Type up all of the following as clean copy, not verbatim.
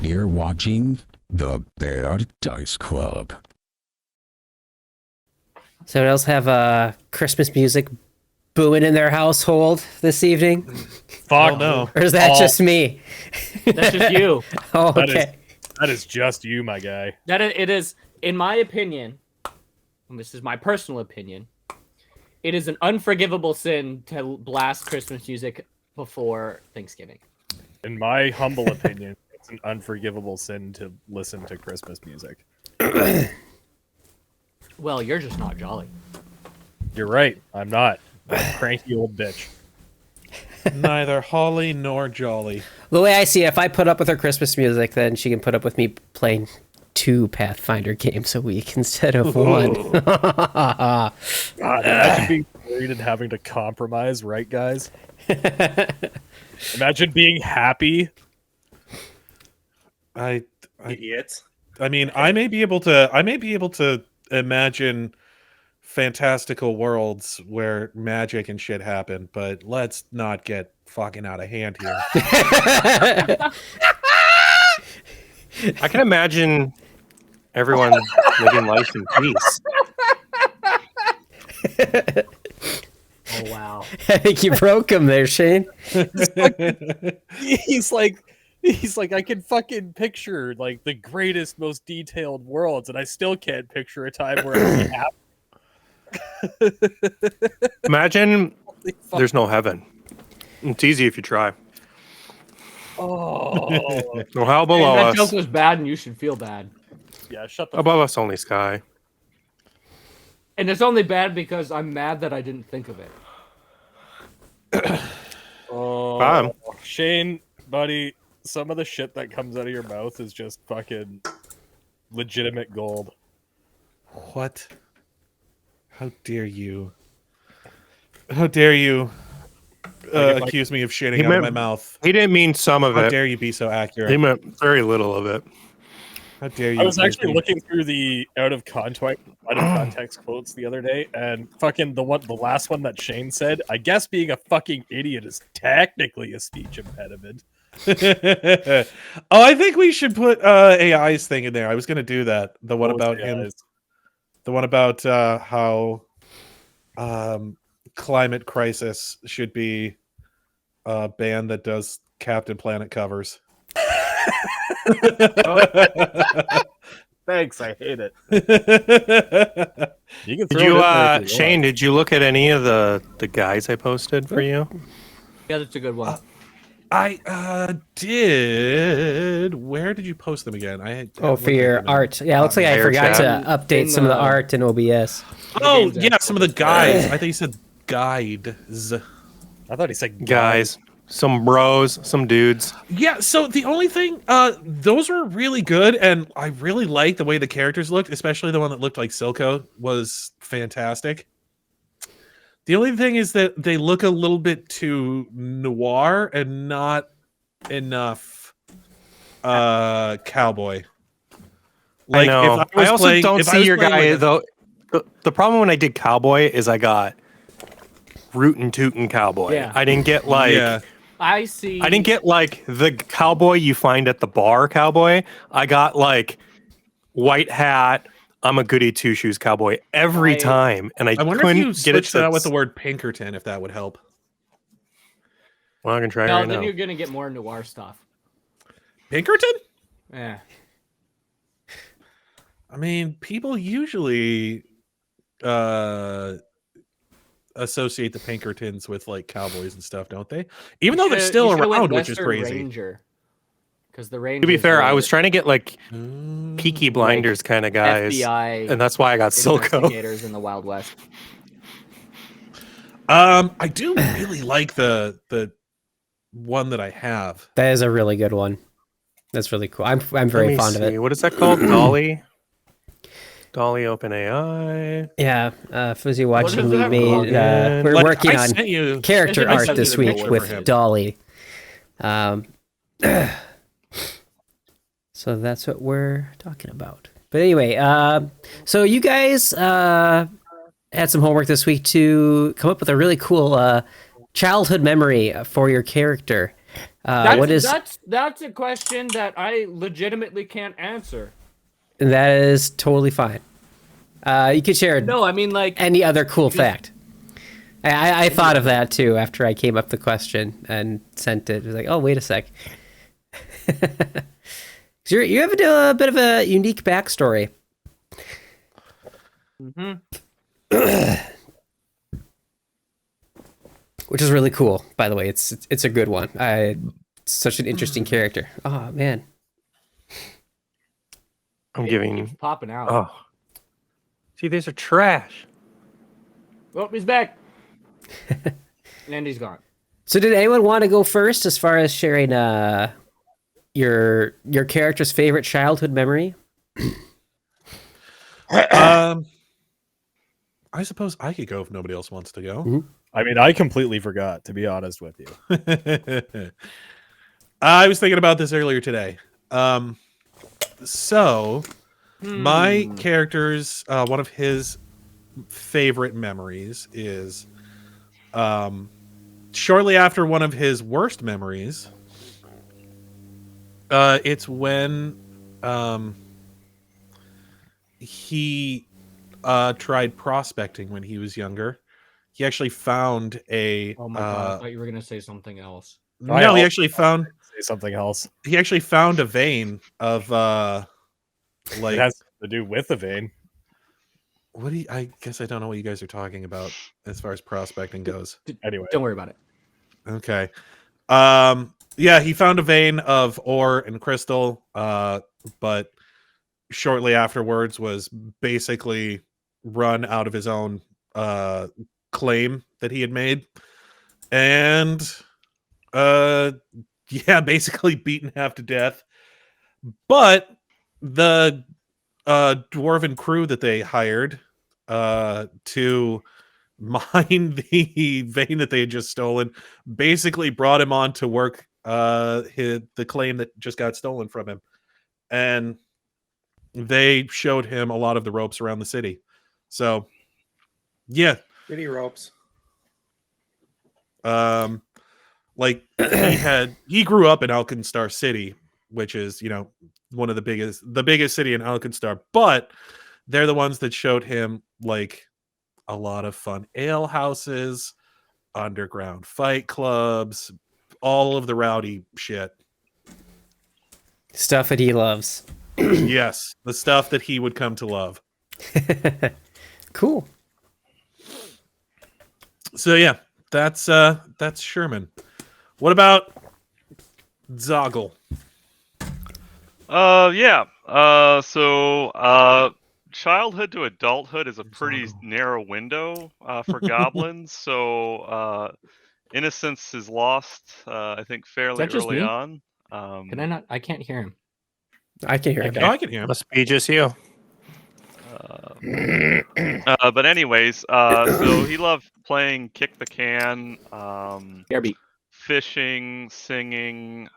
You're watching the Bear Dice Club. So anyone else have Christmas music booming in their household this evening? Fuck no. Or is that just me? That's just you. Oh, okay. That is just you, my guy. It is, in my opinion, and this is my personal opinion, it is an unforgivable sin to blast Christmas music before Thanksgiving. In my humble opinion, it's an unforgivable sin to listen to Christmas music. Well, you're just not jolly. You're right. I'm not. I'm a cranky old bitch. Neither holly nor jolly. The way I see it, if I put up with her Christmas music, then she can put up with me playing 2 Pathfinder games a week instead of 1. God, imagine being married and having to compromise, right, guys? Imagine being happy. Idiots. I mean, I may be able to imagine fantastical worlds where magic and shit happen, but let's not get fucking out of hand here. I can imagine everyone living life in peace. Oh, wow. I think you broke him there, Shane. He's like, I can fucking picture like the greatest, most detailed worlds, and I still can't picture a time where it happened. Imagine there's no heaven. It's easy if you try. Oh, No hell Hey, below that us. joke was bad, and you should feel bad. yeah, shut the Above us only sky. And it's only bad because I'm mad that I didn't think of it. Oh, Fine. Shane, buddy, some of the shit that comes out of your mouth is just fucking legitimate gold. What? How dare you? How dare you accuse me of shitting out of my mouth? He didn't mean some of How it. dare you be so accurate? He meant very little of it. How dare you? I was actually accuse me? looking through the out of context quotes the other day, and fucking the last one that Shane said. I guess being a fucking idiot is technically a speech impediment. Oh, I think we should put AI's thing in there. I was going to do that. The one about him. The one about how climate crisis should be a band that does Captain Planet covers. Thanks, I hate it. You can Did throw you, it in there if you Shane? want. Did you look at any of the guys I posted for you? Yeah, that's a good one. I did. Where did you post them again? For your art. Yeah, it looks like I Air forgot chat. to update some of the art in OBS. Oh, yeah, some of the guys. I think you said guides. I thought he said Guys, some bros, some dudes. Yeah, so the only thing, those were really good, and I really liked the way the characters looked, especially the one that looked like Silco was fantastic. The only thing is that they look a little bit too noir and not enough cowboy. I know. If I was also playing, don't if I see was your playing guy like a- though. The problem when I did cowboy is I got rootin' tootin' cowboy. Yeah. I didn't get like Yeah. I see. I didn't get like the cowboy you find at the bar cowboy. I got like white hat. I'm a goody two shoes cowboy every time, and I wonder if couldn't you get it switched it out with the to. word Pinkerton, if that would help. Well, I can try No, right then now. you're gonna get more noir stuff. Pinkerton? Yeah. I mean, people usually associate the Pinkertons with like cowboys and stuff, don't they? Even though they're still around, which is crazy. Because the Rangers. To be fair, I were was trying to get like Peaky Blinders kind of guys, FBI and that's why I got Silco. investigators in the Wild West. I do really like the one that I have. That is a really good one. That's really cool. I'm Let very me fond of see. it. What is that called? Dolly. Dolly OpenAI. Yeah, Fuzzy watching does we that made. called? We're Like, working I on sent you- character I art sent this you the week picture with for him. Dolly. So that's what we're talking about. But anyway, so you guys had some homework this week to come up with a really cool childhood memory for your character. That's a question that I legitimately can't answer. That is totally fine. You could share No, I mean like any other cool fact. I thought of that too after I came up the question and sent it. It was like, oh, wait a sec. You have a bit of a unique backstory. Which is really cool, by the way. It's a good one. Such an interesting character. Oh man. I'm it giving. keeps popping out. Oh, see, these are trash. Oh, he's back. And he's gone. So did anyone want to go first as far as sharing your character's favorite childhood memory? I suppose I could go if nobody else wants to go. Mm-hmm. I mean, I completely forgot, to be honest with you. I was thinking about this earlier today. So my character's one of his favorite memories is shortly after one of his worst memories. It's when he tried prospecting when he was younger. He actually found a. Oh my god! I thought you were gonna say something else. No, he actually found. Say something else. He actually found a vein of like. It has to do with the vein. What do you, I guess I don't know what you guys are talking about as far as prospecting goes. Anyway, Don't worry about it. Okay. Yeah, he found a vein of ore and crystal, but shortly afterwards was basically run out of his own claim that he had made. And yeah, basically beaten half to death. But the dwarven crew that they hired to mine the vein that they had just stolen basically brought him on to work the claim that just got stolen from him, and they showed him a lot of the ropes around the city. So yeah, City ropes. Like he grew up in Alkenstar City, which is, you know, one of the biggest city in Alkenstar, but they're the ones that showed him like a lot of fun ale houses, underground fight clubs, all of the rowdy shit. Stuff that he loves. Yes, the stuff that he would come to love. Cool. So yeah, that's Sherman. What about Zoggle? Childhood to adulthood is a pretty narrow window for goblins. So innocence is lost, I think, fairly that just early me? on. Can I not? I can't hear him. I can hear him. Okay. Oh, I can hear him. Must be just you. But anyways, so he loved playing kick the can, Garrett. fishing, singing,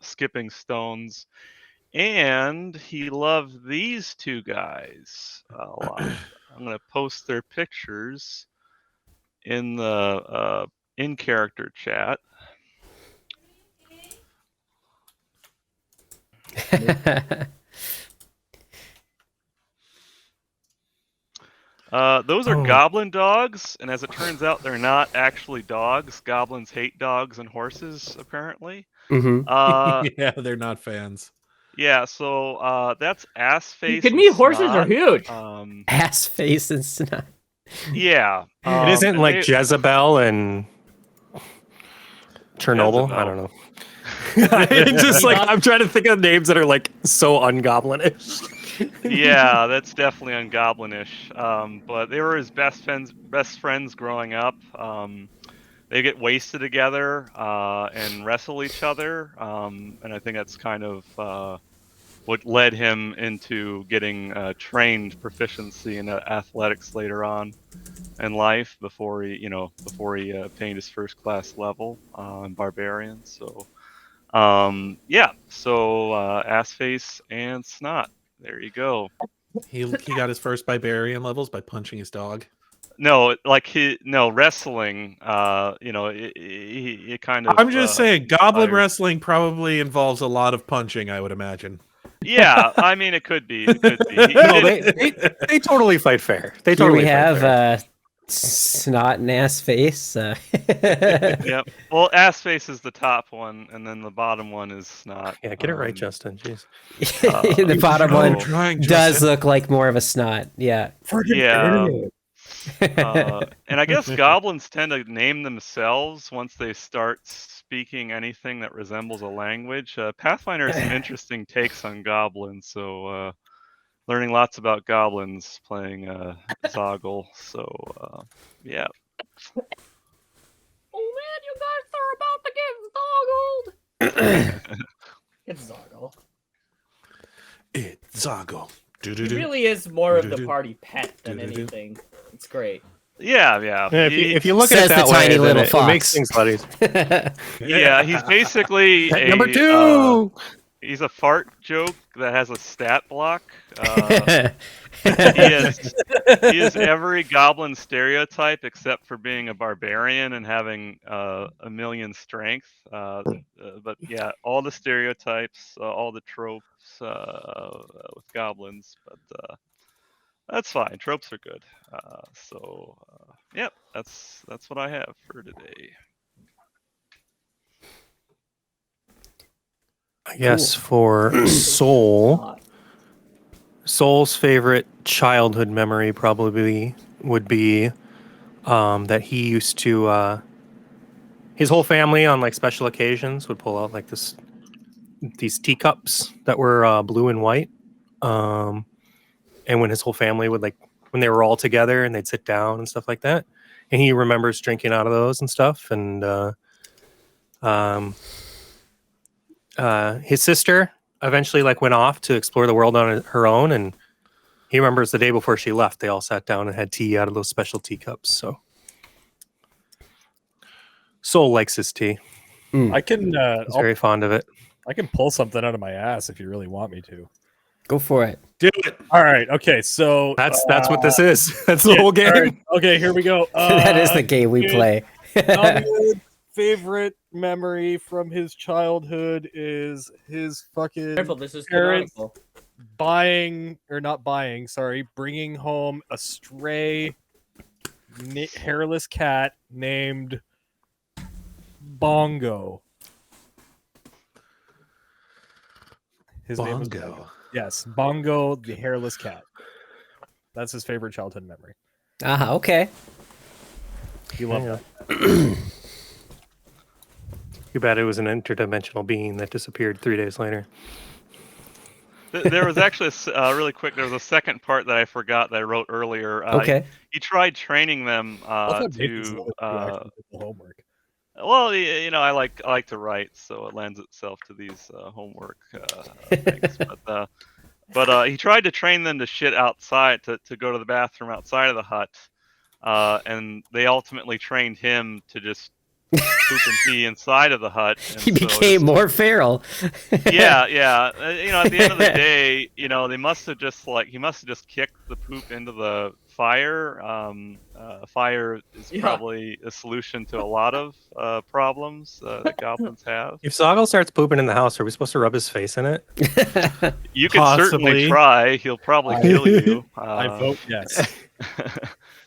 skipping stones, and he loved these two guys a lot. I'm gonna post their pictures in the in-character chat. Those are goblin dogs, and as it turns out, they're not actually dogs. Goblins hate dogs and horses, apparently. Mm-hmm. Yeah, they're not fans. Yeah, so that's ass face. You kidding me? Horses are huge. Ass face and snot. Yeah, It isn't like Jezebel and Chernobyl. Jezebel. I don't know. It's just like I'm trying to think of names that are like so ungoblinish. Yeah, that's definitely ungoblinish. But they were his best friends growing up. They get wasted together and wrestle each other. And I think that's kind of what led him into getting trained proficiency in athletics later on in life before he attained his first class level in barbarian. So ass face and snot. There you go. He got his first barbarian levels by punching his dog. No, like wrestling. It kind of. I'm just saying, goblin fire. wrestling probably involves a lot of punching, I would imagine. Yeah, I mean, it could be. It could be. No, they totally fight fair. They Here totally we fight have fair. snot and ass face. Yep. Well, ass face is the top one, and then the bottom one is snot. Yeah, get it right, Justin. Jeez. The bottom one trying, does Justin. look like more of a snot. Yeah. Yeah. And I guess goblins tend to name themselves once they start speaking anything that resembles a language. Pathfinder has some interesting takes on goblins, so learning lots about goblins playing Zoggle. So yeah. Oh man, you guys are about to get Zoggled. It's Zoggle. It's Zoggle. He really is more of the party pet than anything. It's great. Yeah. Yeah, if you look at Says it that the way, tiny then little it makes fox. things a lot easier. Yeah, he's basically Number 2. He's a fart joke that has a stat block. He is every goblin stereotype except for being a barbarian and having a million strength. But yeah, all the stereotypes, all the tropes with goblins. But that's fine. Tropes are good. Yep, that's what I have for today. I guess for Soul's favorite childhood memory probably would be that he used to his whole family on like special occasions would pull out like these teacups that were blue and white, and when his whole family would when they were all together and they'd sit down and stuff like that, and he remembers drinking out of those and stuff. And his sister eventually went off to explore the world on her own, and he remembers the day before she left, they all sat down and had tea out of those special teacups. So Soul likes his tea. I can. He's very fond of it. I can pull something out of my ass if you really want me to. Go for it. Do it. All right. Okay. So That's what this is. That's the whole game. all right, okay. Here we go. That is the game we play. Namied's favorite memory from his childhood is his fucking Careful, this is parents canonical. bringing home a stray hairless cat named Bongo. His name was Bongo. Yes, Bongo, the hairless cat. That's his favorite childhood memory. Okay. He loved it. Too bad it was an interdimensional being that disappeared 3 days later. There was actually really quick. There was a second part that I forgot that I wrote earlier. Okay. He tried training them That's what to. Nathan's actually did the homework. Well, I like to write, so it lends itself to these homework things. But he tried to train them to shit outside, to go to the bathroom outside of the hut, and they ultimately trained him to just poop and pee inside of the hut. And He became more feral. yeah. At the end of the day, they must have just he must have just kicked the poop into the fire. Fire is probably a solution to a lot of problems that goblins have. If Zoggle starts pooping in the house, are we supposed to rub his face in it? You can certainly try. He'll probably kill you. I vote yes.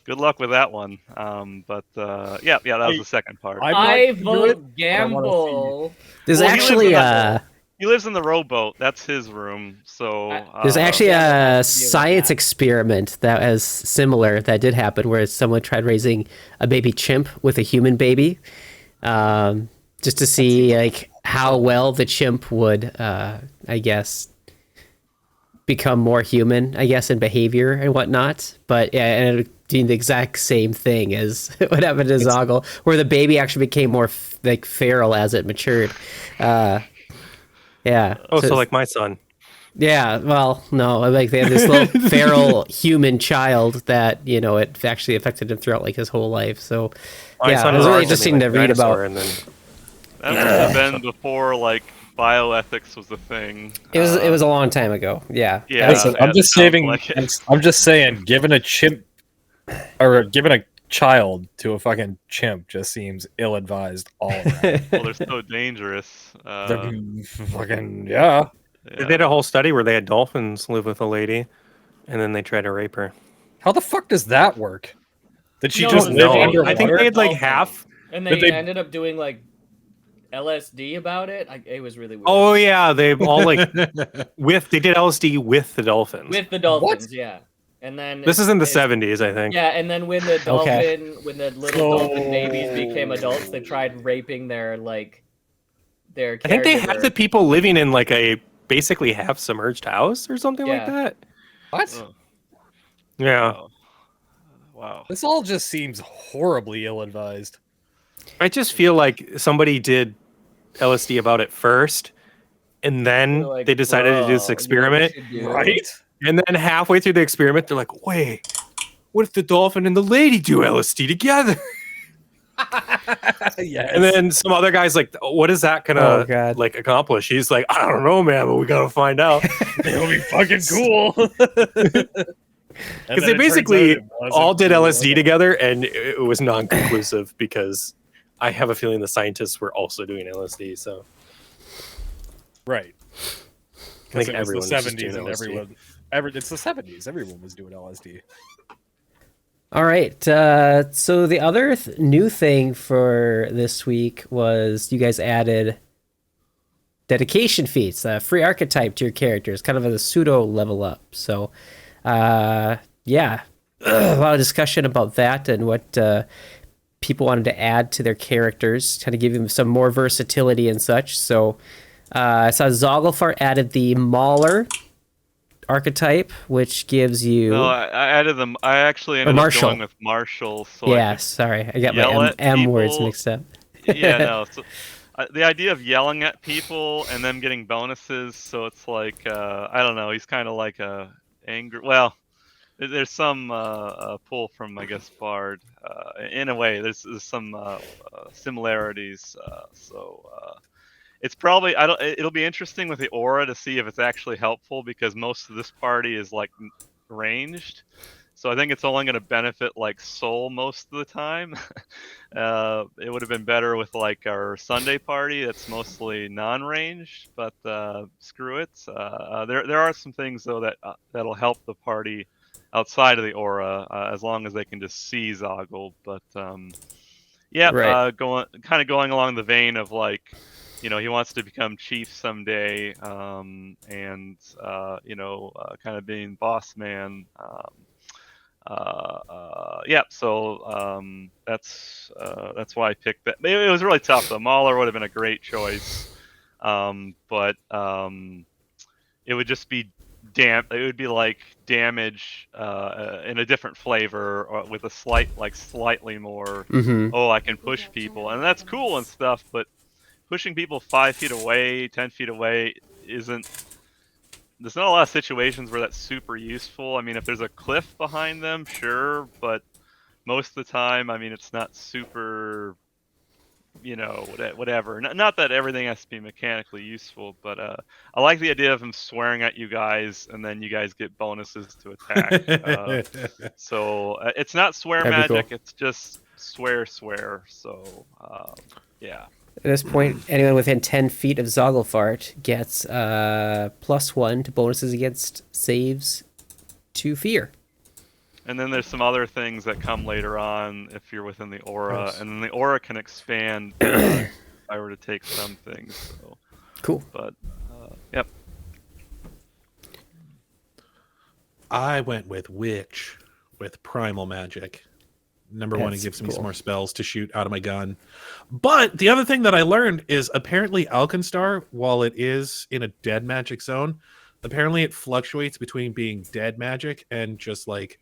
Good luck with that one. That was the second part. I vote gamble. There's Well, actually He lives in the rowboat. That's his room. So there's actually a science experiment that was similar that did happen, where someone tried raising a baby chimp with a human baby, just to see how well the chimp would, I guess, become more human, I guess, in behavior and whatnot. But yeah, and it doing the exact same thing as what happened to Zoggle, where the baby actually became more feral as it matured. Yeah. Oh, so like my son. Yeah, well, no, they have this little feral human child that, it actually affected him throughout his whole life. So, it was really interesting to read about. And then... That must have been before bioethics was a thing. It was a long time ago. Yeah. Yeah. Listen, I'm just saying, given a chimp or giving a child to a fucking chimp just seems ill-advised all around. Well, they're so dangerous. They're fucking yeah. They did a whole study where they had dolphins live with a lady, and then they tried to rape her. How the fuck does that work? Did she No, just no, live underwater? I think they had like half. And Did they they- ended up doing like LSD about it. It was really weird. Oh yeah, they all like they did LSD with the dolphins. With the dolphins, yeah. And then This is in the 70s, I think. Yeah, and then when the Okay. when the little So- dolphin babies became adults, they tried raping their I think they had the people living in like a basically half submerged house or something like Yeah. that. What? Oh, Yeah. wow. Wow. This all just seems horribly ill-advised. I just feel like somebody did LSD about it first, and then They're like, they decided to do this "Bro, experiment. you know what we should do?" Right? And then halfway through the experiment, they're like, wait, what if the dolphin and the lady do LSD together? Yes. And then some other guy's like, what is that Oh, gonna God. like accomplish? He's like, I don't know, man, but we gotta find out. it'll be fucking cool. Because they basically all did LSD together, and it was non-conclusive because I have a feeling the scientists were also doing LSD. So Right. I think Because it was everyone was the just 70s doing and LSD. it's the 70s. Everyone was doing LSD. All right. So the other new thing for this week was you guys added dedication feats, free archetype to your characters, kind of a pseudo level up. So, yeah, a lot of discussion about that and what people wanted to add to their characters, kind of give them some more versatility and such. So, I saw Zogglefart added the Mauler archetype, which gives you. No, I added them. I actually ended up Marshall. going with Marshall. So I Yeah, could sorry, I got yell my at M words people. mixed up. yeah, no. So, the idea of yelling at people and them getting bonuses, so it's like I don't know. He's kind of like a angry. Well, there's some pull from I guess Bard. In a way, there's some similarities. It's probably I don't. It'll be interesting with the aura to see if it's actually helpful because most of this party is like ranged. So I think it's only going to benefit like Soul most of the time. It would have been better with like our Sunday party that's mostly non-ranged, but screw it. There are some things though that that'll help the party outside of the aura as long as they can just see Zoggle. But yeah, Right. going along the vein of like, you know, he wants to become chief someday, and kind of being boss man. Yeah, so that's why I picked that. It was really tough though. Mauler would have been a great choice, but it would just be It would be like damage in a different flavor, or with a slightly more. Mm-hmm. Oh, I can push people, and that's cool and stuff, but pushing people 5 feet away, 10 feet away isn't. There's not a lot of situations where that's super useful. I mean, if there's a cliff behind them, sure, but most of the time, I mean, it's not super, whatever. Not that everything has to be mechanically useful, but I like the idea of him swearing at you guys, and then you guys get bonuses to attack. So it's not swear That'd be magic, cool. it's just swear. So, yeah. At this point, anyone within 10 feet of Zogglefart gets +1 to bonuses against saves to fear. And then there's some other things that come later on if you're within the aura, Nice. and then the aura can expand if I were to take some things. So, Cool. but yep. I went with Witch with Primal Magic. Number one, it That's gives me cool. some more spells to shoot out of my gun. But the other thing that I learned is apparently Alkenstar, while it is in a dead magic zone, apparently it fluctuates between being dead magic and just like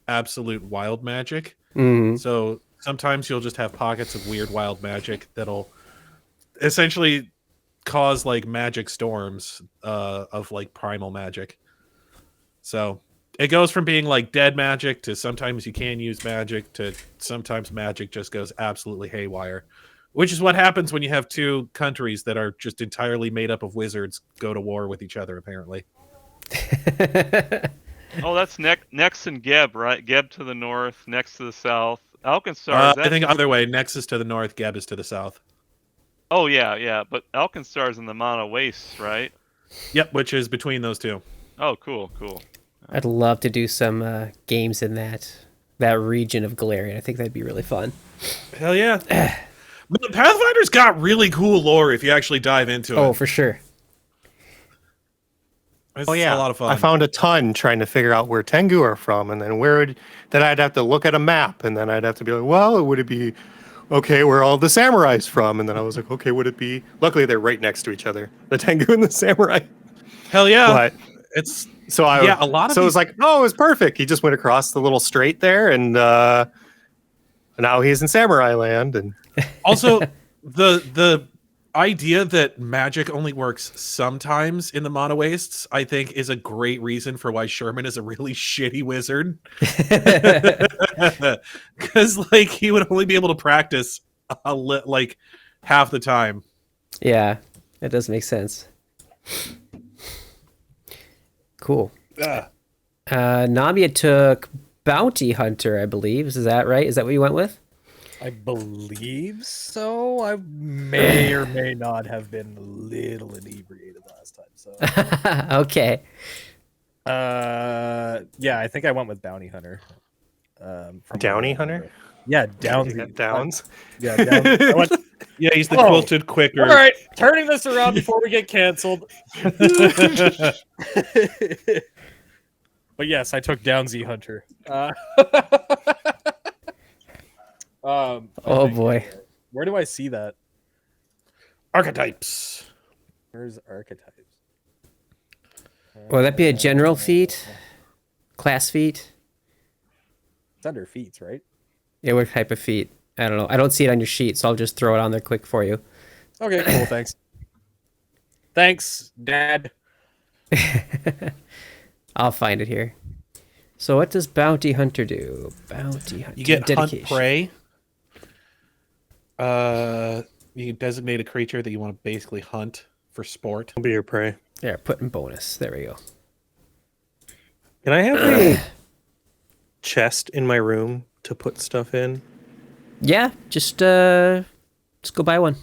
absolute wild magic. Mm-hmm. So sometimes you'll just have pockets of weird wild magic that'll essentially cause like magic storms of like primal magic. So it goes from being like dead magic to sometimes you can use magic to sometimes magic just goes absolutely haywire, which is what happens when you have two countries that are just entirely made up of wizards go to war with each other, apparently. Oh, that's Nex and Geb, right? Geb to the north, Nex to the south. Alkenstar, is I that think just... other way. Nex is to the north, Geb is to the south. Oh, yeah. But Alkenstar's in the Mana Wastes, right? Yep, which is between those two. Oh, cool. I'd love to do some games in that region of Galarian. I think that'd be really fun. Hell yeah. But Pathfinder's got really cool lore if you actually dive into it. Oh, for sure. It's Oh yeah, a lot of fun. I found a ton trying to figure out where tengu are from, and then then I'd have to look at a map, and then I'd have to be like, well, would it be okay where all the samurais from? And then I was like, okay, would it be? Luckily, they're right next to each other, the tengu and the samurai. Hell yeah. But It's so I yeah, a lot of so it was like, oh, it was perfect. He just went across the little strait there, and now he's in samurai land. And also the idea that magic only works sometimes in the Mana Wastes, I think, is a great reason for why Sherman is a really shitty wizard. Because like he would only be able to practice like half the time. Yeah, that does make sense. Cool. Namied took Bounty Hunter, I believe. Is that right? Is that what you went with? I believe so. I may or may not have been a little inebriated last time. So, Okay. yeah, I think I went with Bounty Hunter. From Downey Hunter? Yeah, Downs. Downs. Yeah, Downs. I went, Yeah, he's the Oh. quilted quicker. all right, turning this around before we get canceled. But yes, I took Downsy Hunter. Oh boy. Where do I see that? Archetypes. Where's archetypes? Will that be a general feat? Class feat? It's under feats, right? Yeah, what type of feat? I don't know. I don't see it on your sheet, so I'll just throw it on there quick for you. Okay, cool. Thanks. Thanks, Dad. I'll find it here. So what does Bounty Hunter do? Bounty Hunter. You get hunt dedication. prey. You designate a creature that you want to basically hunt for sport. Be your prey. There, put in bonus. There we go. Can I have a chest in my room to put stuff in? Yeah, just go buy one.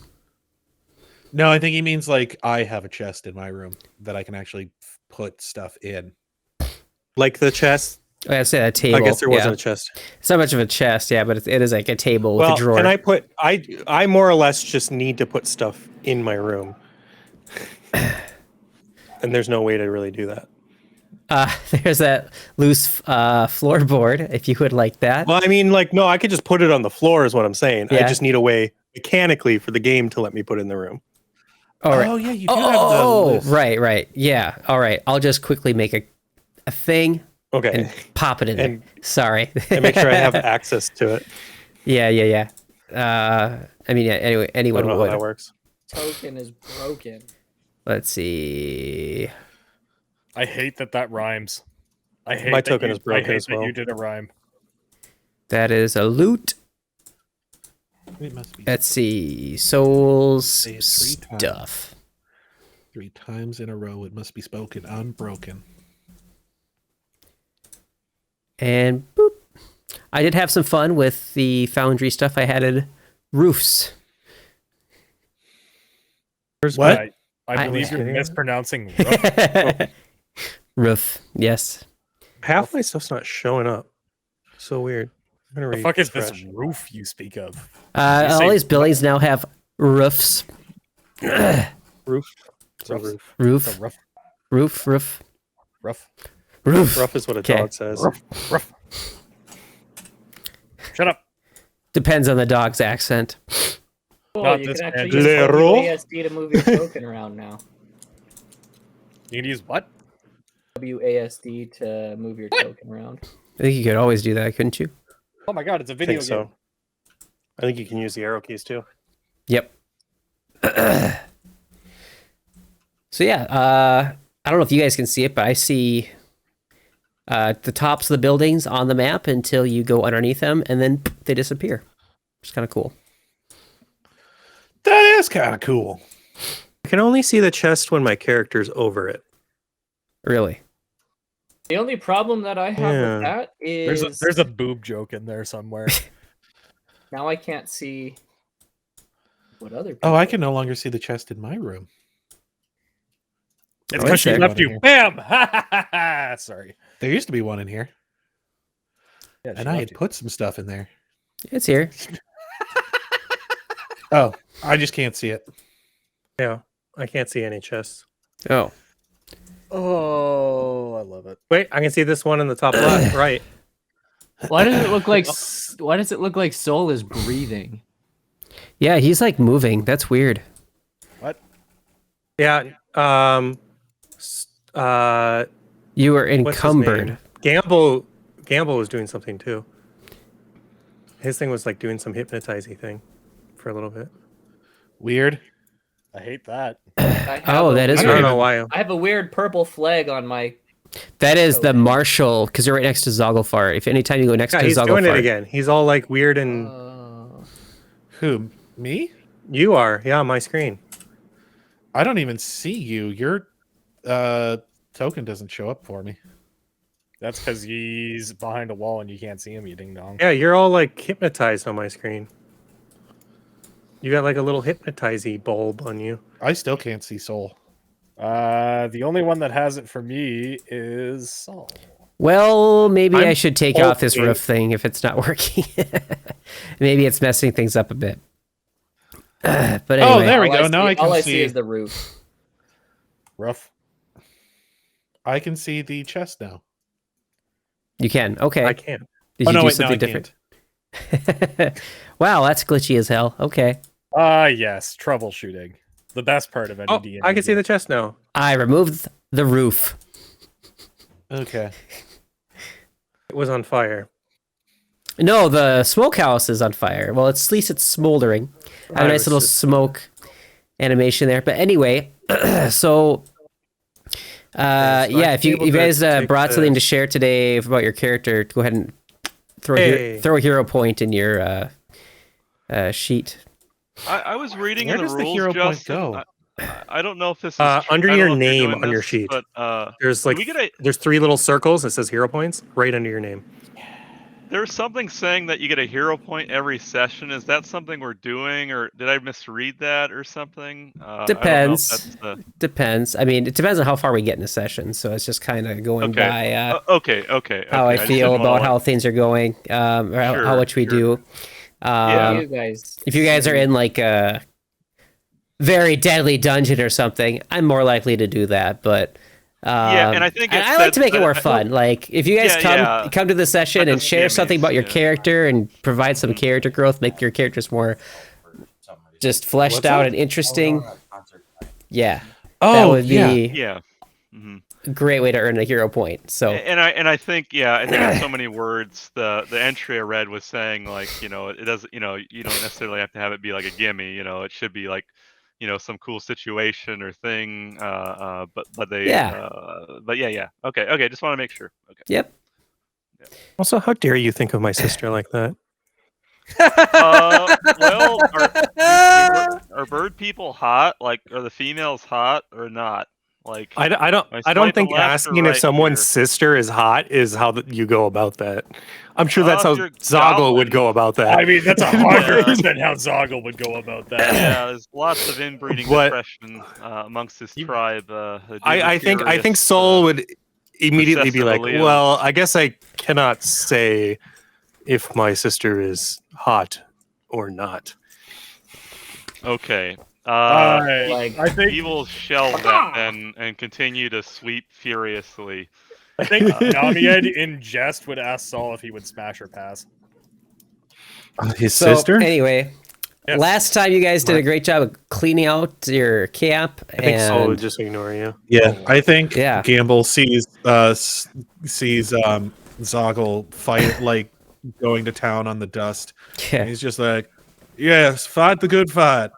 No, I think he means like I have a chest in my room that I can actually put stuff in. Like the chest? Oh, I say a table. I guess there wasn't yeah. a chest. It's not much of a chest, yeah, but it is like a table with Well, a drawer. can I more or less just need to put stuff in my room. And there's no way to really do that. There's that loose floorboard, if you would like that. Well, I mean, like, no, I could just put it on the floor is what I'm saying. I Yeah. just need a way mechanically for the game to let me put it in the room. All right. Oh yeah, you do have the Oh, list. right. Yeah. All right. I'll just quickly make a thing Okay. and pop it in And- there. Sorry. And make sure I have access to it. Yeah. I mean, yeah, anyway, I anyone don't know how that would. works. Token is broken. Let's see. I hate that rhymes. I hate My that token you- is broken I hate as that well. you did a rhyme. That is a loot. It must be Let's see. Souls Say it 3 times. stuff. 3 times in a row. It must be spoken unbroken. And boop. I did have some fun with the foundry stuff. I added roofs. What? I I- believe you're Yeah. mispronouncing roof. Roof. Yes. Half my stuff's not showing up. So weird. I'm gonna The read fuck is this fresh. roof you speak of? You All say these buildings now have roofs. Roof? It's a Roofs. roof. It's a Roof. rough, Roof. rough, Roof. Rough is what a Okay. dog says. rough. Shut up. Depends on the dog's accent. Oh, Not you this can actually man. use Lero? WASD to move your token around now. You can use what? WASD to move your token around. I think you could always do that, couldn't you? Oh my god, it's a I video think game. so. I think you can use the arrow keys too. Yep. So yeah, I don't know if you guys can see it, but I see the tops of the buildings on the map until you go underneath them, and then they disappear. It's kind of cool. That is kind of cool. I can only see the chest when my character's over it. Really. The only problem that I have Yeah. with that is There's a boob joke in there somewhere. now I can't see what other. Oh, I people- can no longer see the chest in my room. It's Oh, because she there. left you. Bam! Ha ha ha ha! Sorry. There used to be one in here, Yeah, she and I had left you. put some stuff in there. It's here. Oh, I just can't see it. Yeah, I can't see any chests. Oh, Oh, I love it. Wait, I can see this one in the top left, right. Why does it look like? Why does it look like Soul is breathing? yeah, he's like moving. That's weird. What? Yeah. You were What's his encumbered. name? Gamble was doing something too. His thing was like doing some hypnotizing thing for a little bit. Weird. I hate that. Oh, that is I weird. don't know why. I have a weird purple flag on my. That is the marshal, because you're right next to Zogglefart. If anytime you go next Yeah, to he's Zogglefart, doing it again. He's all like weird and Who? Me? you are, yeah, on my screen. I don't even see you. Your token doesn't show up for me. That's because he's behind a wall and you can't see him, you ding dong. Yeah, you're all like hypnotized on my screen. You got like a little hypnotizy bulb on you. I still can't see Soul. The only one that has it for me is Saul. well, maybe I I'm should take off this hoping- roof thing if it's not working. Maybe it's messing things up a bit. But anyway, Oh, there we All go. Now I can all I see. see is the roof. Rough. I can see the chest now. you can. Okay. I can't. Did Oh you no, do wait, no, I something can't. different? Wow, that's glitchy as hell. Okay. Yes, troubleshooting. The best part of any Oh, D&D. I can see the chest now. I removed the roof. Okay. It was on fire. No, the smokehouse is on fire. Well, at least it's smoldering. I have a I nice was little just- smoke animation there. But anyway, so I yeah, if you able to guys take brought something to this. share today about your character, go ahead and throw Hey. throw a hero point in your sheet. I was reading Where in the does the rules. hero point Justin, go? I don't know if this is Under I don't your know if you're name doing on your this, sheet. but There's like we get a- there's 3 little circles that says hero points right under your name. there's something saying that you get a hero point every session. Is that something we're doing, or did I misread that or something? I don't know if Depends. that's the- Depends. I mean, it depends on how far we get in a session. So it's just kind of going Okay. by Okay. how I just feel didn't wanna, about how things are going, or how Sure, much we sure. do. Yeah. You guys. If you guys are in like a very deadly dungeon or something, I'm more likely to do that. But Yeah, and I think it I like said to make it that- more fun. Like if you guys Yeah, come to the session Like and the share something about your skimmies, yeah. character and provide some character growth, make your characters more just fleshed What's out that? and interesting. Yeah, that Oh, would yeah. be Yeah. hmm a great way to earn a hero point. So And I think in so many words the entry I read was saying like it doesn't you don't necessarily have to have it be like a gimme, it should be like some cool situation or thing but they Yeah. but yeah okay just want to make sure. Okay. yep. Also, how dare you think of my sister like that? Well, are bird people hot? Like, are the females hot or not? Like, I I don't swipe think left or asking if right someone's here? sister is hot is how you go about that. I'm sure that's Oh, how if you're Zoggle goblin. would go about that. I mean, that's 100% how Zoggle would go about that. yeah, there's lots of inbreeding But- depression amongst his tribe. I think Soul would immediately be like, recessive alleles. well, I guess I cannot say if my sister is hot or not. Okay. Like- I think He will shelve that and continue to sweep furiously. Namied in jest would ask Saul if he would smash or pass. His So sister? anyway, Yes. last time you guys did a great job of cleaning out your camp. I think Soul and would just ignore you. Yeah, I think Yeah. Gamble sees Zoggle fight like going to town on the dust. yeah. And he's just like, "Yes, fight the good fight."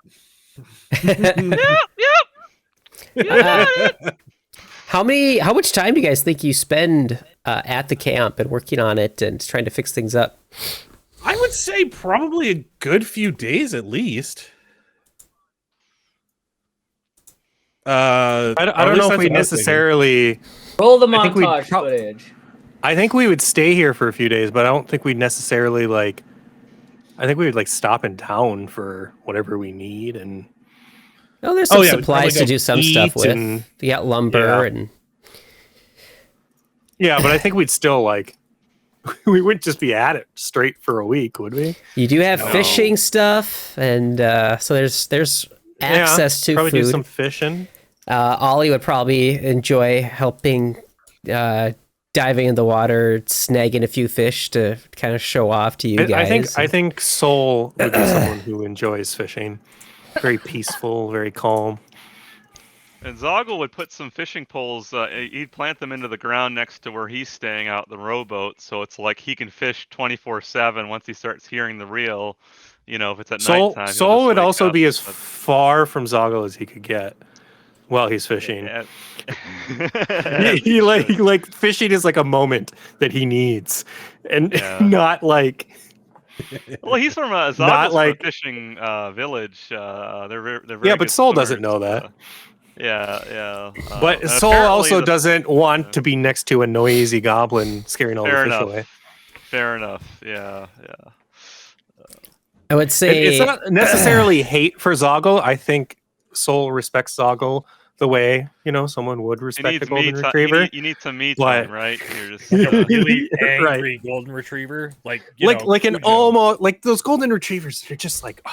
How much time do you guys think you spend at the camp and working on it and trying to fix things up? I would say probably a good few days at least. I don't know if we necessarily Roll the I think we'd montage prob- footage. I think we would stay here for a few days, but I don't think we'd necessarily like. I think we would like stop in town for whatever we need, and Oh, there's some yeah, we'd probably supplies to go do some stuff eat with. and- You got lumber and yeah, but I think we'd still like. We wouldn't just be at it straight for a week, would we? you do have No. fishing stuff, and so there's access to probably food. do some fishing. Ollie would probably enjoy helping diving in the water, snagging a few fish to kind of show off to you guys. I think Soul would be someone who enjoys fishing. Very peaceful, very calm. And Zoggle would put some fishing poles. He'd plant them into the ground next to where he's staying out the rowboat, so it's like he can fish 24/7 once he starts hearing the reel. You know, if it's at nighttime. he'll Soul just would wake also up, be as but- far from Zoggle as he could get while he's fishing. Yeah. he like fishing is like a moment that he needs, and Yeah. not like Well, he's from Zoggle's Not from like- a fishing village. They're very Yeah, but good Soul doesn't swimmers, know that. Yeah. But and Soul apparently also the- doesn't want to be next to a noisy goblin scaring all Fair the fish enough. away. Fair enough. Yeah. I would say It's not necessarily hate for Zoggle. I think Soul respects Zoggle the way someone would He respect a needs golden me retriever. You need some me But- time, right? You're just Like a really Right. angry golden retriever, like like an Cujo. almost like those golden retrievers. They're just like,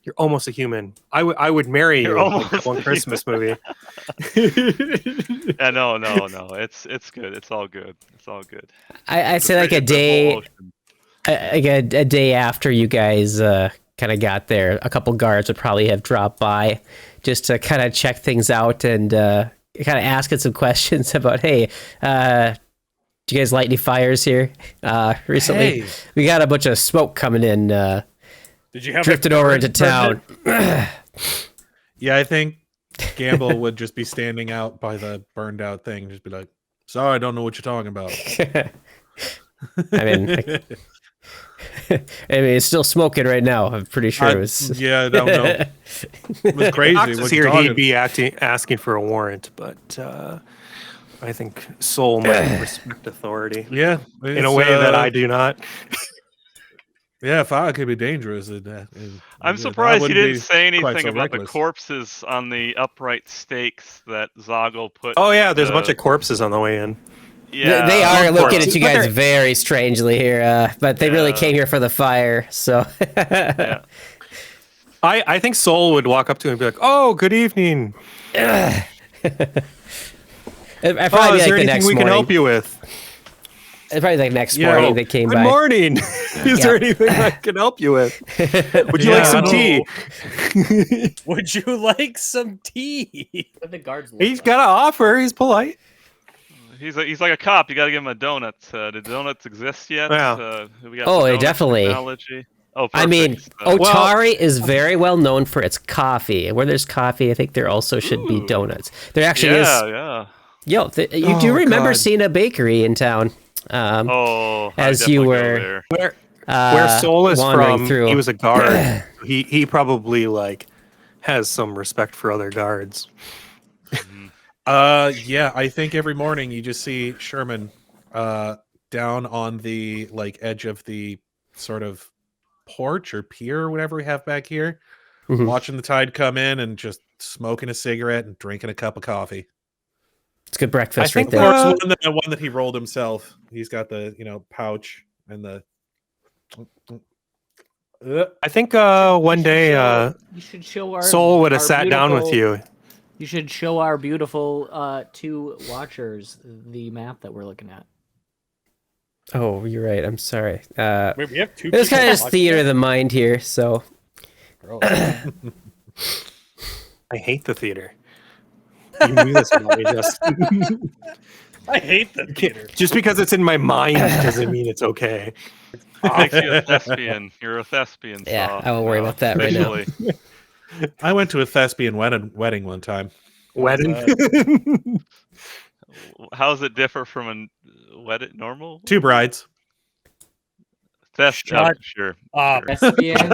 you're almost a human. I would marry You're you in almost like one a Christmas movie. Yeah, no. It's good. It's all good. It's all good. I'd say like a It's whole day, ocean. a day after you guys kind of got there, a couple guards would probably have dropped by just to kind of check things out and kind of asking some questions about, hey, do you guys light any fires here? Recently, Hey. we got a bunch of smoke coming in, Did you have drifted over into town. Yeah, I think Gamble would just be standing out by the burned out thing, just be like, "Sorry, I don't know what you're talking about." I mean, it's still smoking right now. I'm pretty sure it was. Yeah, I don't know. It was crazy. Fox is What here, you talking- he'd be asking for a warrant, but I think Soul might respect authority Yeah, in a way that I do not. Yeah, fire could be dangerous. I'm surprised he didn't say quite anything so about the reckless. corpses on the upright stakes that Zoggle put. Oh yeah, there's a bunch of corpses on the way in. Yeah, They are of looking course. at you But guys they're- very strangely here, but they really Yeah. came here for the fire. So Yeah. I think Soul would walk up to him and be like, "Oh, good evening. I'd Oh, probably is be like there the anything next we morning. can help you with?" It's probably like next Yeah. morning they came Good by. morning. Is there anything I can help you with? Would you Yeah, like some I tea? Would you like some tea? What the guards look He's like. got to offer. He's polite. He's like a cop. You got to give him a donut. Do donuts exist yet? Yeah. We got Oh, the donut definitely. Technology. Oh, I mean, perfect. Well, Otari is very well known for its coffee. Where there's coffee, I think there also should be Ooh. donuts. There actually yeah. you do Oh, remember God. seeing a bakery in town. Oh, I As you definitely go were- there. Where Soul is wandering from, through. he was a guard. he probably like has some respect for other guards. Yeah, I think every morning you just see Sherman down on the edge of the sort of porch or pier or whatever we have back here, Mhm. watching the tide come in and just smoking a cigarette and drinking a cup of coffee. It's good breakfast I right think there. Of course, the one that he rolled himself. He's got the pouch and the. I think one day You should show our Soul would have our sat down with beautiful- you. You should show our beautiful two watchers the map that we're looking at. Oh, you're right. I'm sorry. Wait, we have two. It was people kind of just watching theater of that? the mind here. So Gross. I hate the theater. You knew this about me, Justin. I hate the theater. Just because it's in my mind doesn't mean it's okay. Makes you a thespian. You're a thespian. Yeah, Saw. I won't worry about that right now. Officially. I went to a thespian wedding one time. Wedding. How does it differ from a wedding normal? Two brides. That's Shut sure. up. Thespian.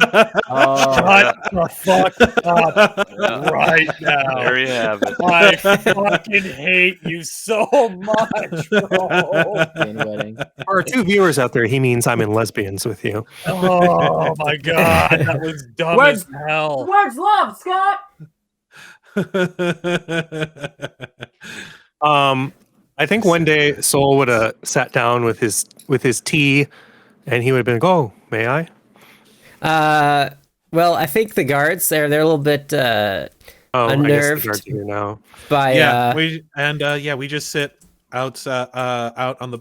Oh, Shut the fuck up Yeah. right now. There you have it. I fucking hate you so much, bro. Spain wedding. For our 2 viewers out there, he means I'm in lesbians with you. Oh my god, that was dumb as hell. Where's love, Scott? I think one day Soul would have sat down with his tea, and he would have been like, "Oh, may I?" Well, I think the guards they're a little bit Oh, I guess the unnerved guards are here now. by we just sit out on the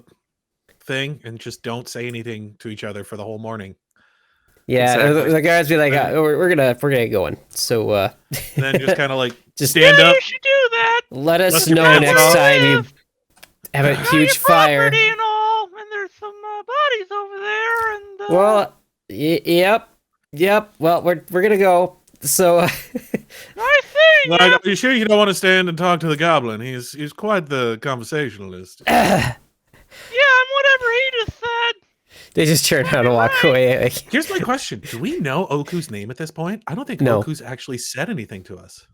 thing and just don't say anything to each other for the whole morning. yeah Exactly. the guards be like we're gonna get going, so And then just kind of like just stand up. You should do that. let us Let's know get next off. time you have a huge fire. And all, and there's some bodies over there. And Well, yep. Well, we're gonna go. So nice thing. Like, are you sure you don't want to stand and talk to the goblin? He's quite the conversationalist. Yeah, and whatever he just said. they just turn around and walk away. Like, Here's my question: do we know Oku's name at this point? I don't think No. Oku's actually said anything to us.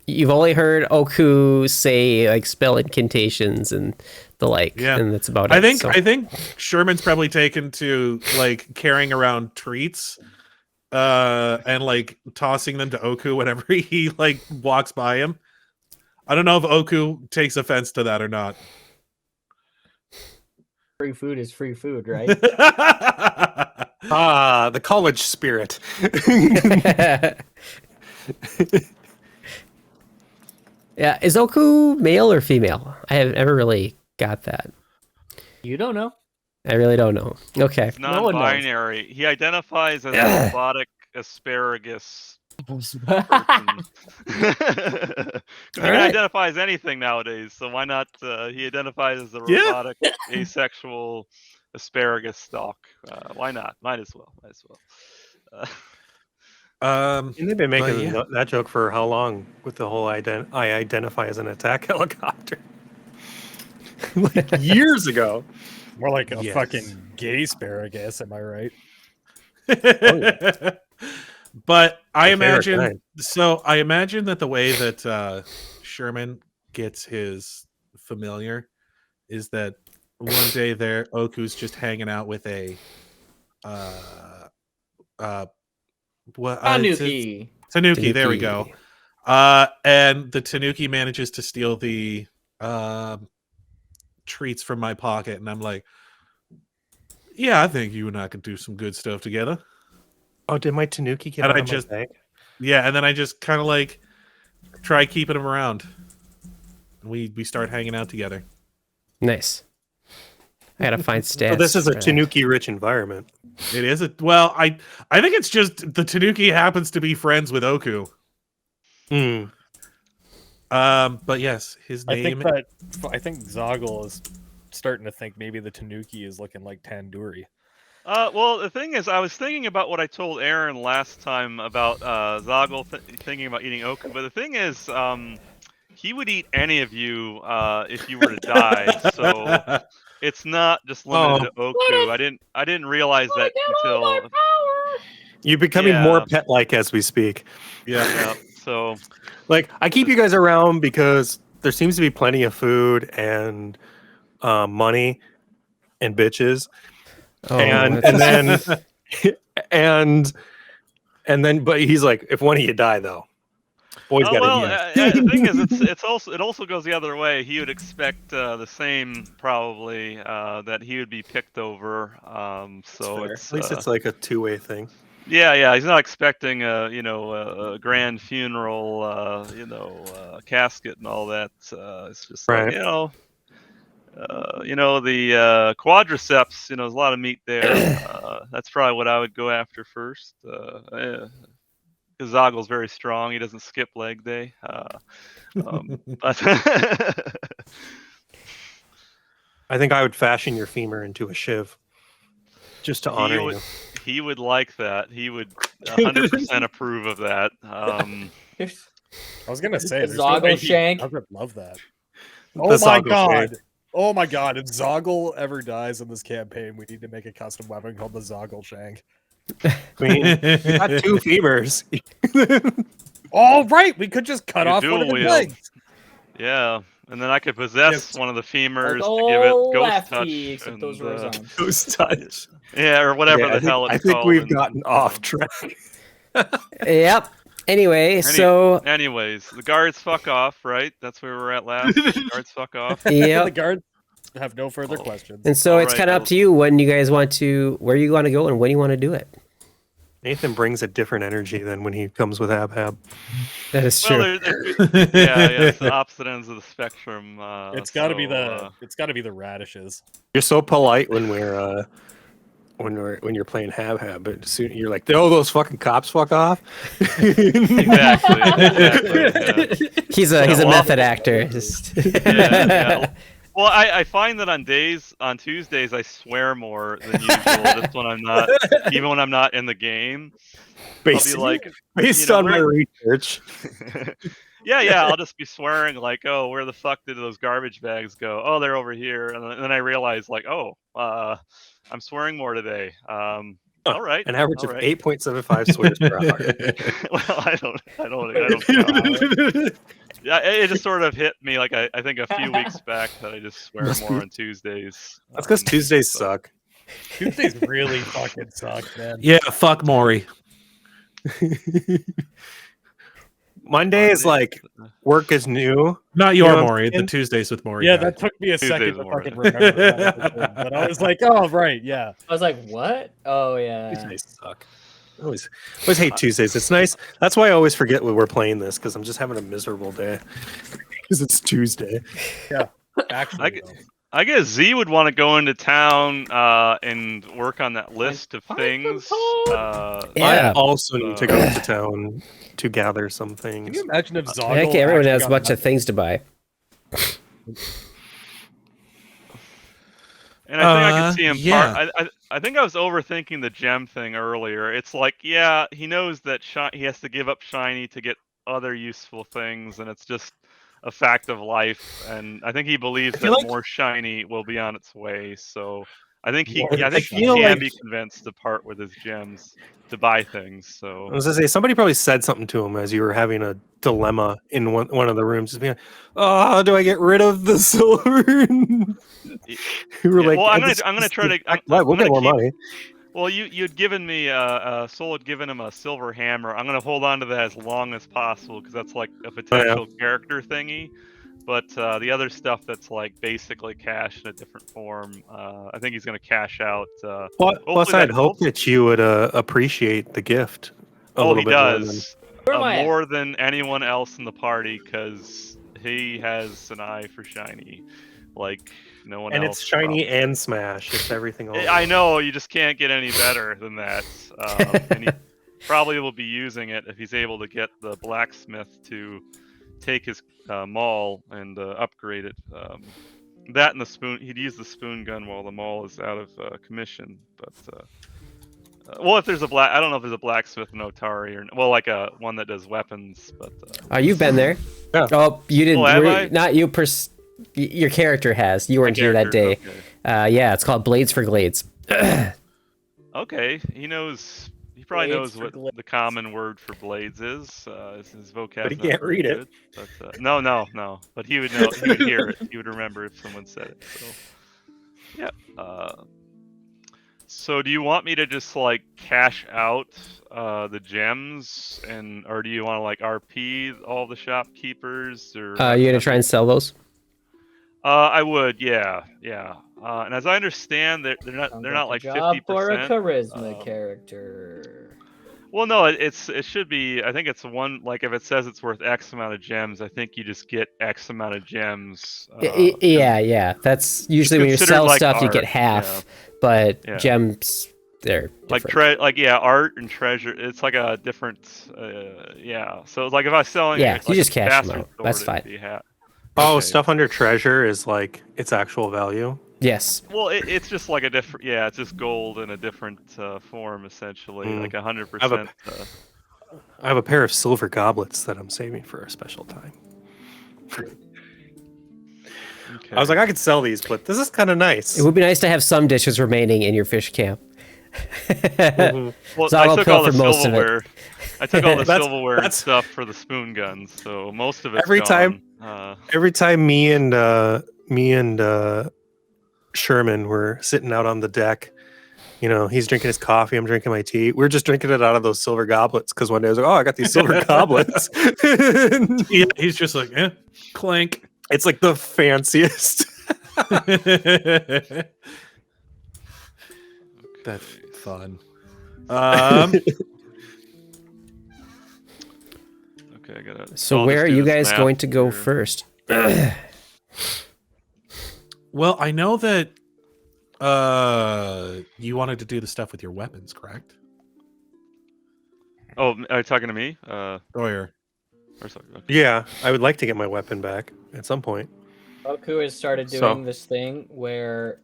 you've only heard Oku say like spell incantations and the like, Yeah. and that's about I it. think so. I think Sherman's probably taken to like carrying around treats, and like tossing them to Oku whenever he like walks by him. I don't know if Oku takes offense to that or not. Free food is free food, right? Ah, the college spirit. Yeah, is Oku male or female? I have never really got that. You don't know. I really don't know. Okay. It's No one knows. non-binary. He identifies as a robotic asparagus person. Because he can Alright. identify as anything nowadays, so why not? He identifies as a Yeah. robotic, asexual asparagus stalk. Why not? Might as well. And they've been making yeah. that joke for how long with the whole I identify as an attack helicopter. Like years ago. More like a Yes. fucking gay asparagus, am I right? But I My favorite imagine kind. so. I imagine that the way that Sherman gets his familiar is that one day there, Oku's just hanging out with a Tanuki. Tanuki. There we go. And the Tanuki manages to steal the treats from my pocket, and I'm like, yeah, I think you and I could do some good stuff together. Oh, did my Tanuki get And out I of my just- bag? Yeah, and then I just kind of like try keeping him around. We start hanging out together. Nice. I gotta find stats. So this is a for that. Tanuki-rich environment. It is a well, I think it's just the Tanuki happens to be friends with Oku. Hmm. But yes, his I name. think Zoggle is starting to think maybe the Tanuki is looking like Tandoori. Well, the thing is, I was thinking about what I told Aaron last time about Zoggle thinking about eating Oku, but the thing is, he would eat any of you if you were to die. So it's not just limited to Oku. I didn't realize that until You're becoming Yeah. more pet-like as we speak. yeah. So Like, I keep you guys around because there seems to be plenty of food and money and bitches. Oh, and that's- then and then but he's like, if one of you die though, boys gotta eat 'em. the thing is, it also goes the other way. He would expect the same probably that he would be picked over. So Fair. it's At least it's like a two-way thing. yeah. He's not expecting a grand funeral, casket and all that. It's just Right. like, the quadriceps. There's a lot of meat there. That's probably what I would go after first. Because Zoggle's very strong. He doesn't skip leg day. But I think I would fashion your femur into a shiv just to honor you. he would like that. He would 100% approve of that. I was gonna say The there's no way Zoggle shank. I would love that. The Oh my Zoggle god! shank. Oh my god, if Zoggle ever dies in this campaign, we need to make a custom weapon called the Zoggle Shank. I mean, you got 2 femurs. Oh, right! We could just cut You off one of dual his wield. legs. Yeah, and then I could possess Yes. one of the femurs Like to give it old ghost lefty, touch. except And, those were his arms. Ghost touch. yeah, or whatever Yeah, the hell it's I think called. we've and- gotten off track. Yep. Anyway, so Anyways, the guards fuck off, right? That's where we're at last. The guards fuck off. The yep. guards have no further questions. And so it's Alright, kind of up to you when you guys want to, where you want to go and when you want to do it. Nathan brings a different energy than when he comes with Abhab. That is true. Well, yeah, it's the opposite ends of the spectrum. It's got to be so, the radishes. You're so polite when you're playing Hab, but soon you're like, oh, those fucking cops, fuck off. exactly. Yeah. He's a well- method actor. Just- Yeah. Well, I find that on Tuesdays, I swear more than usual. Just when I'm not, even when I'm not in the game. Based, I'll be like, based you know, on my research. yeah, I'll just be swearing like, oh, where the fuck did those garbage bags go? Oh, they're over here. And then I realize like, oh, I'm swearing more today. All right. An average all of right. 8.75 swears per hour. Well, I don't know. Yeah, it just sort of hit me like I think a few weeks back that I just swear more on Tuesdays. That's because Tuesdays suck. Tuesdays really fucking suck, man. Yeah, fuck Maury. Monday is like work is new. Not You your know what I'm Maury, the saying? Tuesdays with Maury. Yeah, guy. that took me a Tuesdays second to more. fucking remember that episode, but I was like, oh, right, yeah. I was like, what? Oh yeah. Tuesdays suck. I always hate Tuesdays. It's nice. That's why I always forget when we're playing this because I'm just having a miserable day because it's Tuesday. Actually, I guess Z would want to go into town and work on that list of things. I Yeah. also need to go into town to gather some can things. you imagine if Zoggle Heck, everyone actually has a got bunch of nothing? things to buy. And I think I can see him. yeah. I think I was overthinking the gem thing earlier. It's like, yeah, he knows that he has to give up shiny to get other useful things, and it's just a fact of life. And I think he believes feel that like- more shiny will be on its way. So I think he More can shiny. be convinced to part with his gems to buy things. So I was gonna say somebody probably said something to him as you were having a dilemma in one of the rooms. Just being like, oh, how do I get rid of the silver? You were Yeah, like, well, I'm "This- gonna this- try to. Right, I'm we'll get gonna more keep- money. Well, you'd given me Soul had given him a silver hammer. I'm gonna hold on to that as long as possible because that's like a potential character thingy. But the other stuff that's like basically cash in a different form, I think he's gonna cash out. Plus, hopefully I'd that- hope that you would appreciate the gift. A Oh, little he bit more than- does Where am I at? more than anyone else in the party because he has an eye for shiny, like no one and else. it's shiny and smash. It's everything. All I know you just can't get any better than that. And he probably will be using it if he's able to get the blacksmith to take his maul and upgrade it. That and the spoon. He'd use the spoon gun while the maul is out of commission. But well, if there's I don't know if there's a blacksmith in Otari or like a one that does weapons. But You've been there. Yeah. Oh, you didn't. Oh, have were- I? Not you. Your character has. You weren't here that day. Okay. Yeah, it's called Blades for Glades. Okay, he knows. He probably Blades knows for what glades. the common word for blades is. His vocab. But he can't read it. But, no. But he would know. He would hear it. He would remember if someone said it. So, yeah. So do you want me to just like cash out the gems, or do you want to like RP all the shopkeepers? Or You gonna try and sell those? I would, yeah. And as I understand, they're not Sounds like a job 50%. for a charisma Um, character. Well, no, it should be. I think it's one. Like if it says it's worth X amount of gems, I think you just get X amount of gems. Yeah. That's usually when you considered sell like stuff, you art, get half, yeah. but Yeah. gems, they're Like different. art and treasure. It's like a different. Yeah. So like if I was selling, Yeah, it, you like just a cash 'em bastard out. That's sword, it'd fine. be half. Oh, Okay. stuff under treasure is like its actual value. Yes. Well, it's just like a different. Yeah, it's just gold in a different form, essentially, like 100%. I have a pair of silver goblets that I'm saving for a special time. Okay. I was like, I could sell these, but this is kind of nice. It would be nice to have some dishes remaining in your fish camp. Well, So I I'll took all the pilfer most of it. silverware. I took all the That's- silverware and that's- stuff for the spoon guns, so most of it's Every gone. Every time me and Sherman were sitting out on the deck, you know, he's drinking his coffee, I'm drinking my tea. We're just drinking it out of those silver goblets because one day I was like, oh, I got these silver goblets. Yeah, he's just like, clank. It's like the fanciest. That's fun. Okay, I gotta. So I'll where just are do you this guys map going to go here. first? Well, I know that you wanted to do the stuff with your weapons, correct? Oh, are you talking to me? Sawyer. Or sorry, okay. Yeah, I would like to get my weapon back at some point. Goku has started So- doing this thing where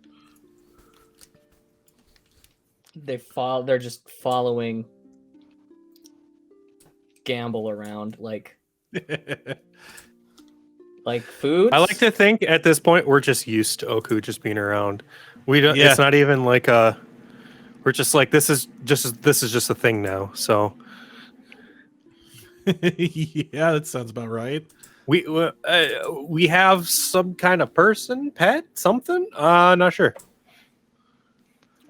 they're just following Gamble around like food. I like to think at this point we're just used to Oku just being around. We don't. Yeah. It's not even like a. We're just like this is just a thing now. So Yeah, that sounds about right. we have some kind of person, pet, something. Not sure.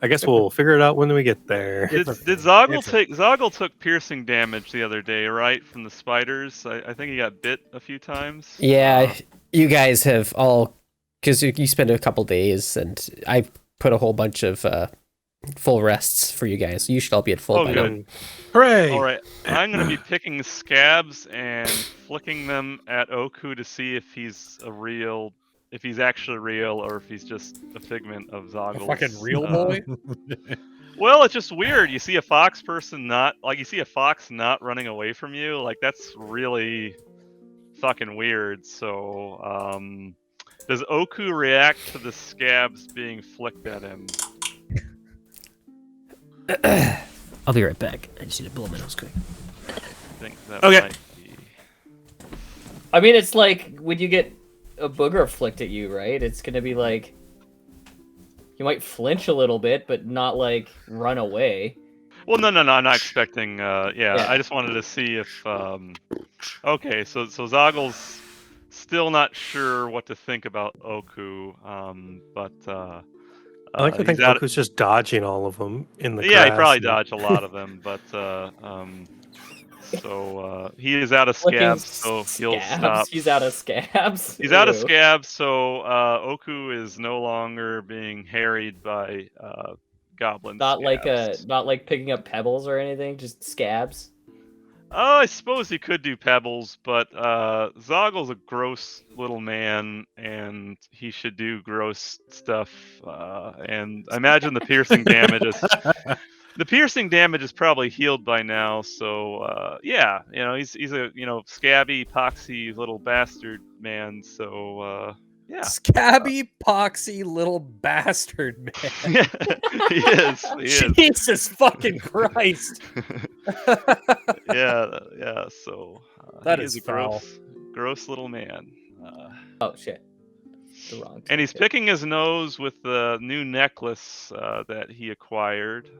I guess we'll figure it out when we get there. Did Zoggle took piercing damage the other day, right, from the spiders? I think he got bit a few times. Yeah, you guys have all, because you spent a couple days, and I put a whole bunch of full rests for you guys. You should all be at full Oh, by now. good. Hooray! All right, I'm gonna be picking scabs and flicking them at Oku to see if he's actually real, or if he's just a figment of Zoggle's. Fucking real boy. Well, it's just weird. You see a fox not running away from you. Like, that's really fucking weird. So, does Oku react to the scabs being flicked at him? I'll be right back. I just need to blow my nose quick. I think that Okay. might be. I mean, it's like when you get a booger flicked at you, right? It's gonna be like you might flinch a little bit, but not like run away. Well, no, I'm not expecting. Yeah, Yeah. I just wanted to see if. Okay, so Zoggle's still not sure what to think about Oku, but. I like to think he's out- Oku's just dodging all of them in the. Yeah, he grass probably and- dodged a lot of them, but so he is out of Flicking scabs, so he'll scabs? stop. He's out of scabs. He's out of Ew. scabs, so Oku is no longer being harried by goblin Not scabs. like picking up pebbles or anything, just scabs. Oh, I suppose he could do pebbles, but Zoggle's a gross little man, and he should do gross stuff. And I imagine the piercing damage is probably healed by now. So yeah, he's a scabby, poxy little bastard man. So yeah, Scabby, poxy little bastard, man. he is. Jesus fucking Christ. Yeah. So That he is a foul. gross little man. Oh shit. The wrong. And he's ticket. picking his nose with the new necklace that he acquired.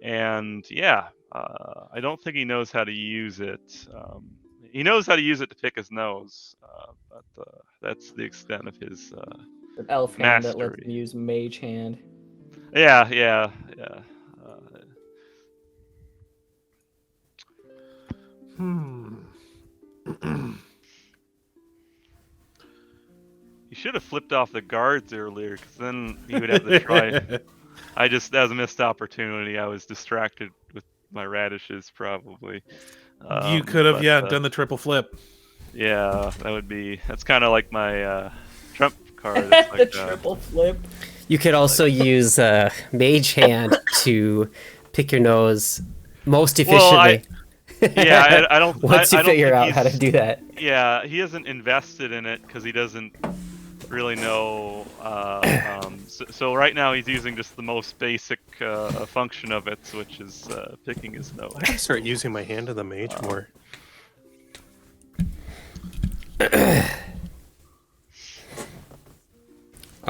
And yeah, I don't think he knows how to use it. He knows how to use it to pick his nose, but that's the extent of his. An elf hand that lets mastery. him use mage hand. Yeah. He should have flipped off the guards earlier, because then he would have to try. That was a missed opportunity. I was distracted with my radishes, probably. You could have, but, done the triple flip. Yeah, that's kind of like my trump card. It's The like, triple flip. You could also use Mage Hand to pick your nose most efficiently. yeah, I don't. Once you I don't figure think out how to he's- do that. Yeah, he hasn't invested in it because he doesn't really know. So right now he's using just the most basic function of it, which is picking his nose. I should start using my hand to the mage more.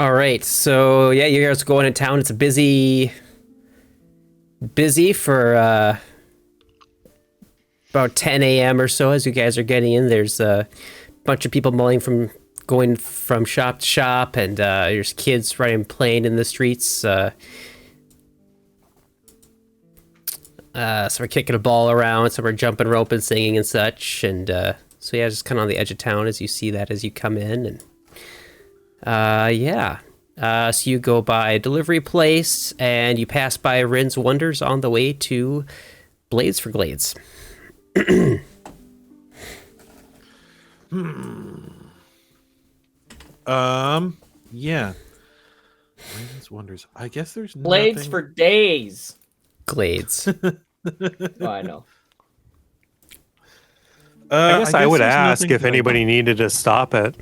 All right, so yeah, you guys are going to town. It's busy for about 10 a.m. or so. As you guys are getting in, there's a bunch of people going from shop to shop, and there's kids playing in the streets. So we're kicking a ball around, so we're jumping rope and singing and such. And so yeah, just kind of on the edge of town as you see that as you come in. And so you go by a delivery place, and you pass by Rin's Wonders on the way to Blades for Glades. Yeah. Rin's Wonders. I guess there's Blades nothing... for days. Glades. Oh, I know. I guess I would there's ask nothing if that I anybody know. needed to stop at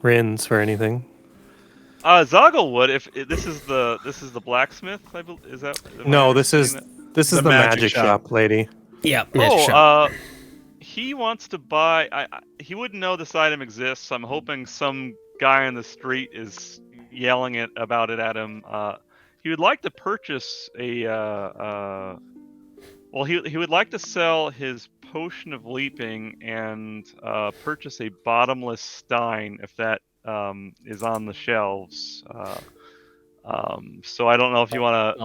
Rin's for anything. Zogglewood. If this is the blacksmith, I believe. Is that? No, this is the magic shop lady. Yeah. He wants to buy. He wouldn't know this item exists. I'm hoping some guy on the street is yelling about it at him. He would like to purchase a. Well, he would like to sell his potion of leaping and purchase a bottomless stein if that is on the shelves. So I don't know if you want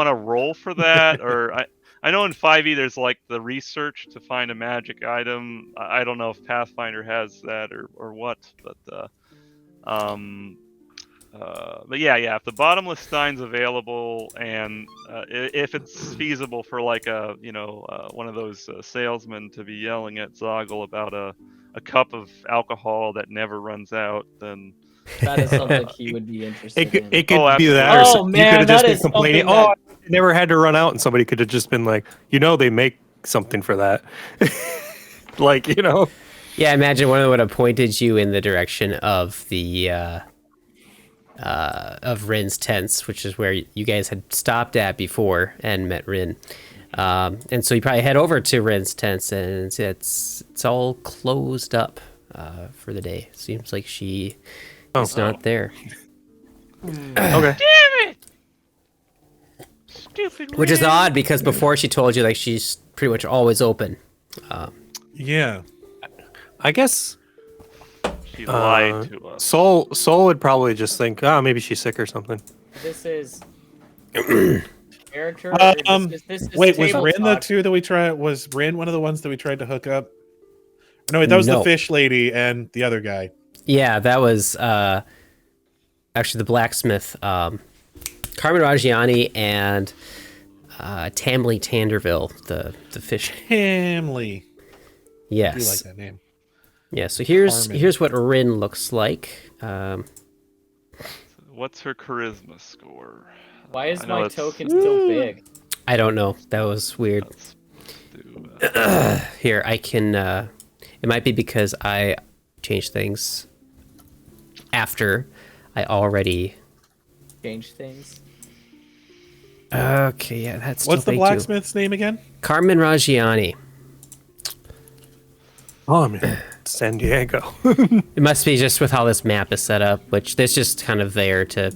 to roll for that, or I know in 5e there's like the research to find a magic item. I don't know if Pathfinder has that or what, but yeah, if the bottomless stein's available and if it's feasible for like one of those salesmen to be yelling at Zoggle about a cup of alcohol that never runs out, then That is something he would be interested in. It could be absolutely. that, or Oh, you man, could have just that been is complaining. something Oh, it never had to run out, and somebody could have just been like, they make something for that, Yeah, I imagine one of them would have pointed you in the direction of the of Rin's tents, which is where you guys had stopped at before and met Rin. And so you probably head over to Rin's tents, and it's all closed up for the day. Seems like she is not there. Okay. Damn it! Stupid. Which is odd because before she told you like she's pretty much always open. Yeah. I guess She lied to us. Soul would probably just think, maybe she's sick or something. This is character. This is Wait, was table Rin the talk. two that we tried? Was Rin one of the ones that we tried to hook up? No, wait, that was No. the fish lady and the other guy. Yeah, that was actually the blacksmith, Carmen Raggiani and Tamley Tanderville, the fish. Hamley. I do Yes. like that name. Yeah, so here's Carmen. what Rin looks like. What's her charisma score? Why is I know my it's- token so big? I don't know. That was weird. Let's do, Here, I can it might be because I changed things after I already Change things. Okay, yeah, that's What's the blacksmith's name again? Carmen Raggiani. Oh, I'm in San Diego. It must be just with how this map is set up, which there's just kind of there to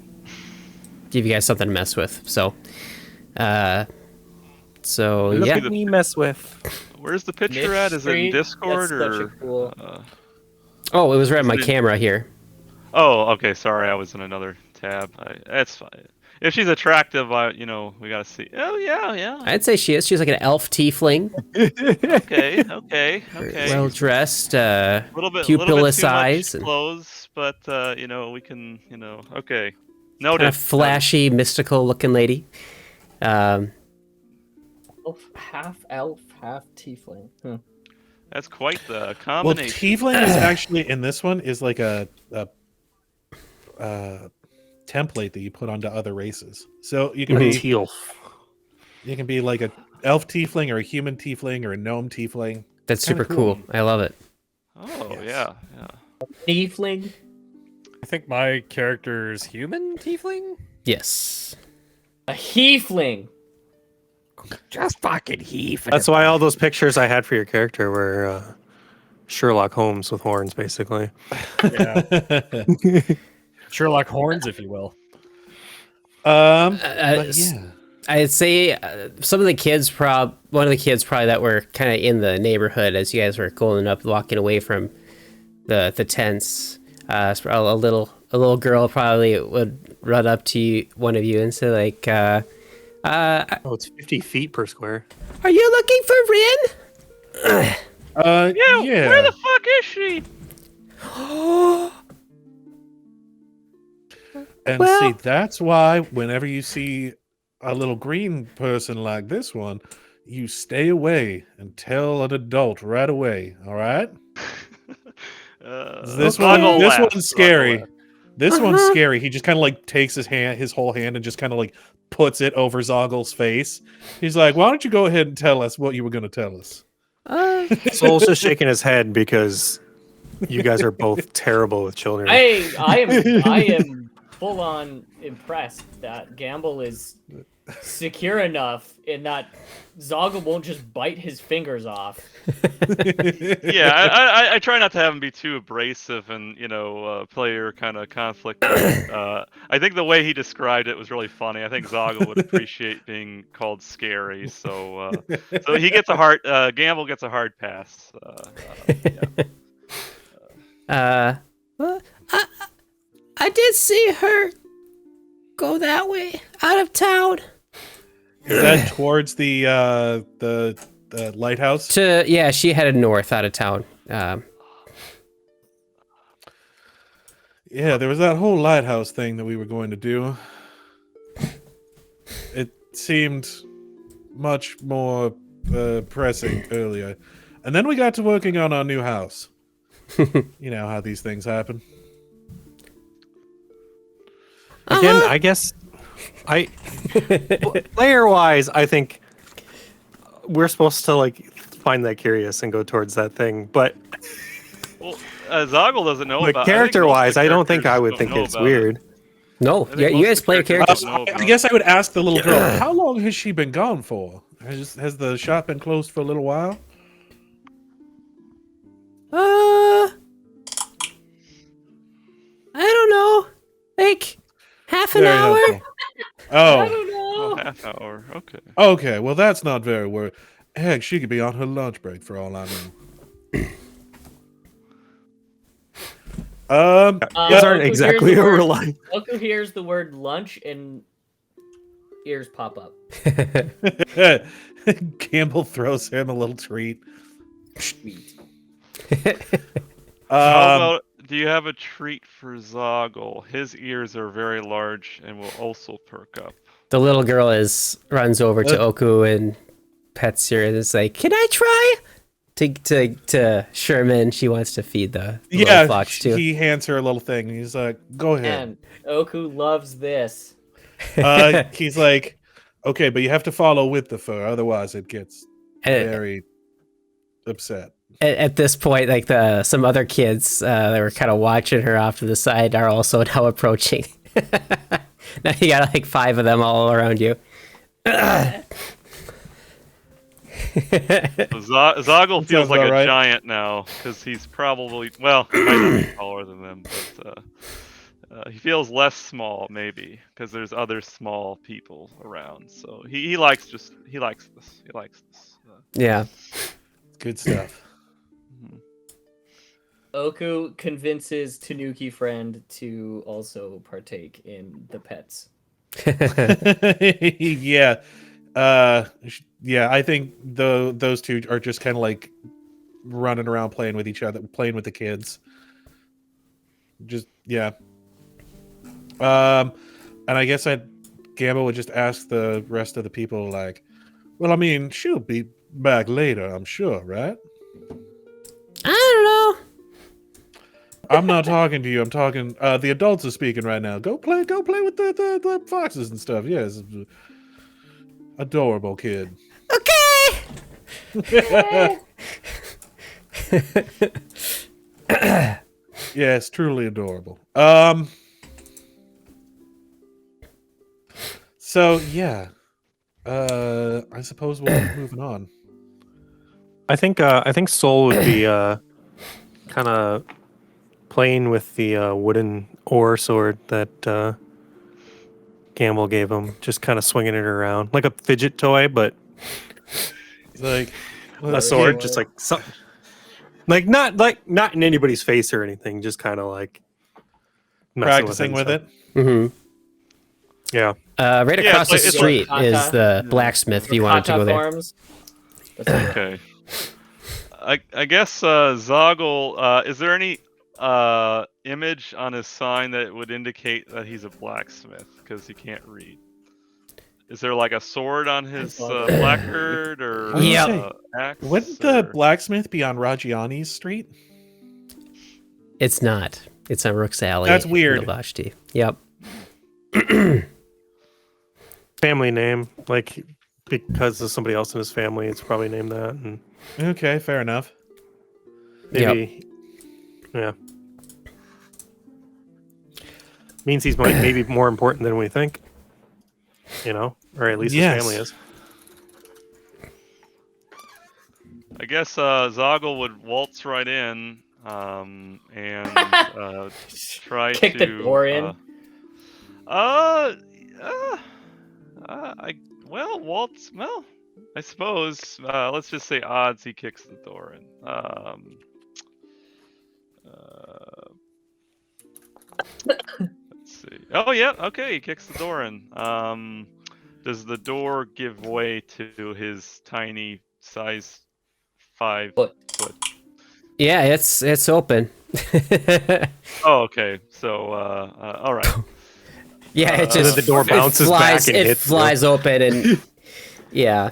give you guys something to mess with. So Look yeah. at me mess with. where's the picture at? Is it in Discord That's such a or? cool. Oh, it was right on my camera here. Oh, okay. Sorry, I was in another tab. That's fine. If she's attractive, we gotta see. Oh yeah. I'd say she is. She's like an elf tiefling, Okay. well dressed, A little bit pupilless too much eyes, and clothes, but we can, okay. kind Noted. of flashy, mystical looking lady. Half elf, half tiefling. That's quite the Well, combination. tiefling is actually in this one is like a template that you put onto other races. So you can be Teal. you can be like a elf tiefling or a human tiefling or a gnome tiefling. That's Kinda super cool. cool. I love it. Oh Yes. yeah. Tiefling. I think my character's human tiefling. Yes. A heefling. Just fucking heave. That's why all those pictures I had for your character were Sherlock Holmes with horns, basically. Yeah. Sherlock Horns, if you will. But yeah. I'd say some of the kids, one of the kids probably that were kind of in the neighborhood as you guys were going up, walking away from the tents. A little girl probably would run up to you, one of you, and say like, Oh, it's 50 feet per square. "Are you looking for Rin?" Yeah. Where the fuck is she? And Well- see, that's why whenever you see a little green person like this one, you stay away and tell an adult right away. All right? This one's scary. This one's scary. He just kind of like takes his whole hand, and just kind of like puts it over Zoggle's face. He's like, "Why don't you go ahead and tell us what you were going to tell us?" Soul's just shaking his head because you guys are both terrible with children. I am full on impressed that Gamble is secure enough in that Zoggle won't just bite his fingers off. Yeah, I try not to have him be too abrasive and player kind of conflict. I think the way he described it was really funny. I think Zoggle would appreciate being called scary, so he gets a hard. Gamble gets a hard pass. Well, I did see her go that way out of town. Is that towards the lighthouse? She headed north out of town. Yeah, there was that whole lighthouse thing that we were going to do. It seemed much more pressing earlier. And then we got to working on our new house. You know how these things happen. Again, I guess player-wise, I think we're supposed to like find that curious and go towards that thing, but Well, Zoggle doesn't know but about. character-wise, I don't think I would think it's weird. No, I think you most guys of the play your characters characters. don't know I guess I would ask the little girl, how long has she been gone for? Has the shop been closed for a little while? I don't know. Like half an Very hour. helpful. Oh, I don't know. Half hour. Okay. okay. Well, that's not very worried. Heck, she could be on her lunch break for all I know. These aren't exactly a real life. Oku hears the word lunch and ears pop up. Campbell throws him a little treat. How about? Do you have a treat for Zoggle? His ears are very large and will also perk up. The little girl runs over to Oku and pets her and is like, "Can I try?" To Sherman, she wants to feed the little fox too. He hands her a little thing, and he's like, "Go ahead." And Oku loves this. He's like, "Okay, but you have to follow with the fur, otherwise it gets very upset." At this point, like some other kids that were kind of watching her off to the side are also now approaching. Now you got like 5 of them all around you. Zoggle feels like a right. giant now because he's probably he might not be taller than them, but he feels less small maybe because there's other small people around. So he likes this. Yeah. Good stuff. Oku convinces Tanuki friend to also partake in the pets. Yeah. Yeah, I think those two are just kind of like running around playing with each other, playing with the kids. Just, yeah. And I guess Gamma would just ask the rest of the people, like, well, I mean, she'll be back later, I'm sure, right? I don't know. I'm not talking to you. I'm talking. The adults are speaking right now. Go play with the foxes and stuff. Yes, adorable kid. Okay. Yes, truly adorable. So yeah, I suppose we'll keep moving on. I think Soul would be kind of playing with the wooden ore sword that Gamble gave him, just kind of swinging it around like a fidget toy, but Like a sword, just like not in anybody's face or anything, just kind of like messing practicing with himself. it. Mm-hmm. Yeah. Right Yeah, across the it's like street kata. is the blacksmith. If you wanted to go there. Forms. That's Okay. I guess Zoggle. Is there any image on his sign that would indicate that he's a blacksmith because he can't read? Is there like a sword on his placard or Yeah. axe? Wouldn't the blacksmith be on Ragiani's street? It's not. It's on Rook's Alley. That's in weird. Lavashti. Yep. Family name, like because of somebody else in his family, it's probably named that. And Okay, fair enough. maybe, yeah. Means he's like maybe more important than we think. Or at least Yes. his family is. I guess Zoggle would waltz right in and try Kick to the door in. waltz. Well, I suppose. Let's just say odds he kicks the door in. Let's see. Oh yeah, okay, he kicks the door in. Does the door give way to his tiny size 5 Foot. foot? Yeah, it's open. Oh, okay. So, all right. Yeah, it So just the door bounces back and it hits you. flies open and yeah,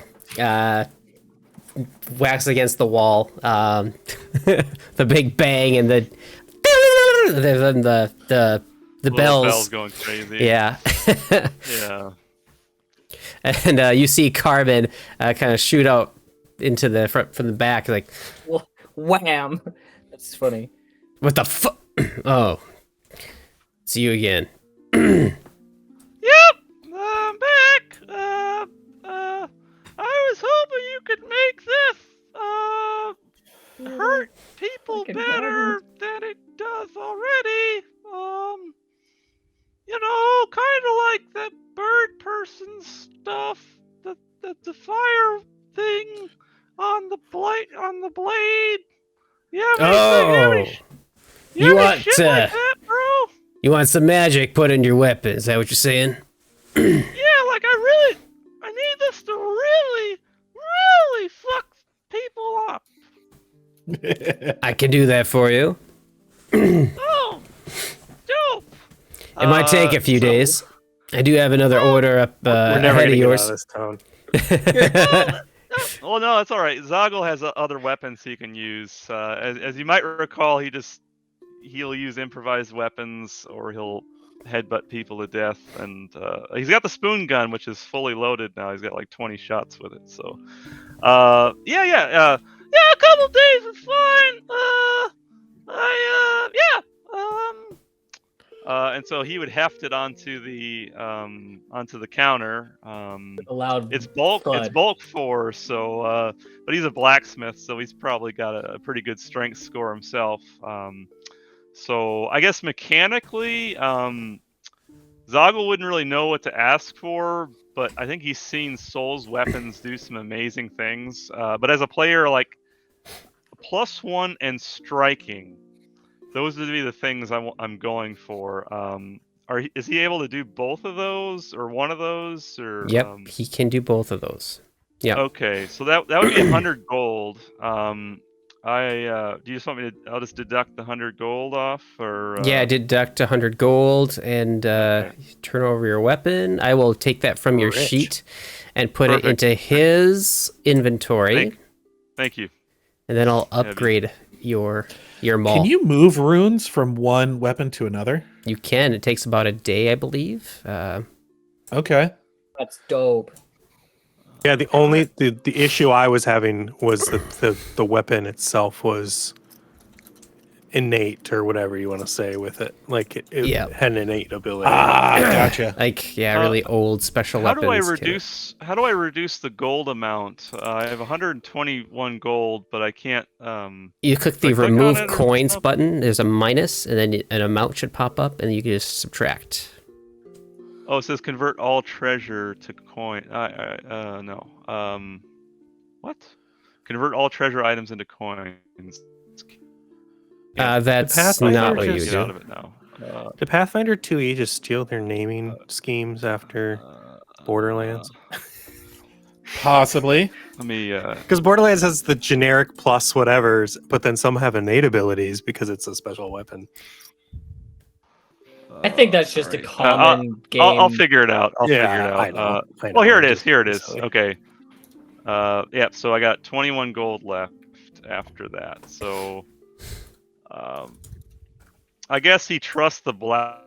whacks against the wall. The big bang and the Little bells. going crazy. Yeah, Yeah. and you see Carmen kind of shoot out into the front from the back, like Wham! That's funny. what the fuck? Oh, it's you again. Yep, I'm back. I was hoping you could make this hurt people Fucking better than it does already. Kind of like that bird person stuff, the fire thing on the blade. Yeah, Oh, you you want shit like that, bro? you want some magic put in your weapon? Is that what you're saying? Yeah, like I need this to really, really fuck people up. I can do that for you. Oh, dope. It might take a few days. I do have another order up We're never ahead gonna of get out yours. of this town. Well, no, that's all right. Zoggle has other weapons he can use. As you might recall, he'll use improvised weapons, or he'll headbutt people to death. And he's got the spoon gun, which is fully loaded now. He's got like 20 shots with it. So, yeah, a couple days is fine. And so he would heft it onto the counter. A loud. It's bulk 4, so but he's a blacksmith, so he's probably got a pretty good strength score himself. So I guess mechanically, Zoggle wouldn't really know what to ask for, but I think he's seen Soul's weapons do some amazing things. But as a player, like +1 and striking, those would be the things I'm going for. Is he able to do both of those, or one of those, or? Yep, he can do both of those. Yeah. Okay, so that would be 100 gold. Do you just want me to? I'll just deduct the 100 gold off, or? Yeah, deduct 100 gold and turn over your weapon. I will take that from your Rich. sheet and put Perfect. it into his inventory, Thank you. and then I'll upgrade your maul. Can you move runes from one weapon to another? You can. It takes about a day, I believe. Okay. That's dope. Yeah, the issue I was having was the weapon itself was innate or whatever you want to say with it. Like it Yeah. had an innate ability. Gotcha. Like, yeah, really old special How do weapons. I reduce the gold amount? I have 121 gold, but I can't. You click the Like, click on remove it or coins something? button. There's a minus, and then an amount should pop up, and you can just subtract. Oh, it says convert all treasure to coin. No. What? Convert all treasure items into coins. That's Pathfinder not what you just- would Get out do. of it now. Did Pathfinder 2e just steal their naming schemes after Borderlands? Possibly. Let me. Because Borderlands has the generic plus whatevers, but then some have innate abilities because it's a special weapon. I think that's just a sorry. common game. I'll figure it out. I'll Yeah, figure it out. I know. Oh, here I'm it is. just Here it is. silly. Okay. Yeah. So I got 21 gold left after that. So, I guess he trusts the black.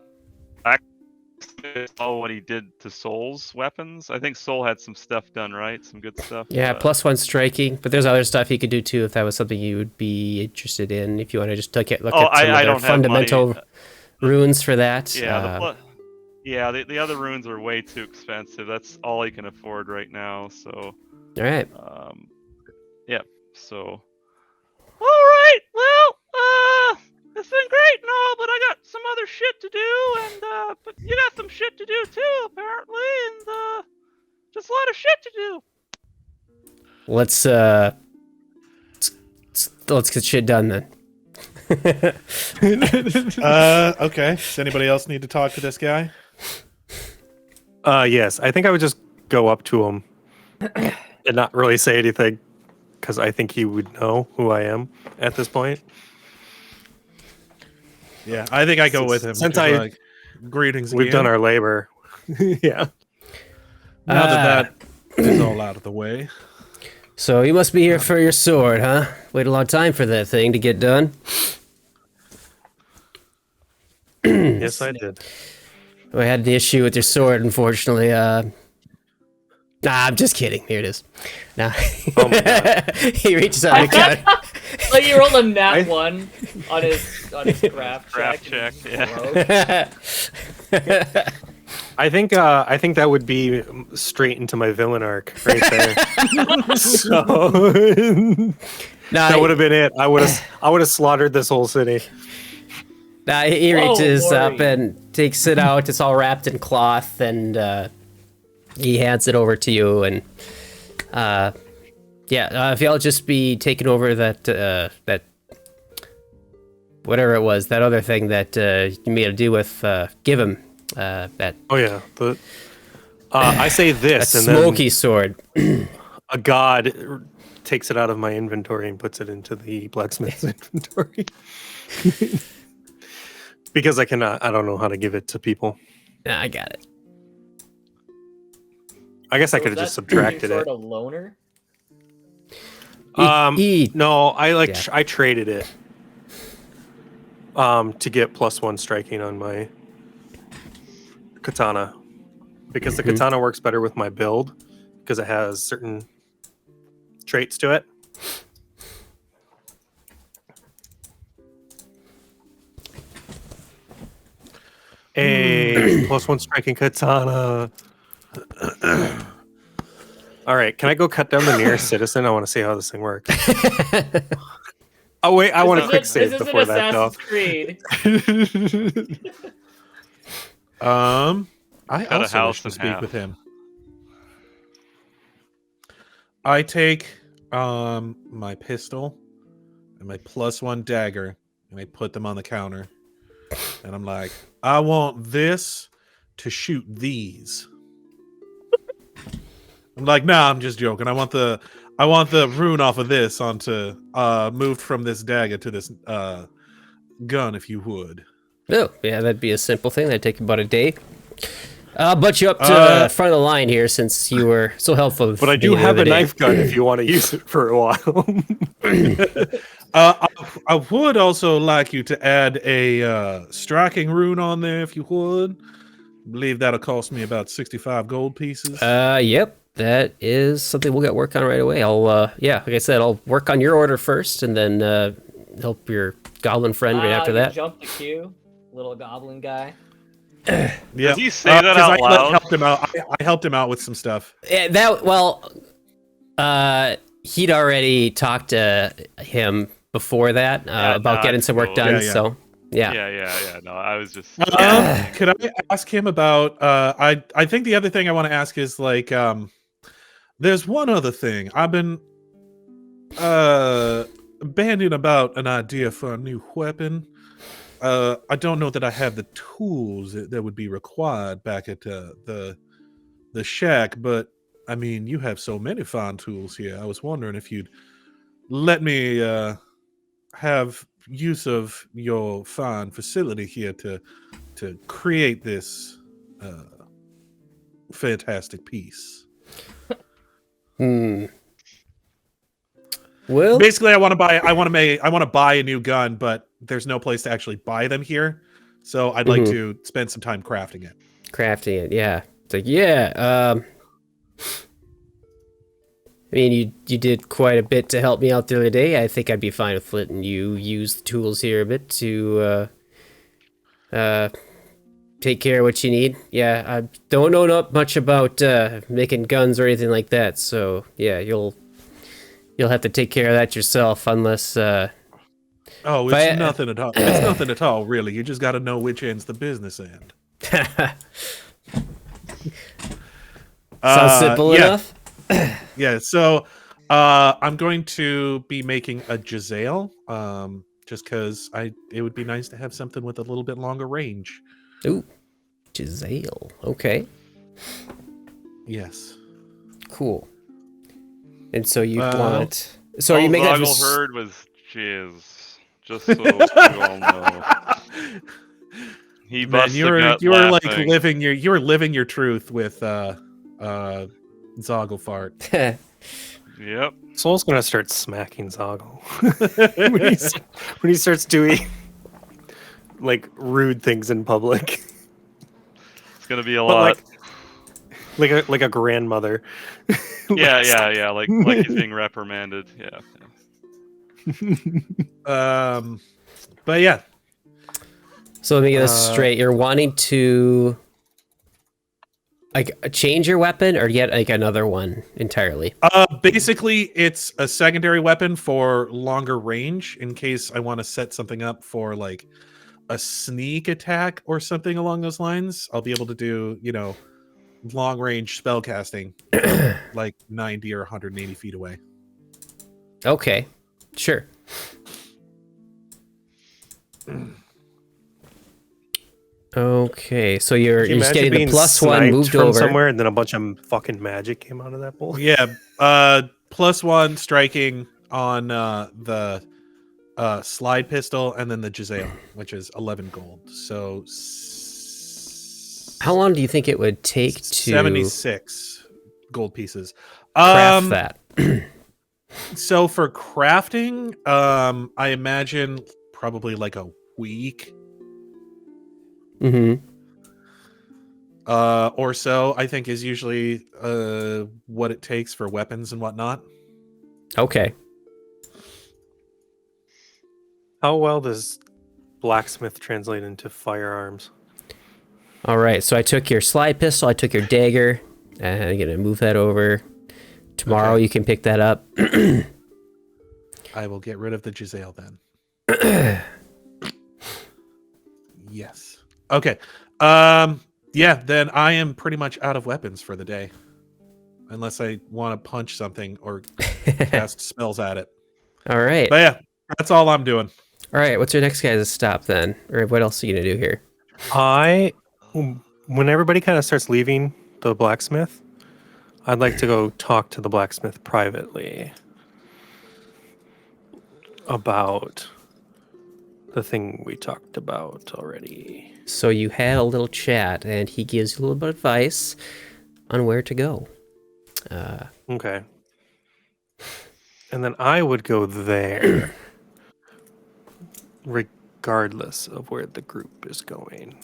All what he did to Soul's weapons. I think Soul had some stuff done right, some good stuff. Yeah, +1 striking, but there's other stuff you could do too if that was something you would be interested in. If you want to just look at some I other don't have fundamental money. runes for that. Yeah, the other runes are way too expensive. That's all he can afford right now. So, All right. yeah. So, all right. Well, it's been great and all, but I got some other shit to do, and but you got some shit to do too, apparently, and just a lot of shit to do. Let's get shit done then. Okay. Does anybody else need to talk to this guy? Yes, I think I would just go up to him and not really say anything because I think he would know who I am at this point. Yeah, I think I go with him. Since Just I- like, greetings. We've again. done our labor. Yeah. Now that is all out of the way. So you must be here for your sword, huh? Wait a long time for that thing to get done. Yes, I did. I had an issue with your sword, unfortunately. I'm just kidding. Here it is. Nah. Oh my God. He reaches out a gun. Like you rolled a nat 1 on his craft Craft check. check, yeah. Gross. I think that would be straight into my villain arc right there. So that would have been it. I would have slaughtered this whole city. He reaches Whoa, up worry. and takes it out. It's all wrapped in cloth, and he hands it over to you. And if y'all just be taking over that whatever it was, that other thing that you made to do with, give him that. Oh yeah. I say this, That and smoky sword. then a god takes it out of my inventory and puts it into the blacksmith's inventory. Because I cannot. I don't know how to give it to people. Nah, I got it. I guess I So could have is just that subtracted sort it. of loner? No, I Yeah. I traded it to get +1 striking on my katana because the katana works better with my build because it has certain traits to it. A +1 striking katana. All right, can I go cut down the nearest citizen? I want to see how this thing works. Oh wait, I want a quick save This before isn't that though. Assassin's Creed. I Cut a also wish house to in speak half. with him. I take my pistol and my +1 dagger and I put them on the counter. And I'm like, I want this to shoot these. I'm like, nah, I'm just joking. I want the rune off of this onto moved from this dagger to this gun, if you would. Oh, yeah, that'd be a simple thing. That'd take about a day. I'll butt you up to the front of the line here since you were so helpful. with But I me do the have other a day. knife gun if you want to use it for a while. I would also like you to add a striking rune on there, if you would. I believe that'll cost me about 65 gold pieces. Yep, that is something we'll get work on right away. I'll, like I said, I'll work on your order first, and then help your goblin friend right after You that. Jump the queue, little goblin guy. Yeah. Does he say that 'Cause out loud? helped him out. I helped him out with some stuff. He'd already talked to him before that about getting some work done. Yeah, yeah. So yeah. Yeah. No, I was just. Could I ask him about? I think the other thing I want to ask is like, there's one other thing I've been bandying about an idea for a new weapon. I don't know that I have the tools that would be required back at the shack, but I mean, you have so many fine tools here. I was wondering if you'd let me have use of your fine facility here to create this fantastic piece. Well, Basically, I want to buy a new gun, but there's no place to actually buy them here. So I'd like to spend some time crafting it. Crafting it, yeah. It's like, yeah. I mean, you did quite a bit to help me out the other day. I think I'd be fine with letting you use the tools here a bit to take care of what you need. Yeah, I don't know not much about making guns or anything like that. So yeah, you'll have to take care of that yourself, unless. Oh, it's nothing at all. It's nothing at all, really. You just got to know which end's the business end. Sounds simple enough. Yeah, so I'm going to be making a Giselle, just because it would be nice to have something with a little bit longer range. Ooh, Giselle. Okay, Yes. cool. And so you want? So are you making that? Zogglefart was jizz. Just so you all know. He Man, busts you a were gut like laughing. living your truth with Zogglefart. Yep. Soul's gonna start smacking Zoggle when he starts doing like rude things in public, It's gonna be a but lot. like a grandmother. Yeah. Like he's being reprimanded. Yeah. But yeah, So let me get this straight. You're wanting to like change your weapon or get like another one entirely? basically it's a secondary weapon for longer range in case I want to set something up for like a sneak attack or something along those lines. I'll be able to do, long range spell casting like 90 or 180 feet away. Okay, sure. Okay, so you're Can you just imagine getting the being +1 sniped moved from over. somewhere, and then a bunch of fucking magic came out of that bowl? Yeah, +1 striking on the slide pistol, and then the Giselle, which is 11 gold. So How long do you think it would take to 76 gold pieces. craft that? So for crafting, I imagine probably like a week Mm-hmm. or so, I think is usually what it takes for weapons and whatnot. Okay. How well does blacksmith translate into firearms? All right, so I took your slide pistol, I took your dagger, and I'm gonna move that over. Tomorrow you can pick that up. I will get rid of the Giselle then. Yes. Okay. Yeah, then I am pretty much out of weapons for the day. Unless I want to punch something or cast spells at it. All right. But yeah, that's all I'm doing. All right, what's your next guy's stop then? Or what else are you gonna do here? When everybody kind of starts leaving the blacksmith, I'd like to go talk to the blacksmith privately about the thing we talked about already. So you had a little chat, and he gives you a little bit of advice on where to go. Okay. And then I would go there, regardless of where the group is going.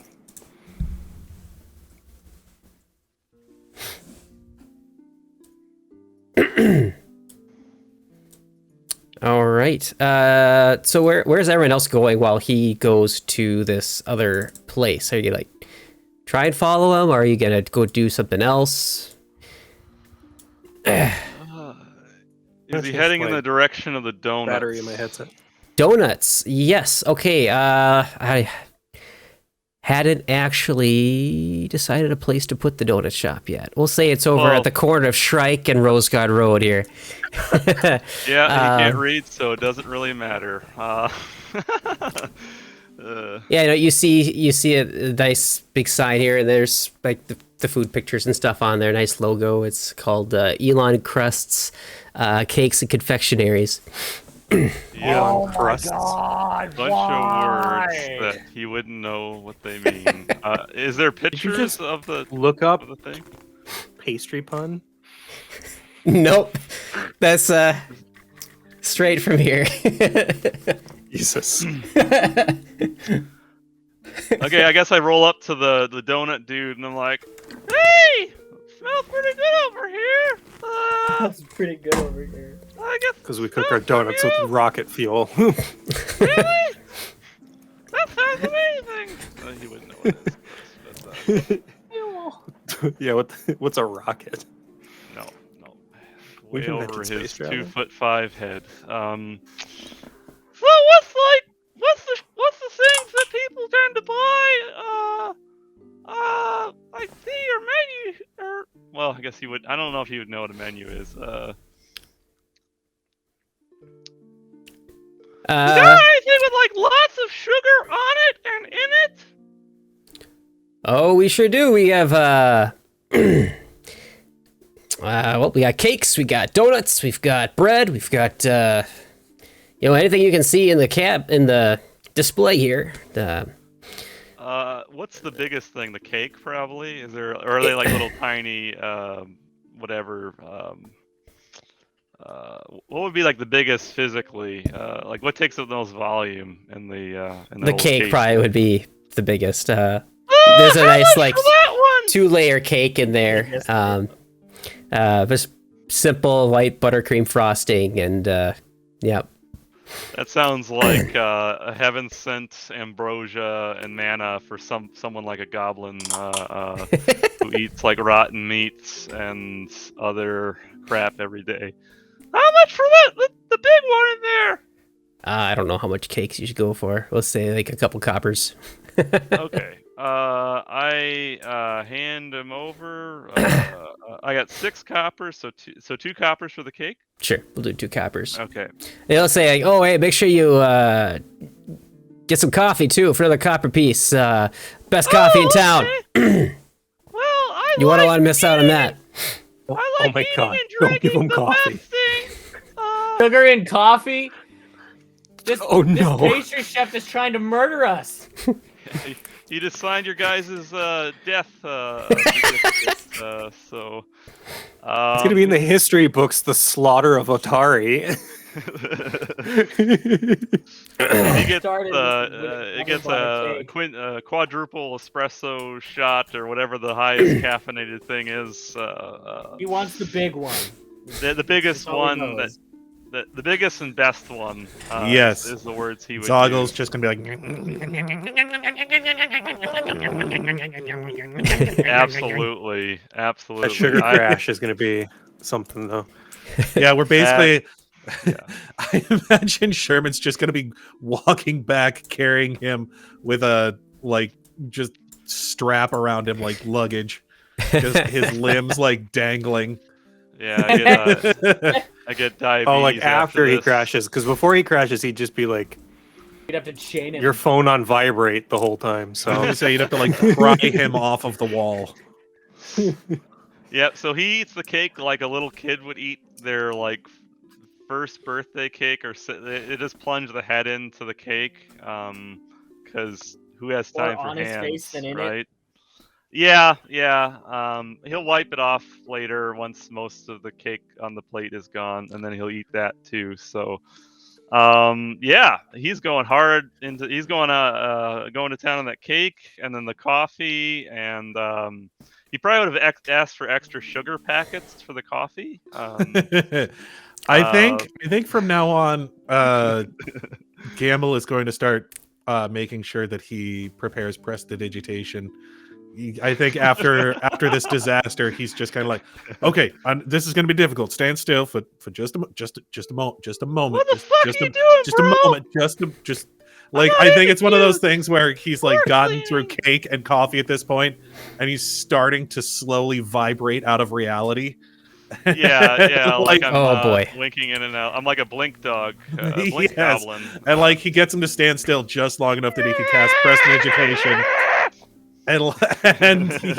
All right. So where's everyone else going while he goes to this other place? Are you like try and follow him, or are you gonna go do something else? Is he heading in the direction of the donuts? Battery in my headset. Donuts. Yes. Okay. I hadn't actually decided a place to put the donut shop yet. We'll say it's over at the corner of Shrike and Rosegod Road here. Yeah, he can't read, so it doesn't really matter. Yeah, you see a nice big sign here, and there's like the food pictures and stuff on there. Nice logo. It's called Elon Crusts Cakes and Confectionaries. Oh my God! Bunch of words that he wouldn't know what they mean. Is there pictures of the look up the thing? Pastry pun? Nope, that's straight from here. Jesus. Okay, I guess I roll up to the donut dude and I'm like, "Hey, smells pretty good over here." That's pretty good over here. I guess Because we cook our donuts with rocket fuel. really? That sounds amazing. He wouldn't know what it is. Yeah, what's a rocket? No. We've Way invented over his space travel. 2'5" head. So what's the things that people tend to buy? I see your menu. Well, I guess he would. I don't know if he would know what a menu is. You got anything with like lots of sugar on it and in it? Oh, we sure do. We have well, we got cakes, we got donuts, we've got bread, we've got anything you can see in the display here. What's the biggest thing? The cake, probably. Or are they like little tiny, whatever? What would be like the biggest physically? Like what takes up the most volume in the The cake case? probably would be the biggest. There's a nice like For that one? 2-layer cake in there. Just simple white buttercream frosting, and yep. That sounds like a heaven sent ambrosia and manna for someone like a goblin who eats like rotten meats and other crap every day. How much for that? The big one in there? I don't know how much cakes you should go for. Let's say like a couple coppers. Okay. I hand him over. I got 6 coppers, so 2 coppers for the cake. Sure, we'll do 2 coppers. Okay. And they'll say like, oh, hey, make sure you get some coffee too for another copper piece. Best coffee in town. Well, You won't want to miss out on that. I like my eating God, and don't drinking give him the coffee. best things. Sugar and coffee? This no. pastry chef is trying to murder us. He just signed your guys' death certificate, so... It's gonna be in the history books, the slaughter of Otari. He gets, Started it gets a quadruple espresso shot or whatever the highest caffeinated thing is. He wants the big one. The biggest That's all he one knows. the biggest and best one. Yes. is the words he would Zoggle's use. just gonna be like. Absolutely. That sugar crash is gonna be something though. Yeah, we're basically. Yeah. I imagine Sherman's just gonna be walking back, carrying him with a just strap around him like luggage, just his limbs like dangling. Yeah, I get diabetes. Oh, like after he this. crashes, because before he crashes, he'd just be like You'd have to chain him. your phone on vibrate the whole time. I So was gonna say you'd have to like pry him off of the wall. Yeah, so he eats the cake like a little kid would eat their like first birthday cake, or they just plunge the head into the cake, because who has More time for on his hands, face than in it. right? Yeah. He'll wipe it off later once most of the cake on the plate is gone, and then he'll eat that too. So, yeah, he's going hard into. He's going to town on that cake, and then the coffee, and He probably would have asked for extra sugar packets for the coffee. I think from now on, Gamble is going to start making sure that he prepares prestidigitation. I think after this disaster, he's just kind of like, okay, this is going to be difficult. Stand still for just a moment, just a moment. What the fuck are you doing, just bro? a moment, just like I think it's one of those things where he's like gotten through cake and coffee at this point, and he's starting to slowly vibrate out of reality. Yeah, like I'm boy. winking in and out. I'm like a blink dog, blink Yes. goblin. And like he gets him to stand still just long enough that he can cast prestidigitation. And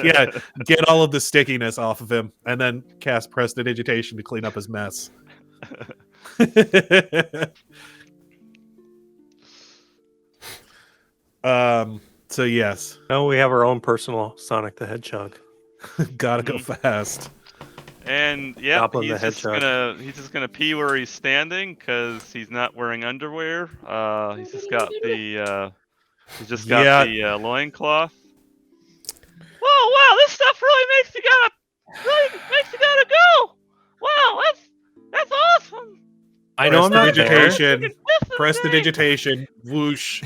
yeah, get all of the stickiness off of him, and then cast prestidigitation to clean up his mess. So yes, No, we have our own personal Sonic the Hedgehog. gotta go fast. And yeah, Goblin the he's just gonna pee where he's standing because he's not wearing underwear. He's just got the loincloth. Whoa, wow, this stuff really makes you gotta go. Wow, that's awesome. I know I'm not there. Prestidigitation, prestidigitation, whoosh,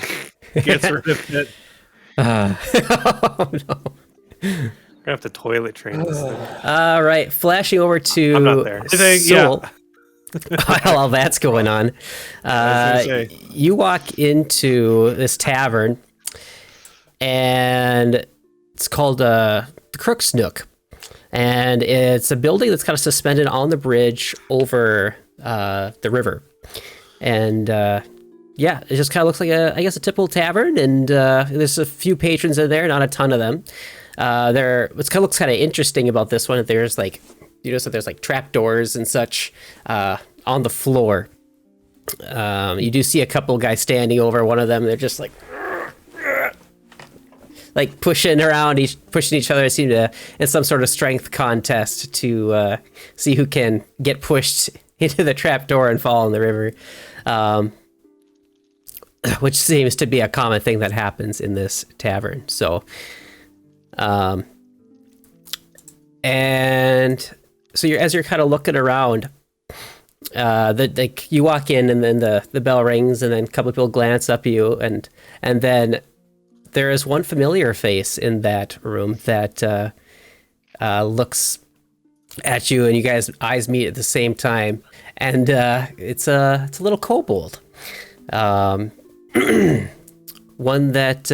gets rid of it. Oh no. We're gonna have to toilet train this thing. All right, flashing over to I'm not there. I think, Soul. While that's going on, was gonna say. you walk into this tavern, and it's called the Crook's Nook, and it's a building that's kind of suspended on the bridge over the river, and yeah, it just kind of looks like a typical tavern, and there's a few patrons in there, not a ton of them. Looks kind of interesting about this one. There's like, you notice that there's like trapdoors and such on the floor. You do see a couple guys standing over one of them. They're just like pushing around, pushing each other. Seem to in some sort of strength contest to see who can get pushed into the trapdoor and fall in the river. Which seems to be a common thing that happens in this tavern. So, and so as you're kind of looking around, you walk in, and then the bell rings, and then a couple of people glance up at you, and then there is one familiar face in that room that looks at you, and you guys' eyes meet at the same time, and it's a little kobold. One that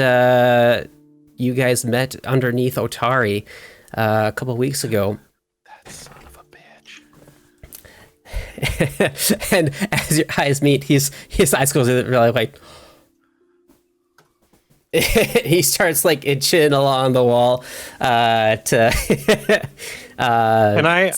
you guys met underneath Otari a couple weeks ago. That son of a bitch. And as your eyes meet, his eyes goes really like. He starts like itching along the wall. And I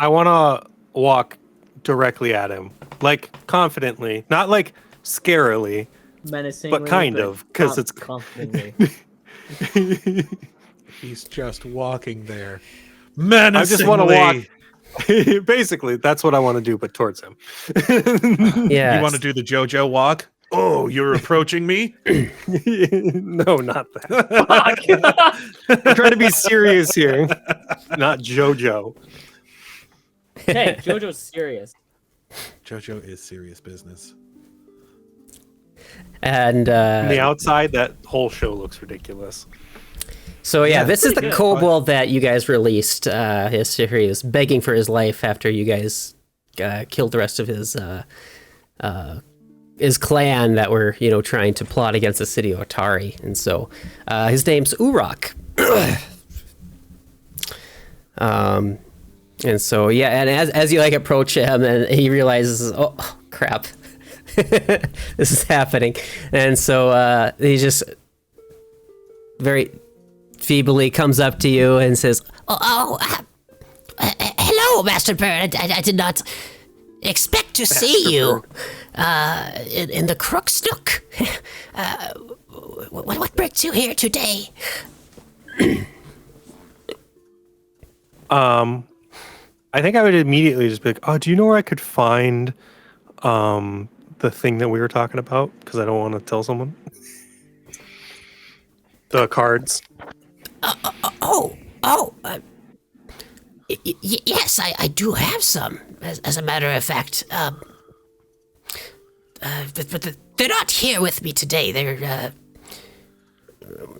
want to walk directly at him, like confidently, not like scarily. Menacingly, But kind of, because it's confidently. He's just walking there. Menacingly. I just want to walk. Basically, that's what I want to do, but towards him. yeah, You want to do the JoJo walk? Oh, you're approaching me? No, not that. I'm trying to be serious here, not JoJo. Hey, JoJo's serious. JoJo is serious business. and From the outside, that whole show looks ridiculous. so yeah, this is the pretty good. kobold that you guys released. He was begging for his life after you guys killed the rest of his clan that were, trying to plot against the city of Otari. And so his name's Urok. And so, yeah, and as you approach him, and he realizes, oh crap, this is happening. And so he just very feebly comes up to you and says, hello, Master Bird. I did not expect to see you in the Crook's Nook. What brings you here today? I think I would immediately just be like, oh, do you know where I could find the thing that we were talking about? Because I don't want to tell someone. The cards. Yes, I do have some. As a matter of fact, but they're not here with me today. They're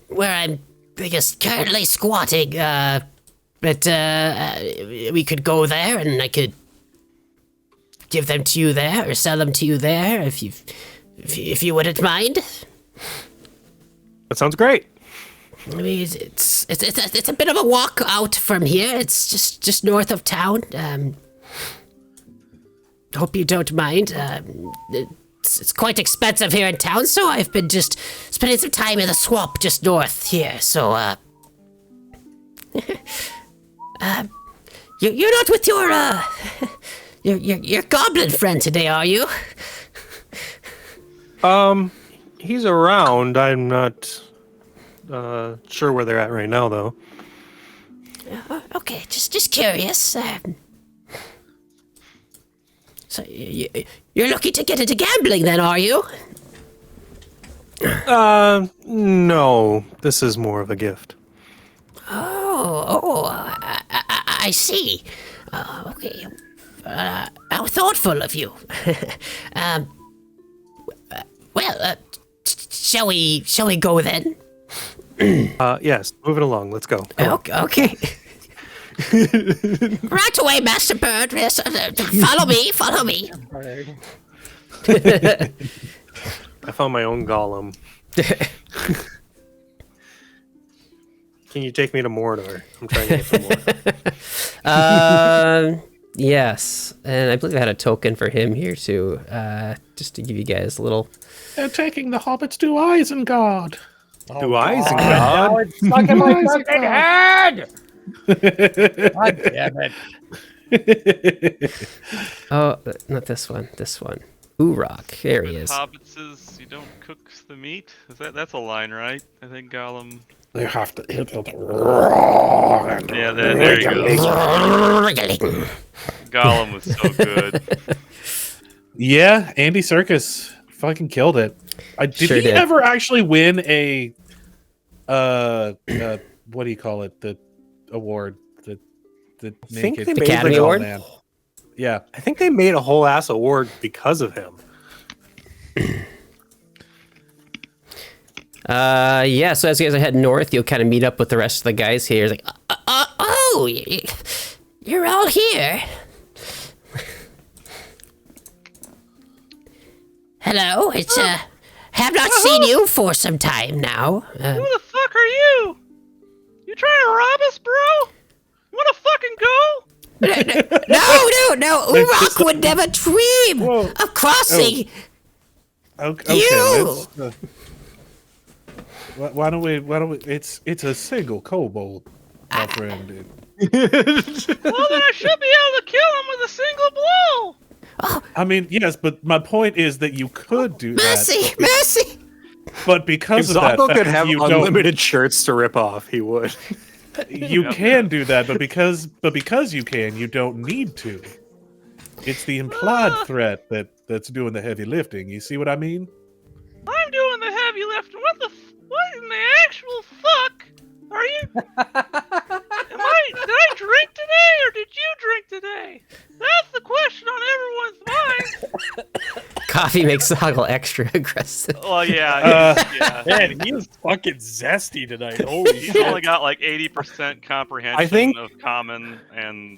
where I'm, I guess, currently squatting. But we could go there, and I could give them to you there, or sell them to you there, if you wouldn't mind. That sounds great. I mean, it's a bit of a walk out from here. It's just north of town. Hope you don't mind. It's quite expensive here in town, so I've been just spending some time in the swamp just north here. So, you're not with your goblin friend today, are you? He's around. I'm not sure where they're at right now, though. Okay, just curious. So you're looking to get into gambling, then, are you? No. This is more of a gift. I see. Okay. How thoughtful of you. Shall we go then? Yes. Move it along. Let's go. Come on. Okay. Right away, Master Bird. Yes, follow me. I found my own golem. Can you take me to Mordor? I'm trying to get to Mordor. Yes, and I believe I had a token for him here too, just to give you guys a little. They're taking the hobbits to Isengard. Do Isengard? Oh, it's stuck in my fucking head! God damn it. Oh, not this one. This one. Urok. There he is. Hobbits is you don't cook the meat. That's a line, right? I think Gollum. They have to. Yeah, there you go. Gollum was so good. Yeah, Andy Serkis fucking killed it. Did Sure he did. ever actually win a what do you call it? The award, the think naked they made Academy tall Award? man. Yeah. I think they made a whole ass award because of him. Yeah, so as you guys are heading north, you'll kind of meet up with the rest of the guys here. It's like, You're all here. Hello, it's have not seen you for some time now. Who the fuck are you? You trying to rob us, bro? You wanna fucking go? No, Urok would never dream of crossing Okay. you. Why don't we? It's a single kobold, my friend. Well, then I should be able to kill him with a single blow. I mean, yes, but my point is that you could do that. Mercy. But If because of that Zoggle fact, could have you unlimited shirts to rip off, he would. you can do that, but because you can, you don't need to. It's the implied threat that's doing the heavy lifting. You see what I mean? I'm doing the heavy lifting. What in the actual fuck are you? Did I drink today or did you drink today? That's the question on everyone's mind. coffee makes Zoggle extra aggressive. Well, yeah. Man, he is fucking zesty tonight. Holy He's shit. only got like 80% comprehension I think- of common, and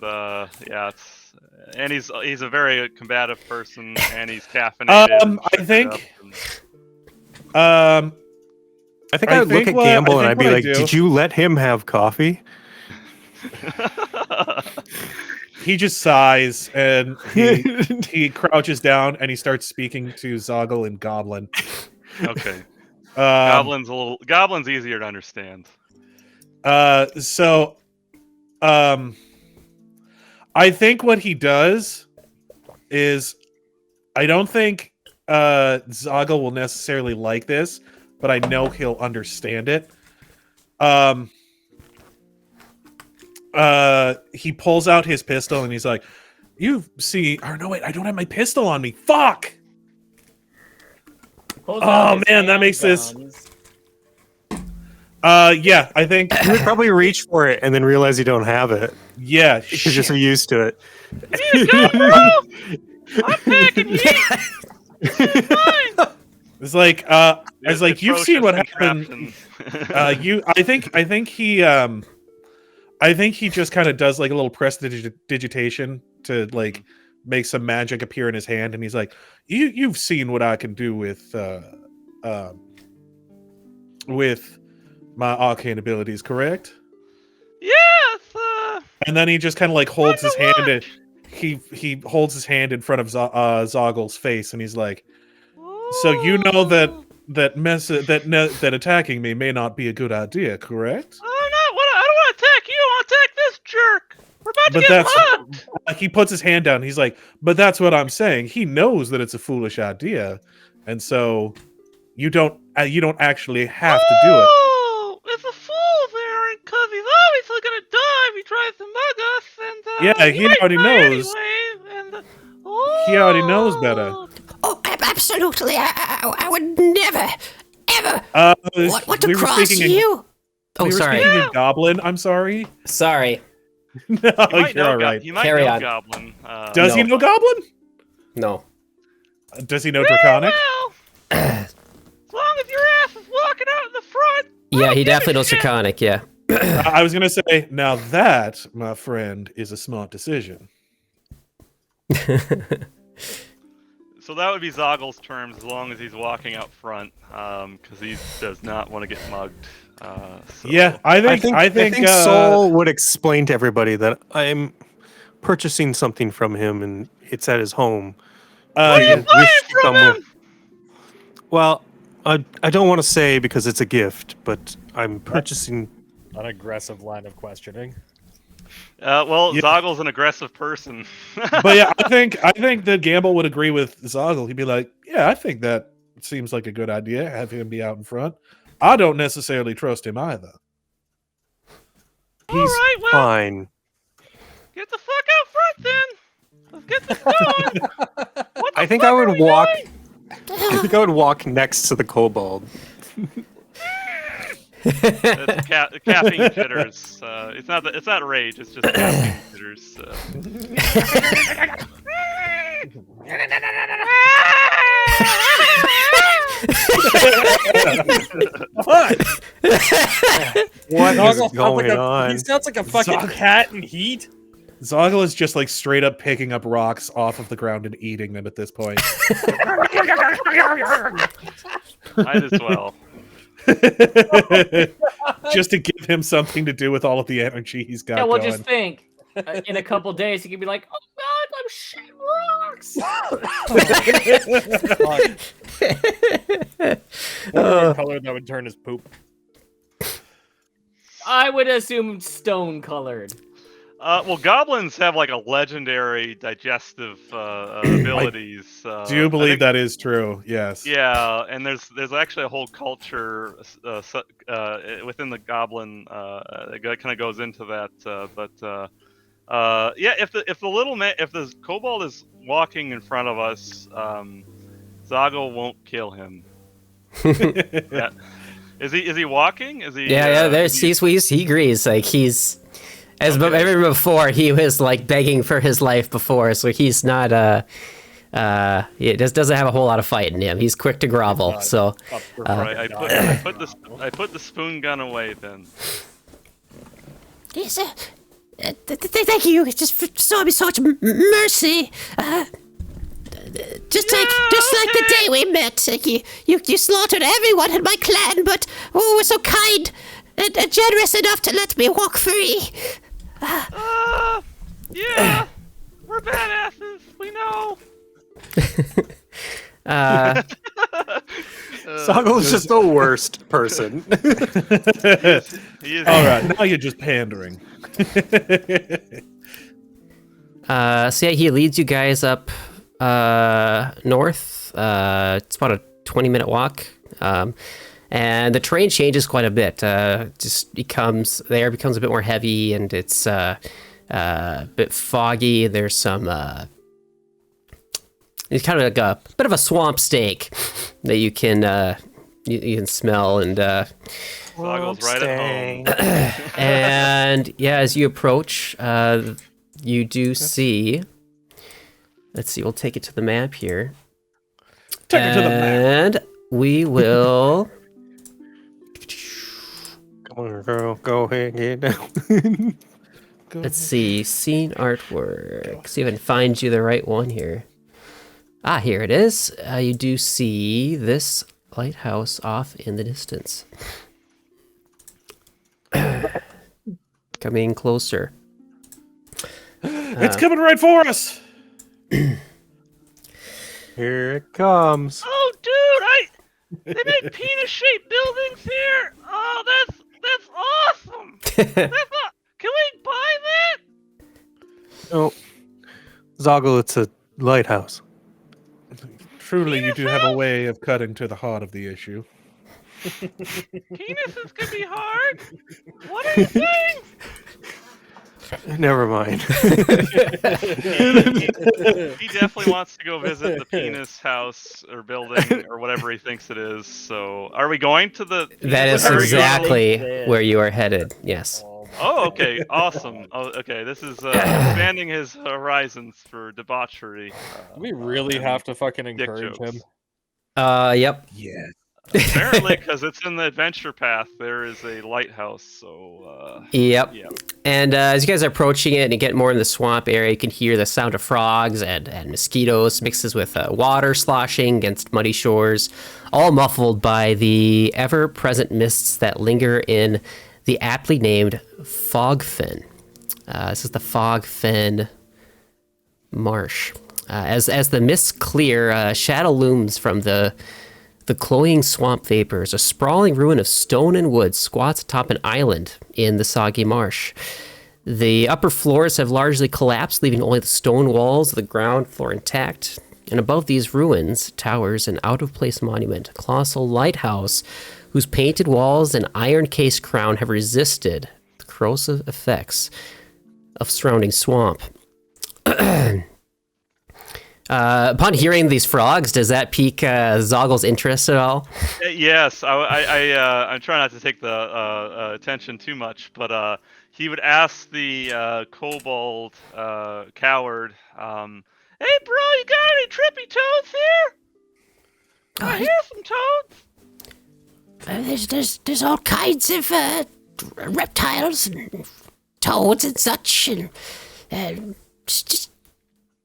he's a very combative person, and he's caffeinated. I think I'd look at Gamble and I'd be like, do- "Did you let him have coffee?" He just sighs and he crouches down and he starts speaking to Zoggle in Goblin. Okay. Goblin's easier to understand. I think what he does is, I don't think Zoggle will necessarily like this, but I know he'll understand it. He pulls out his pistol and he's like, "You see? Oh no, wait! I don't have my pistol on me. Fuck! Pulls out his man, that makes this- handguns. Yeah, I think. You would probably reach for it and then realize you don't have it Yeah, because you're so used to it. I'm packing heat. it's like it's like you've seen what happened. I think he just kind of does like a little prestidigitation to like make some magic appear in his hand, and he's like, "You've seen what I can do with my arcane abilities, correct?" Yes. And then he just kind of like holds his hand. He holds his hand in front of Zoggle's face, and he's like, "So you know that attacking me may not be a good idea, correct?" I don't want to attack you. I want to attack this jerk. We're about to get mugged. He puts his hand down. He's like, "But that's what I'm saying. He knows that it's a foolish idea, and so you don't actually have to do it." It's a fool there, because he's obviously gonna die if he tries to mug us. And Yeah, he already knows. Anyway, He already knows better. Oh, absolutely. I would never, ever want to we were cross speaking in- you. Oh, we were sorry. speaking in Goblin. I'm sorry. Sorry. No, you're all right. He might Carry know on. Goblin. Does he No. know Goblin? No. Does he know Draconic? Well, as long as your ass is walking out in the front. Yeah, he definitely knows Draconic, yeah. I was gonna say, now that, my friend, is a smart decision. So that would be Zoggle's terms, as long as he's walking out front, because he does not want to get mugged. So. Yeah, I think Soul would explain to everybody that I'm purchasing something from him and it's at his home. yeah. Well, I don't want to say because it's a gift, but I'm purchasing. An aggressive line of questioning. Well, Yeah. Zoggle's an aggressive person. But yeah, I think that Gamble would agree with Zoggle. He'd be like, "Yeah, I think that seems like a good idea. Have him be out in front. I don't necessarily trust him either." All right, well, Fine. get the fuck out front then. Let's get this going. What the I think fuck I are would we walk. doing? I think I would walk next to the kobold. It's caffeine jitters. It's not rage. It's just caffeine jitters. What is Zoggle going on? He sounds like a fucking cat in heat. Zoggle is just like straight up picking up rocks off of the ground and eating them at this point. Might as well. Just to give him something to do with all of the energy he's got. Yeah, well, going. just think. In a couple days, he could be like, "Oh God, I'm shitting rocks." What color that would turn his poop? I would assume stone colored. Well, goblins have like a legendary digestive abilities. Do you believe that is true? Yes. Yeah, and there's actually a whole culture within the goblin that kind of goes into that. Yeah, if the kobold is walking in front of us, Zoggle won't kill him. Yeah. Is he walking? Is he? Yeah, there's he agrees. Like he's as I remember before, he was like begging for his life before, so he's not he doesn't have a whole lot of fight in him. He's quick to grovel. So right, I put the spoon gun away then. Yes, thank you. It's just for showing me so much mercy. Just like the day we met, you slaughtered everyone in my clan, but were so kind and generous enough to let me walk free. Yeah, we're badasses. We know. Zoggle's just the worst person. He is. All right, now you're just pandering. so yeah, he leads you guys up north. It's about a 20-minute walk. And the terrain changes quite a bit. Just becomes a bit more heavy, and it's a bit foggy. There's some it's kind of like a bit of a swamp stake that you can you can smell, and Zoggle's right at home. and yeah, as you approach, you do see. Let's see. We'll take it to the map here. Take it to the map. And we will. Come on, girl. Go ahead, get down. Let's see. Scene artwork. See if I can find you the right one here. Ah, here it is. You do see this lighthouse off in the distance. Coming closer. It's coming right for us. Here it comes. Oh, dude, they make penis-shaped buildings here. Oh, that's awesome. Can we buy that? Oh, Zoggle, it's a lighthouse. Truly, you do have a way of cutting to the heart of the issue. Penises can be hard. What are you saying? Never mind. He definitely wants to go visit the penis house or building or whatever he thinks it is. So, are we going to the? That is Are we going- exactly where you are headed. Yes. Oh, okay, awesome. Oh, okay, this is expanding his horizons for debauchery. We really have to fucking Dick encourage jokes. him. Yep. Yeah. Apparently, because it's in the adventure path, there is a lighthouse. So, Yep. yeah. And as you guys are approaching it and you get more in the swamp area, you can hear the sound of frogs and mosquitoes mixes with water sloshing against muddy shores, all muffled by the ever-present mists that linger in the aptly named Fogfen. This is the Fogfen Marsh. As the mists clear, a shadow looms from the cloying swamp vapors. A sprawling ruin of stone and wood squats atop an island in the soggy marsh. The upper floors have largely collapsed, leaving only the stone walls of the ground floor intact. And above these ruins towers an out-of-place monument, a colossal lighthouse whose painted walls and iron-cased crown have resisted the corrosive effects of surrounding swamp. Upon hearing these frogs, does that pique Zoggle's interest at all? Yes, I'm trying not to take the attention too much, but he would ask the kobold coward, "Hey, bro, you got any trippy toads here? I hear some toads." There's all kinds of reptiles and toads and such, and just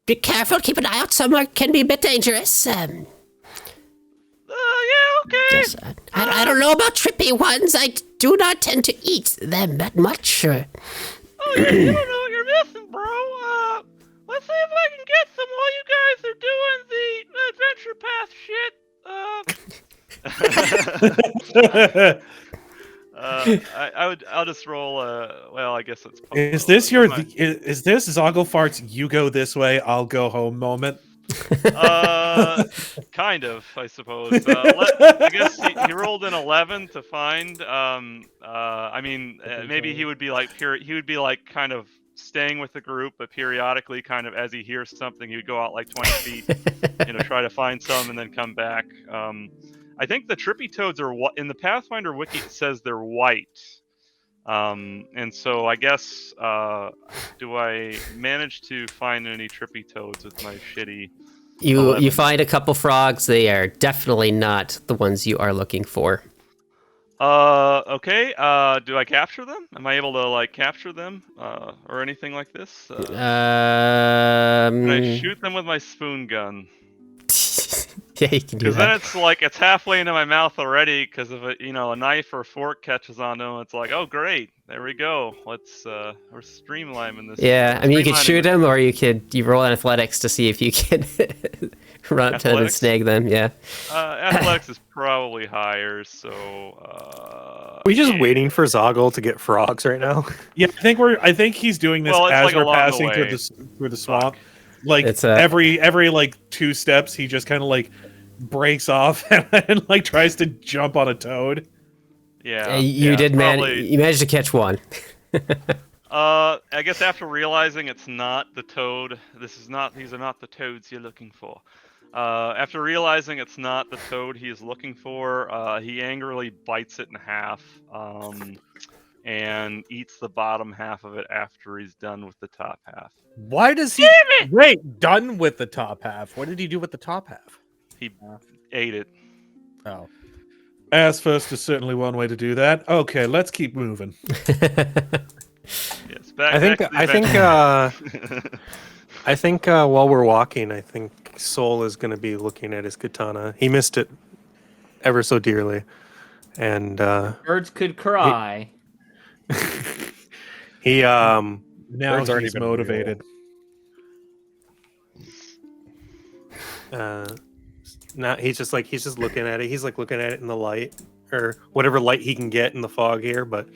be careful. Keep an eye out. Some can be a bit dangerous. Yeah, okay. Yes, I don't know about trippy ones. I do not tend to eat them that much. Oh, yeah, you don't know what you're missing, bro. Let's see if I can get some while you guys are doing the adventure path shit. I'll just roll. Well, I guess it's. Is this is this Zogglefart's "you go this way, I'll go home" moment? Kind of, I suppose. I guess he rolled an 11 to find. I mean, maybe he would be like kind of staying with the group, but periodically, kind of as he hears something, he would go out like 20 feet, try to find some and then come back. I think the trippy toads are in the Pathfinder wiki. It says they're white, and so I guess do I manage to find any trippy toads with my shitty? You find a couple frogs. They are definitely not the ones you are looking for. Okay. Do I capture them? Am I able to capture them or anything like this? Can I shoot them with my spoon gun? Yeah, you can do Because that. then it's halfway into my mouth already. Because if a knife or a fork catches on them, it's like, oh great, there we go. We're streamlining this. Yeah, I mean, you could streamlining shoot this. them, or you roll on athletics to see if you can run up to them and Athletics? snag them. Yeah. Athletics is probably higher, so. We just waiting for Zoggle to get frogs right now. Yeah, I think he's doing this Well, it's as we're along the passing way. through the swamp. Like It's every 2 steps, he just kind of breaks off and tries to jump on a toad. Yeah. You did probably. you managed to catch one. I guess after realizing it's not the toad, these are not the toads you're looking for. After realizing it's not the toad he is looking for, he angrily bites it in half and eats the bottom half of it after he's done with the top half. Why does he wait? Done with the top half. What did he do with the top half? He ate it. Oh, Ass first is certainly one way to do that. Okay, let's keep moving. Yes, back, I think back to the I think adventure. I think while we're walking, I think Soul is going to be looking at his katana. He missed it ever so dearly, and Birds could cry. he Now Bird's already he's been motivated. Now he's just looking at it. He's like looking at it in the light or whatever light he can get in the fog here, but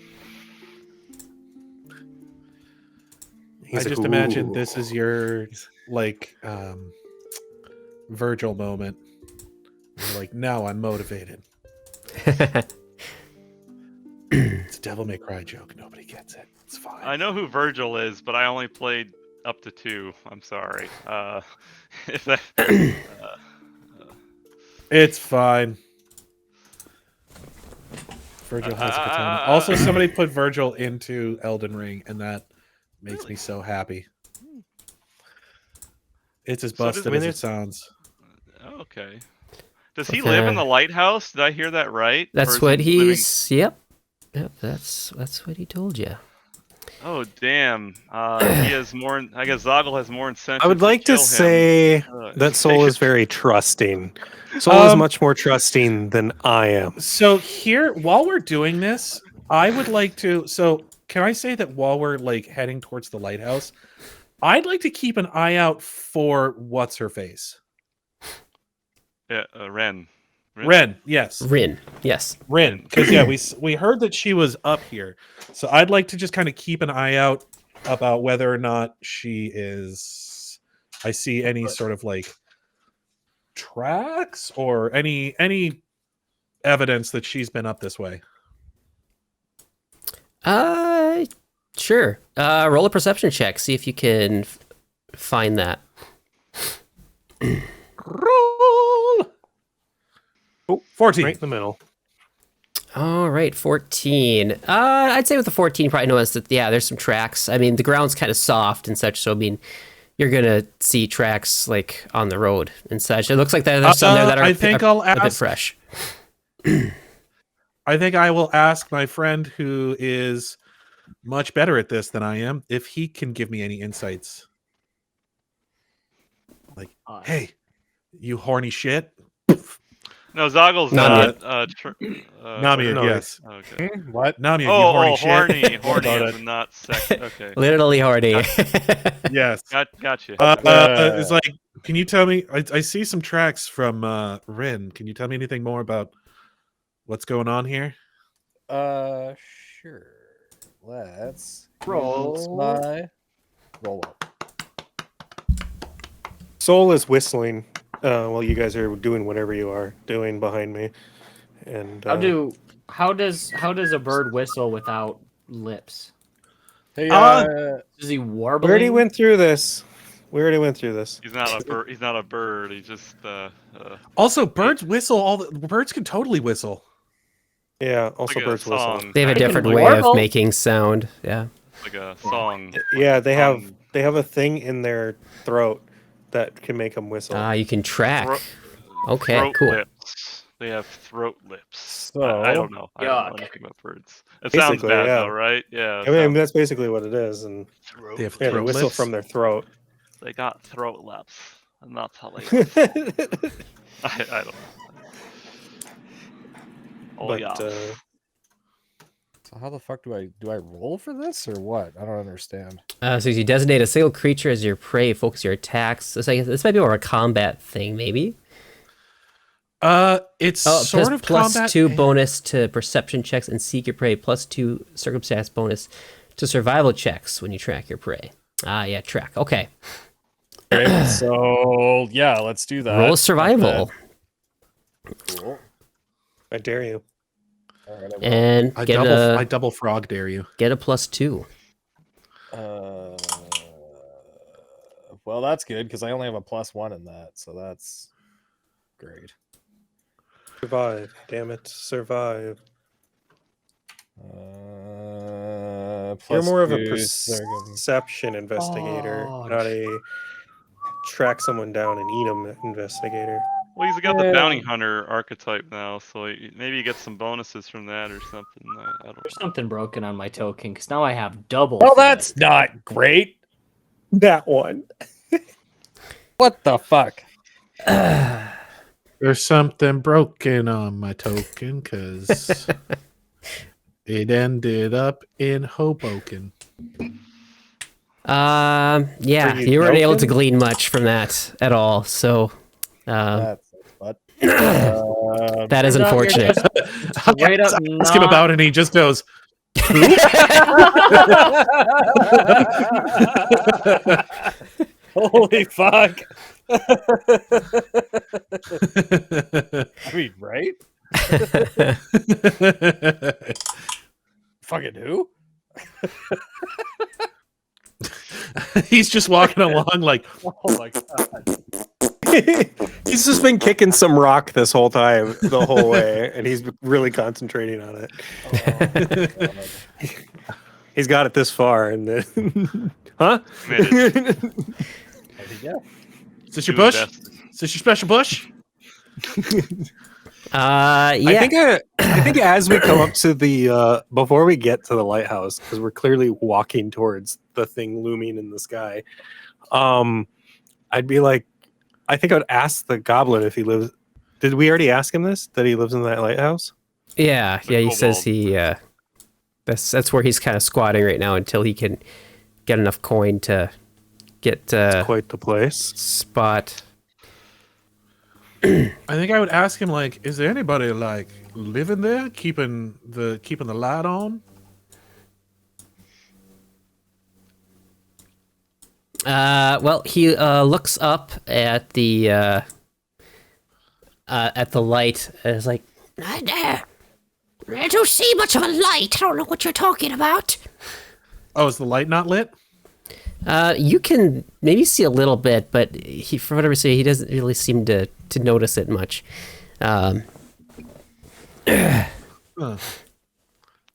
I just imagine this is your like Virgil moment. You're like, now I'm motivated. It's a Devil May Cry joke. Nobody gets it. It's fine. I know who Virgil is, but I only played up to 2. I'm sorry. If that, It's fine. Virgil has a katana. Also, somebody put Virgil into Elden Ring, and that makes me so happy. It's as So does- busted as it sounds. okay. Does he live in the lighthouse? Did I hear that right? Or That's is what he living- he's. Yep. That's what he told you. Oh damn! He has more. I guess Zoggle has more incentive. I would like to kill him. say that Soul is very trusting. Soul is much more trusting than I am. So here, while we're doing this, I would like to. So can I say that while we're like heading towards the lighthouse, I'd like to keep an eye out for what's her face. Yeah, Ren. Ren, yes, Rin, yes. Ren. Because yeah, we heard that she was up here, so I'd like to just kind of keep an eye out about whether or not she is. I see any sort of like tracks or any evidence that she's been up this way. Sure. Roll a perception check. See if you can find that. Roll. Oh, 14. Right in the middle. All right, 14. I'd say with the 14, you probably notice that, yeah, there's some tracks. I mean, the ground's kind of soft and such, so, I mean, you're going to see tracks, like, on the road and such. It looks like there's some there that are I think I'll a bit ask, fresh. I think I will ask my friend who is much better at this than I am if he can give me any insights. Like, hey, you horny shit. No, Zoggle's Namied. Namied, no, yes. Okay. what? Namied, you horny shit. horny About is it. not sex. Okay. Literally horny. Yes. Got you. It's like, can you tell me? I see some tracks from Rin. Can you tell me anything more about what's going on here? Sure. Let's roll up. Soul is whistling while you guys are doing whatever you are doing behind me. And How does a bird whistle without lips? Hey, Is he warbling? we already went through this. He's not a bird. He's not a bird. He's just Also, birds whistle. Birds can totally whistle. Yeah, also like a birds whistle. song. They have a I can different way of warble. making sound. Yeah. Like a song. Yeah, they have a thing in their throat that can make them whistle. You can track. Throat- Okay, throat cool. lips. They have throat lips. So- I don't know. I don't know Yuck. anything about birds. It sounds Basically, bad yeah. though, right? Yeah. I mean, that's basically what it is, and They have yeah, they throat whistle lips. from their throat. They got throat lips, and that's how they. I don't know. Oh But yeah. So how the fuck do I roll for this or what? I don't understand. So you designate a single creature as your prey, focus your attacks. It's like, this might be more of a combat thing, maybe. It's Oh, sort of plus combat. 2 bonus to perception checks and seek your prey, plus 2 circumstance bonus to survival checks when you track your prey. Yeah, track. Okay. Great. So yeah, let's do that. Roll survival Cool. I dare you. All right, and I get double frog dare you. a plus 2. well, that's good because I only have a +1 in that, so that's Great. Survive. Damn it. Survive. You're more of a perception investigator, not a track someone down and eat them investigator. Well, he's got the bounty hunter archetype now, so maybe you get some bonuses from that or something. I don't know. There's something broken on my token because now I have double. Well, that's not great. That one. What the fuck? There's something broken on my token because it ended up in Hoboken. Yeah, you weren't able to glean much from that at all, so that is unfortunate. Straight up Ask him about it, and he just goes, Holy fuck. I mean, right? Fucking who? He's just walking along like, Oh my god. He's just been kicking some rock this whole time, the whole way, and he's really concentrating on it. Oh, He's got it this far, and then, huh? yeah. Is this your bush? Is this your special bush? yeah. I think as we come up to the before we get to the lighthouse, because we're clearly walking towards the thing looming in the sky, I'd be like, I think I'd ask the goblin if he lives. Did we already ask him this? That he lives in that lighthouse? Yeah. He says he. That's where he's kind of squatting right now until he can get enough coin to get Quite the place. spot. I think I would ask him, like, is there anybody like living there, keeping the light on? Well, he looks up at the light and is like, I don't see much of a light. I don't know what you're talking about. Oh, is the light not lit? you can maybe see a little bit, but he, for whatever reason, he doesn't really seem to notice it much. Huh.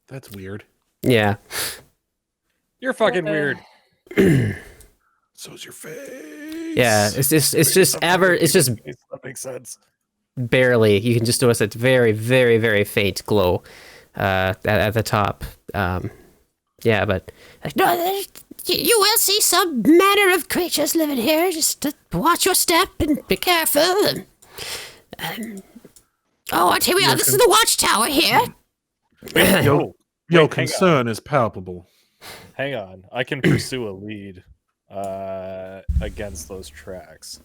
That's weird. Yeah. You're fucking weird. So's your face. Yeah, it's just That makes sense. barely. You can just notice it's very, very, very faint glow at the top. Yeah, but No, you will see some manner of creatures living here. Just watch your step and be careful. Here we are. This is the watchtower here. Your concern is palpable. Hang on. I can pursue a lead against those tracks.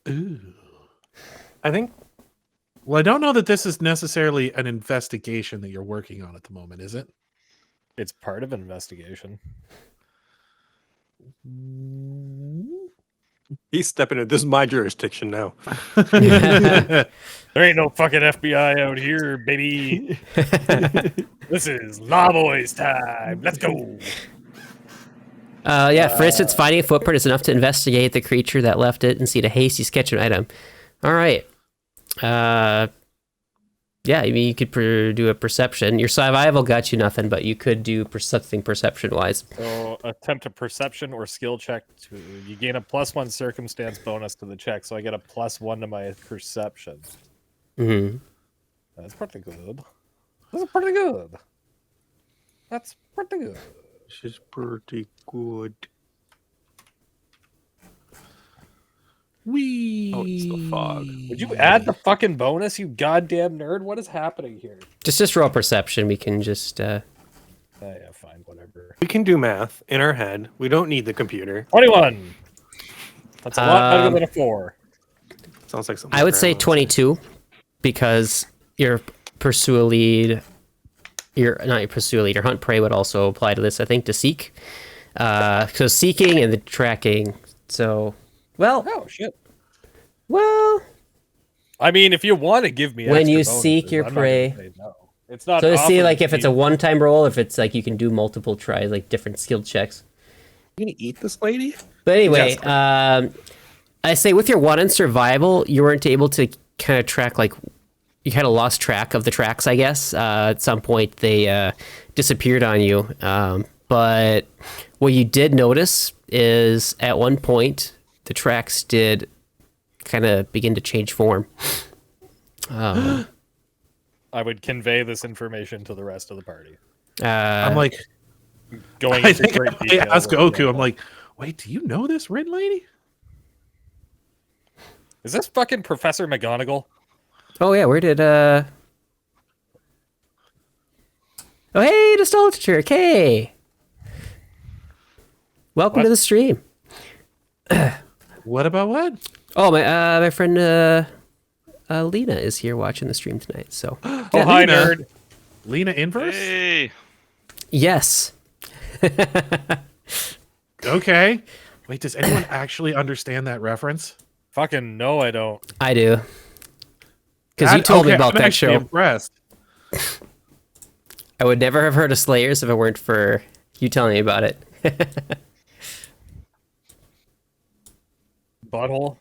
Ooh. I think. Well, I don't know that this is necessarily an investigation that you're working on at the moment, is it? It's part of investigation. He's stepping in. This is my jurisdiction now. There ain't no fucking FBI out here, baby. This is Law Boys time. Let's go. for instance, finding a footprint is enough to investigate the creature that left it and see the hasty sketch of an item. All right. Yeah, I mean, you could do a perception. Your survival got you nothing, but you could do something perception-wise. So attempt a perception or skill check. You gain a +1 circumstance bonus to the check, so I get a +1 to my perception. Mm-hmm. That's pretty good. That's pretty good. That's pretty good. This is pretty good. Wee. Oh, it's the fog. Would you add the fucking bonus, you goddamn nerd? What is happening here? Just roll perception. We can just... Yeah, fine, whatever. We can do math in our head. We don't need the computer. 21! That's a lot better than a 4. Sounds like something. I would say 22, because your pursue a lead... Your hunt prey would also apply to this, I think, to seek. So seeking and the tracking. So... Well, Oh, shit. well, I mean, if you want to give me when extra you bonuses, seek your I'm not gonna prey. say no. It's not So to see, offered like, if it's a me. one-time roll, if it's like you can do multiple tries, like different skill checks. You gonna eat this lady? But anyway, I say with your one in survival, you weren't able to kind of track, like, you kind of lost track of the tracks, I guess. At some point, they disappeared on you. But what you did notice is at one point, the tracks did kind of begin to change form. I would convey this information to the rest of the party. I'm like, Going I into think great I detail. ask with Goku. the- I'm like, wait, do you know this Rin lady? Is this fucking Professor McGonagall? Oh, yeah, where did... Oh, hey, Nostalgia, hey! Welcome What? to the stream. What about what? Oh, my friend Lena is here watching the stream tonight, so... Oh, hi, Lena. nerd. Lena Inverse? Hey. Yes. Okay. Wait, does anyone actually understand that reference? Fucking no, I don't. I do. Because you told me about I'm that actually show. impressed. I would never have heard of Slayers if it weren't for you telling me about it. Butthole.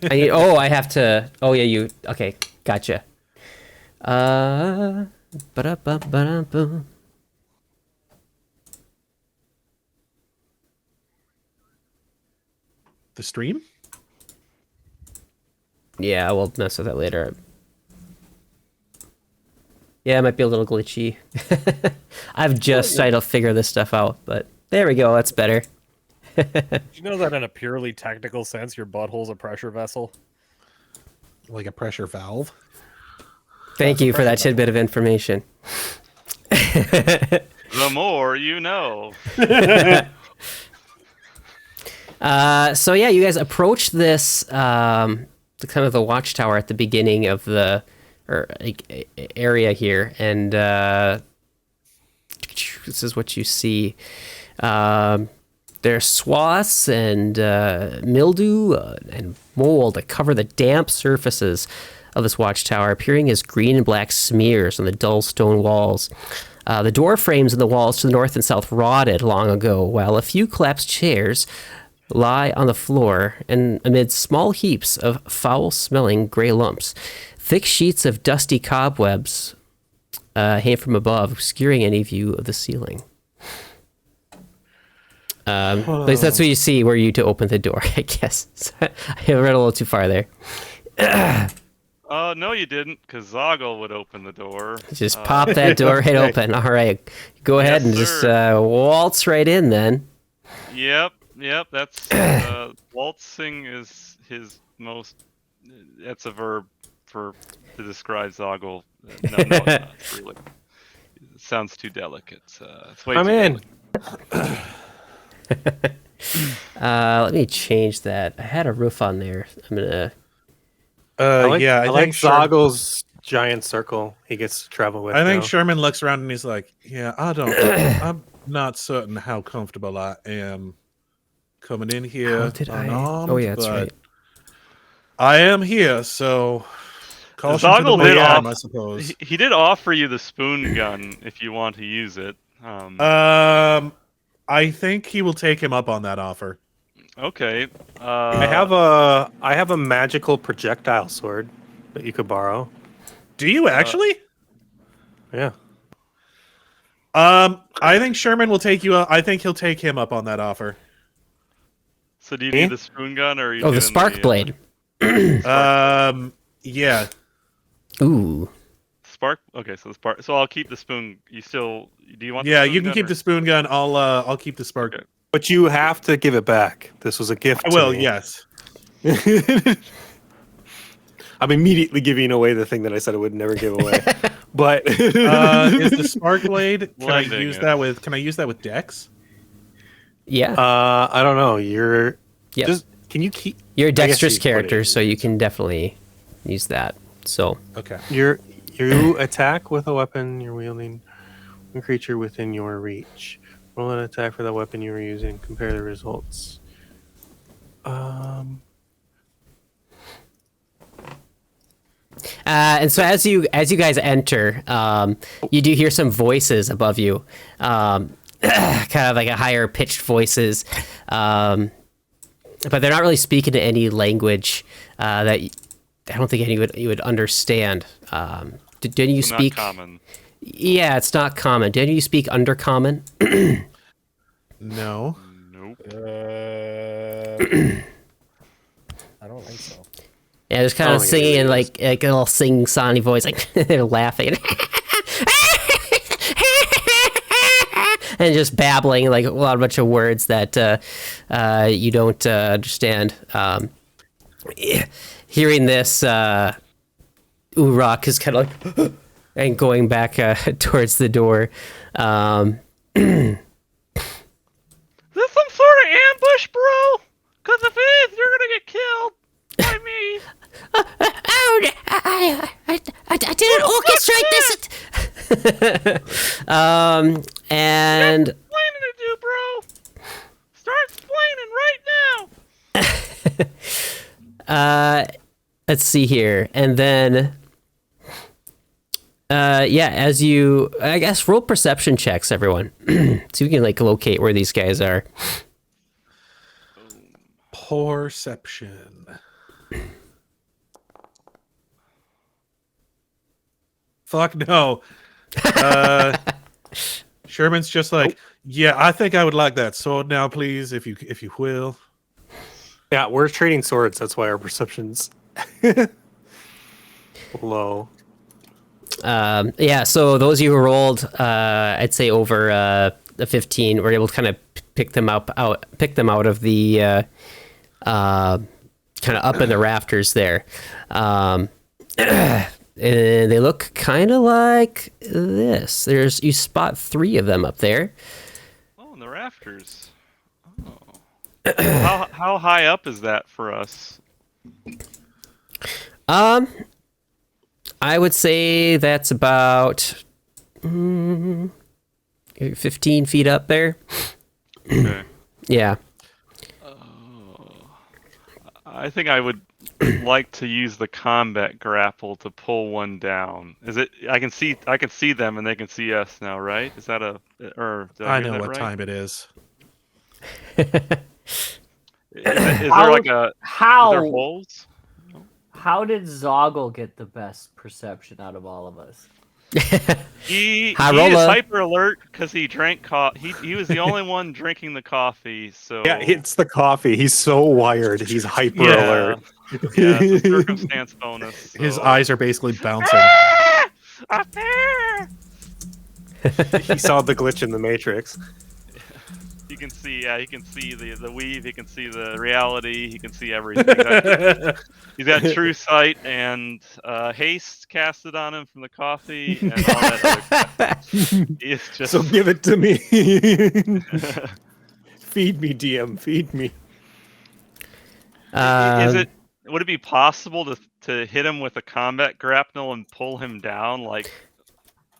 I have to... Oh, yeah, you... Okay, gotcha. Ba-da-ba-ba-da-boom. The stream? Yeah, we'll mess with that later. Yeah, it might be a little glitchy. I've just tried to figure this stuff out, but there we go. That's better. Did you know that in a purely technical sense, your butthole's a pressure vessel? Like a pressure valve? Thank you for that tidbit of information. The more you know. So yeah, you guys approach this the kind of the watchtower at the beginning of the area here, and this is what you see. There's swaths and mildew and mold that cover the damp surfaces of this watchtower, appearing as green and black smears on the dull stone walls. The door frames in the walls to the north and south rotted long ago, while a few collapsed chairs lie on the floor and amid small heaps of foul-smelling gray lumps. Thick sheets of dusty cobwebs hang from above, obscuring any view of the ceiling. At least that's what you see were you to open the door, I guess. I read a little too far there. No, you didn't, because Zoggle would open the door. Just pop that door right open. All right. Go ahead and just waltz right in then. Yep. That's waltzing is his most. That's a verb to describe Zoggle. No, it's not really. It sounds too delicate. It's way I'm too in. delicate. Let me change that. I had a roof on there. I'm gonna. I like think Zoggle's giant circle he gets to travel with. I think now. Sherman looks around and he's like, yeah, I'm not certain how comfortable I am coming in here How did I? unarmed, Oh yeah, that's but right. I am here, so caution to the Zoggle did mayhem, I suppose. He did offer you the spoon gun if you want to use it. I think he will take him up on that offer. Okay. I have a magical projectile sword that you could borrow. Do you actually? Yeah. I think Sherman will take you. I think he'll take him up on that offer. So do you need the spoon gun or are you Oh, the doing spark blade. Yeah. Ooh. Spark. Okay, so the spark. So I'll keep the spoon. You still? Do you want? Yeah, the spoon you can gun keep or- the spoon gun. I'll keep the spark. Okay. But you have to give it back. This was a gift. I to will. me. Yes. I'm immediately giving away the thing that I said I would never give away. But Is the spark blade? Can I Blending use it. that with? Can I use that with Dex? Yeah. I don't know. You're Yep. just. Can you keep? You're a I guess dexterous you put it- character, so you can definitely use that. So Okay. You attack with a weapon you're wielding. One creature within your reach. Roll an attack for the weapon you were using. Compare the results. and so as you guys enter, you do hear some voices above you, kind of like a higher pitched voices. but they're not really speaking to any language that I don't think you would understand. Didn't you speak? Not common. Yeah, it's not common. Didn't you speak Undercommon? No. Nope. I don't think so. Yeah, just kind of singing in like a little sing-songy voice, like they're laughing. And just babbling like a bunch of words that you don't understand. Hearing this, Urok is kind of like and going back towards the door. Is this some sort of ambush, bro? Because if it is, you're gonna get killed by me. I didn't orchestrate this. And Explaining to do, bro. Start explaining right now. let's see here, and then as you, I guess, roll perception checks, everyone, so you can like locate where these guys are. Perception. Fuck no. Sherman's just like, yeah, I think I would like that sword now, please, if you will. Yeah, we're trading swords. That's why our perception's low. So those of you who rolled, I'd say over a 15, were able to kind of pick them out of the kind of up in the rafters there. And they look kind of like this. You spot 3 of them up there. Oh, in the rafters. Oh. How high up is that for us? I would say that's about 15 feet up there. Okay. Yeah. I think I would like to use the combat grapple to pull one down. Is it? I can see them and they can see us now, right? Is that or did I hear know that what right? time it is. Is there like a? Is there holes? How did Zoggle get the best perception out of all of us? He is Rolla. hyper alert because he drank coffee. He was the only one drinking the coffee. So Yeah, it's the coffee. He's so wired. He's hyper alert. Yeah, it's a circumstance bonus. So. His eyes are basically bouncing. A bear! He saw the glitch in the Matrix. He can see. Yeah, he can see the weave. He can see the reality. He can see everything. He's got true sight and haste casted on him from the coffee and all that other stuff. It's just So give it to me. Feed me, DM. Feed me. Would it be possible to hit him with a combat grapnel and pull him down, like,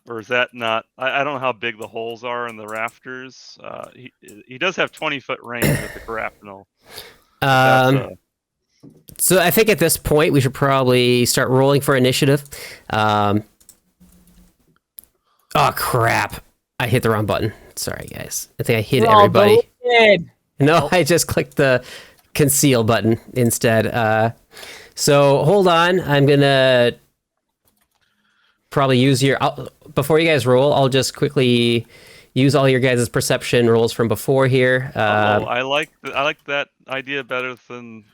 or is that not? I don't know how big the holes are in the rafters. He does have 20-foot range with the grapnel. So I think at this point we should probably start rolling for initiative. Oh crap! I hit the wrong button. Sorry guys. I think I hit everybody. No, I just clicked the conceal button instead. So hold on. I'm gonna probably use before you guys roll. I'll just quickly use all your guys' perception rolls from before here. I like that idea better than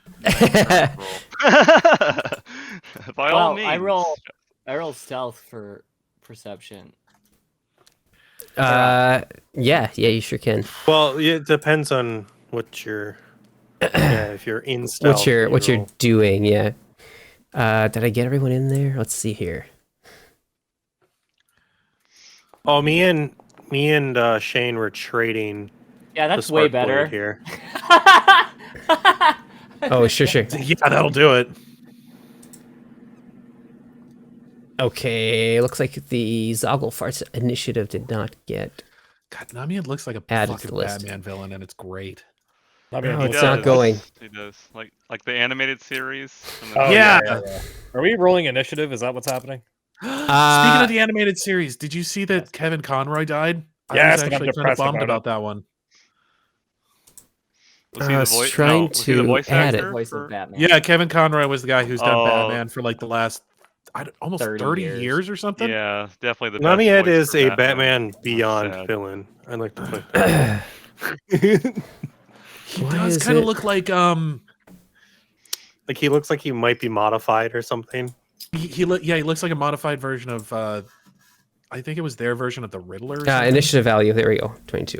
by all means. I roll stealth for perception. Yeah, you sure can. Well, it depends on what you're. Yeah, if you're in stealth. What you're doing? Yeah. Did I get everyone in there? Let's see here. Oh, me and Shane were trading. Yeah, that's way better. Here. Oh, sure. Yeah, that'll do it. Okay, looks like the Zogglefart's initiative did not get. God, Namied looks like a added to fucking the list. Batman villain, and it's great. No, it's not going. He does, like the animated series. Oh, Yeah. yeah. Are we rolling initiative? Is that what's happening? Speaking of the animated series, did you see that Kevin Conroy died? Yes, I was and I'm actually kind of depressed bummed about about that one. Was he the voice? trying No, was he the to voice add actor it. Voice for- of Batman. Yeah, Kevin Conroy was the guy who's done Oh. Batman for like the last almost 30 30 years. years or something. Yeah, definitely the best. Namied voice is for a Batman Beyond Sad. villain. I like to think that. He Why does is kind of it- look like Like he looks like he might be modified or something. he looks like a modified version of I think it was their version of the Riddler. Or something. Initiative value. There we go. 22.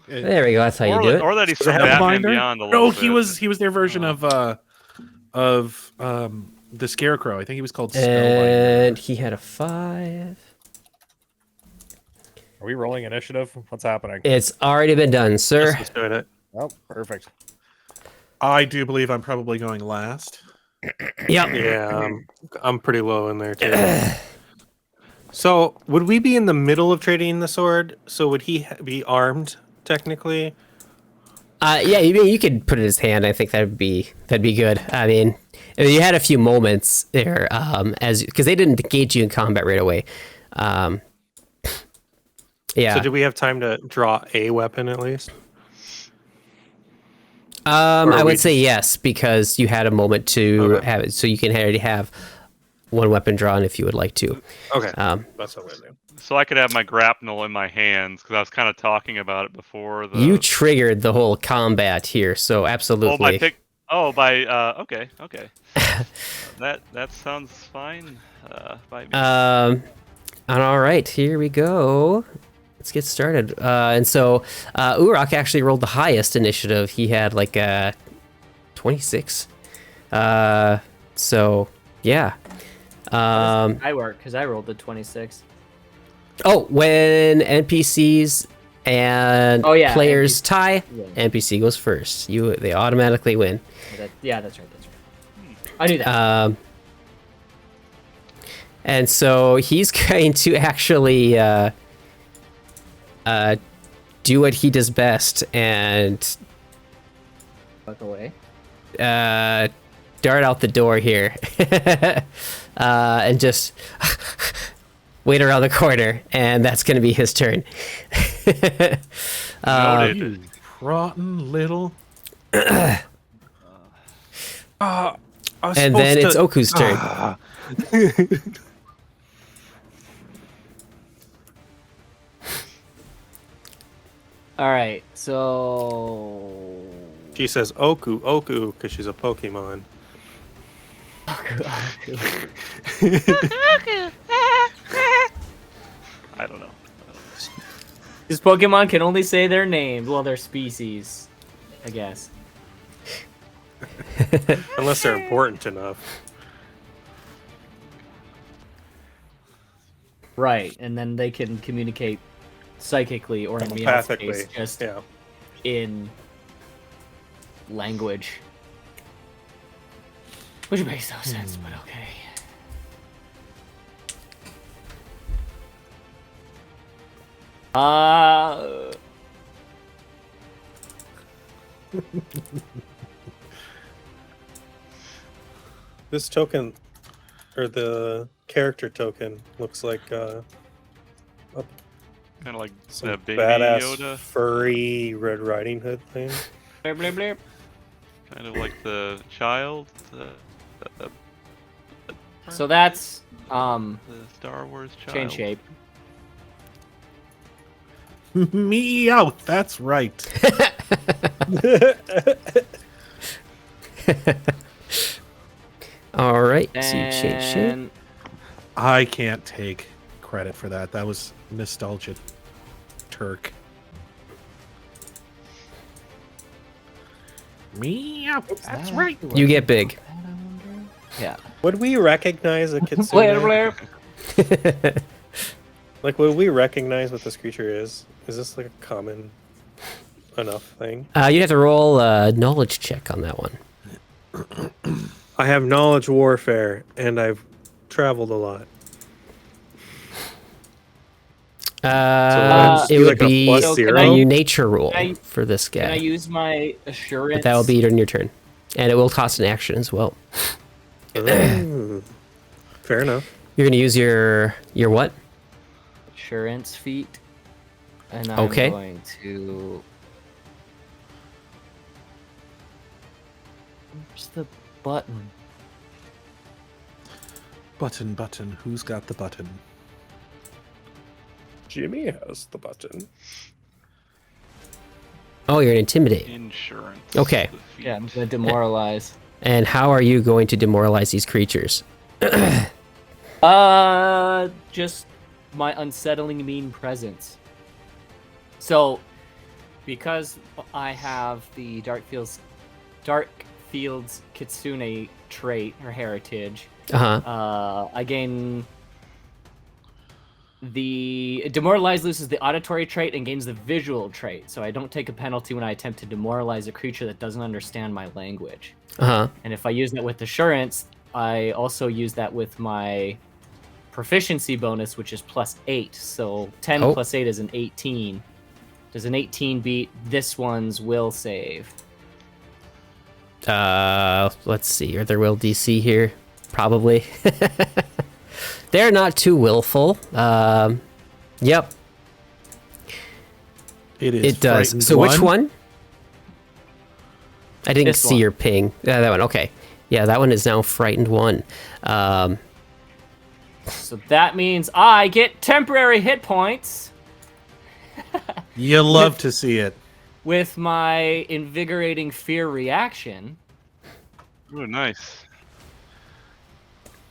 There we go. That's how you Or, do it. or that he's Was from it Batman Hellbinder? Beyond. A No, little he bit. was their version of the Scarecrow. I think he was called Snowbinder. And he had a 5. Are we rolling initiative? What's happening? It's already been done, sir. Just doing it. Oh, perfect. I do believe I'm probably going last. Yep. Yeah, I'm pretty low in there too. So, would we be in the middle of trading the sword? So, would he be armed technically? Yeah, you could put it in his hand. I think that'd be good. I mean, you had a few moments there, because they didn't engage you in combat right away. Yeah. So, do we have time to draw a weapon at least? I we would say yes, because you had a moment to Okay. have it, so you can already have one weapon drawn if you would like to. Okay, Um, that's what we're doing. So I could have my grapnel in my hands because I was kind of talking about it before. You triggered the whole combat here, so absolutely. Oh, by pick. Oh, by okay. That sounds fine. By me. All right, here we go. Let's get started. And so Urok actually rolled the highest initiative. He had like 26. So yeah. I work because I rolled a 26. Oh, when NPCs and players tie, win. NPC goes first. They automatically win. Yeah, that's right. I knew that. And so he's going to actually do what he does best and Fuck away. dart out the door here and just wait around the corner, and that's going to be his turn. Noted. You rotten little. And then it's Oku's turn. All right, so She says Oku because she's a Pokemon. I don't know. these Pokemon can only say their name, well, their species, I guess. Unless they're important enough. Right, and then they can communicate psychically or in Meowth's Telepathically. case, just Yeah. in language. Which makes no sense, but okay. This token, or the character token, looks like Kind of like some the baby badass Yoda. furry Red Riding Hood thing. Blip, blip, blip. Kind of like the child. So that's The Star Wars child. change shape. Meow. That's right. All right, so you change shape. And I can't take credit for that. That was nostalgia. Turk. Meow. That's right. You get big. yeah. Would we recognize a kitsune? Blip, blip. Like, would we recognize what this creature is? Is this like a common enough thing? You have to roll a knowledge check on that one. I have knowledge warfare, and I've traveled a lot. It do would like a be plus So zero? a nature roll Can I- for this Can I guy. use my assurance? But that will be during your turn. And it will cost an action as well. Ooh. Fair enough. You're going to use your what? assurance feat, and I'm Okay. going to Where's the button? Button. Who's got the button? Jimmy has the button. Oh, you're an intimidate. Insurance. Okay. Defeat. Yeah, I'm gonna demoralize. And how are you going to demoralize these creatures? Just my unsettling mean presence. So, because I have the Dark Fields Kitsune trait or heritage, I gain the demoralize loses the auditory trait and gains the visual trait. So I don't take a penalty when I attempt to demoralize a creature that doesn't understand my language. And if I use that with assurance, I also use that with my proficiency bonus, which is +8. So 10 plus 8 is an 18. Does an 18 beat this one's will save? Let's see. Are there will DC here? Probably. They're not too willful. Yep. It does. frightened So which one? I didn't This see one. your ping. That one. Okay. Yeah, that one is now frightened 1. So that means I get temporary hit points You love to see it. with my invigorating fear reaction. Ooh, nice.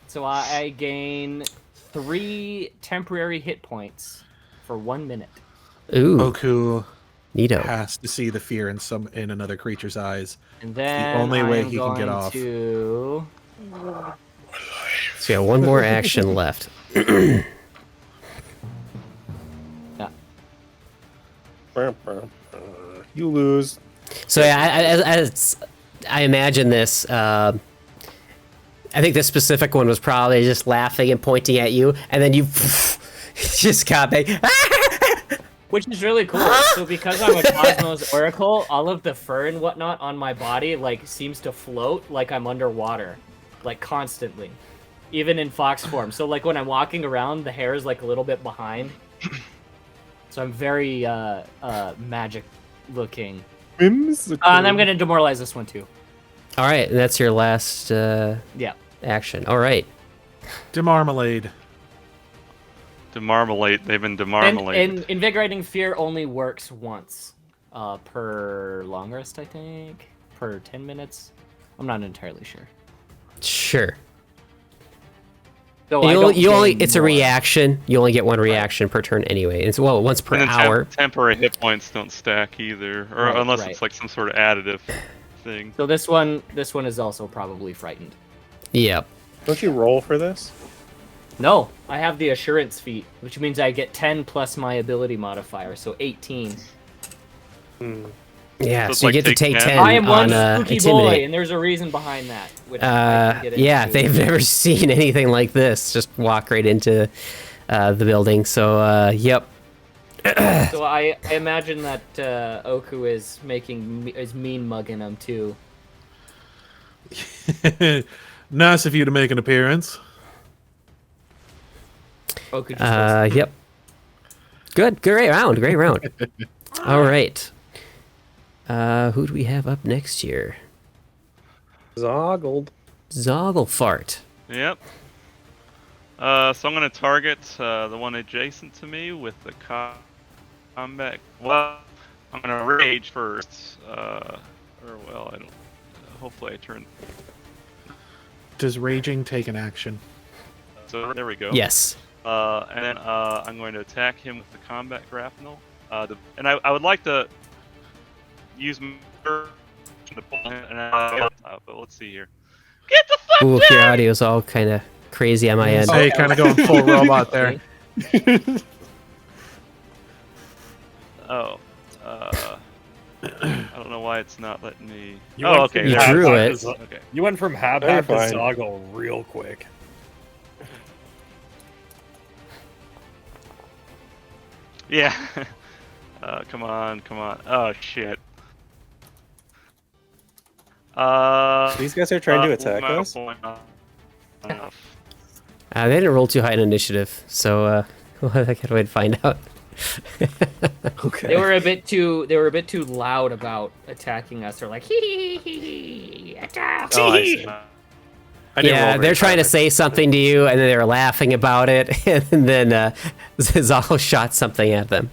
So I gain 3 temporary hit points for 1 minute. Ooh, Oku neato. has to see the fear in another creature's eyes. And then only way I am he can get going off. to... So yeah, one more action left. Yeah. You lose. So yeah, as I imagine this. I think this specific one was probably just laughing and pointing at you, and then you just got back. Which is really cool. So because I'm a Cosmos Oracle, all of the fur and whatnot on my body like seems to float like I'm underwater, like constantly, even in fox form. So like when I'm walking around, the hair is like a little bit behind. So I'm very magic looking. Whimsical. And I'm gonna demoralize this one too. All right, and that's your last Yeah. action. All right. Demarmalade. Demarmalate. They've been demarmalated. And invigorating fear only works once per long rest, I think, per 10 minutes. I'm not entirely sure. Sure. So I don't it's a gain more. reaction. You only get one reaction per turn anyway. It's once per And then hour. temporary hit points don't stack either, or Right, unless right. it's like some sort of additive thing. So this one is also probably frightened. Yep. Don't you roll for this? No, I have the assurance feat, which means I get 10 plus my ability modifier, so 18. Yeah, So it's so you like get to take take 10. 10 I am one on spooky intimidate. boy, and there's a reason behind that. Which I can get Yeah, into. they've never seen anything like this. Just walk right into the building. So, yep. So I imagine that Oku is mean mugging them too. Nice of you to make an appearance. Oku just Yep. Good. Great round. Great round. All right. Who do we have up next here? Zoggled. Zogglefart. Yep. So I'm going to target the one adjacent to me with the combat. Well, I'm going to rage first. I don't. Hopefully I turn. Does raging take an action? So there we go. Yes. And then I'm going to attack him with the combat grapnel. And I would like to use my to pull him. But let's see here. Get the fuck Ooh, down! your audio's all kind of crazy on my end. Hey, kind of going full robot there. Oh. I don't know why it's not letting me. You Oh, went okay. from You there drew half-half it. to Zo- Okay. You went from You're half-half to fine. Zoggle real quick. Yeah. Come on. Oh shit. These guys are trying to one attack mana us. point enough. They didn't roll too high in initiative, so we'll have to wait to find out. Okay. They were a bit too loud about attacking us. They're like, hee, attack. Oh, I see. I didn't roll Yeah, very they're trying to high. say something to you, and then they were laughing about it, and then Zoggle shot something at them.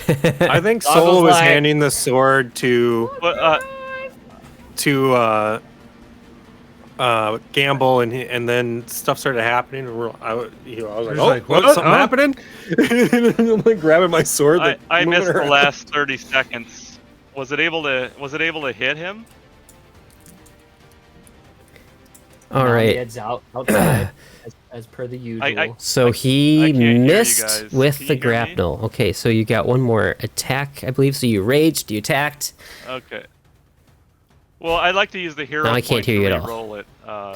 I think Zoggle's Soul was like- handing the sword to But Gamble, and then stuff started happening. And I was like, He's "Oh, like, what? what? Something Huh?" happening?" I'm like grabbing my sword. I moving missed the around. last 30 seconds. Was it able to hit him? All right. Namied's outside, as per the usual. So he I can't hear you missed guys. with Can the you hear me? grapnel. Okay, so you got one more attack, I believe. So you raged, you attacked. Okay. Well, I'd like to use the hero No, I point can't hear to you at all. re-roll it,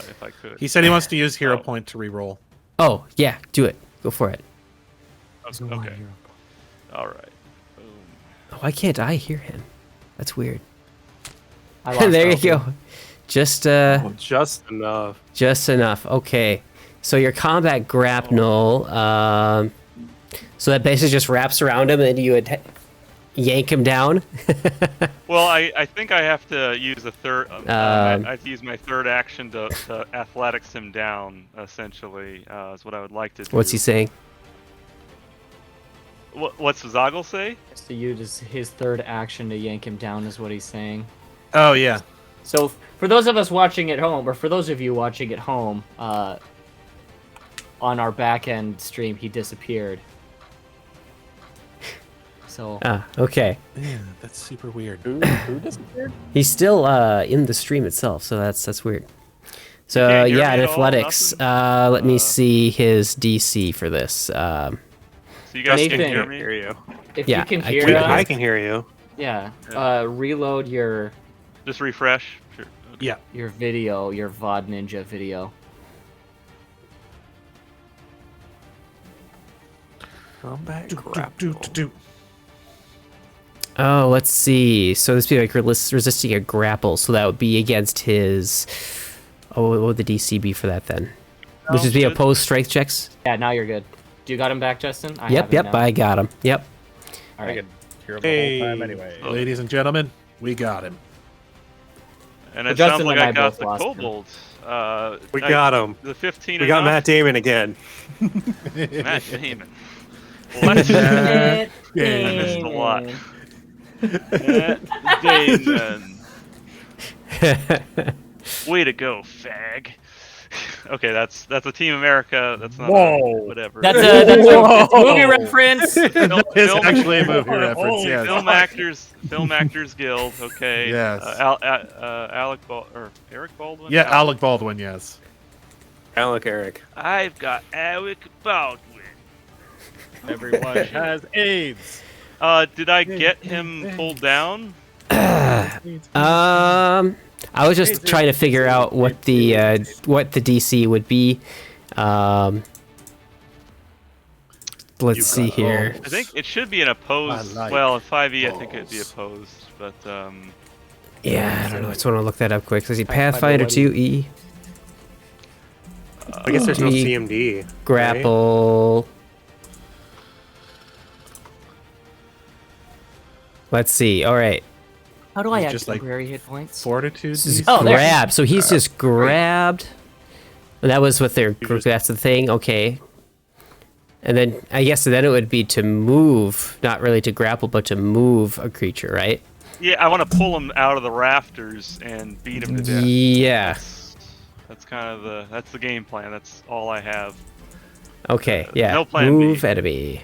if I could. He said he wants to use hero Oh. point to re-roll. Oh, yeah, do it. Go for it. Okay. All right. Boom. Why can't I hear him? That's weird. I lost There you Opie. go. Just Just enough. just enough. Okay. So your combat grapnel, so that basically just wraps around him and you would yank him down. Well, I think I have to use a third. I have to use my third action to athletics him down. Essentially, is what I would like to do. What's he saying? What's Zoggle say? To use his third action to yank him down is what he's saying. Oh yeah. So for those of us watching at home, or for those of you watching at home, on our back end stream, he disappeared. So Okay. Yeah, that's super weird. Who disappeared? He's still in the stream itself, so that's weird. So can't hear yeah, me in at all? athletics, Nothing? let me see his DC for this. So you guys can Nathan. hear I me? hear you. if Yeah, you can I hear can- us, I can hear you. yeah, Yeah. reload your Just refresh. Sure. Okay. Yeah. video, your VOD Ninja video. Combat Do, grapple. do. Oh, let's see. So this would be like resisting a grapple, so that would be against his. Oh, what would the DC be for that then? Would just be good. opposed strength checks? Yeah, now you're good. Do you got him back, Justin? I have Yep, him yep, now. I got him. Yep. All I right. could hear him the Hey, whole time anyway. ladies and gentlemen, we got him. And But it Justin sounds like and I I got both the lost him. kobold. We got him. The 15. We got enough? Matt Damon again. Matt Damon. Well, that's I missed a lot. Matt Damon. Way to go, fag. Okay, that's a Team America. That's not Whoa. whatever. That's a movie reference. It's actually a movie reference, Holy yes. Film Actors Guild. Okay. Yes. Eric Baldwin. Yeah, Alec Baldwin, yes. Alec Eric. I've got Alec Baldwin. Everyone has AIDS. Did I get him pulled down? I was just trying to figure out what the DC would be. Let's see here. I think it should be an opposed. I like Well, in 5e, I think it'd be opposed, but Yeah, I don't know. I just want to look that up quick. Let's see, Pathfinder 2E, I guess there's no The CMD. right? grapple. Let's see. All right. How do I He's add just like temporary hit points? Fortitude. Oh, there. Grab. So he's just grabbed. And that was with their group. That's the thing. Okay. And then I guess then it would be to move, not really to grapple, but to move a creature, right? yeah, I want to pull him out of the rafters and beat him to death. Yeah. That's kind of that's the game plan. That's all I have. Okay. Yeah. no plan B. Move enemy.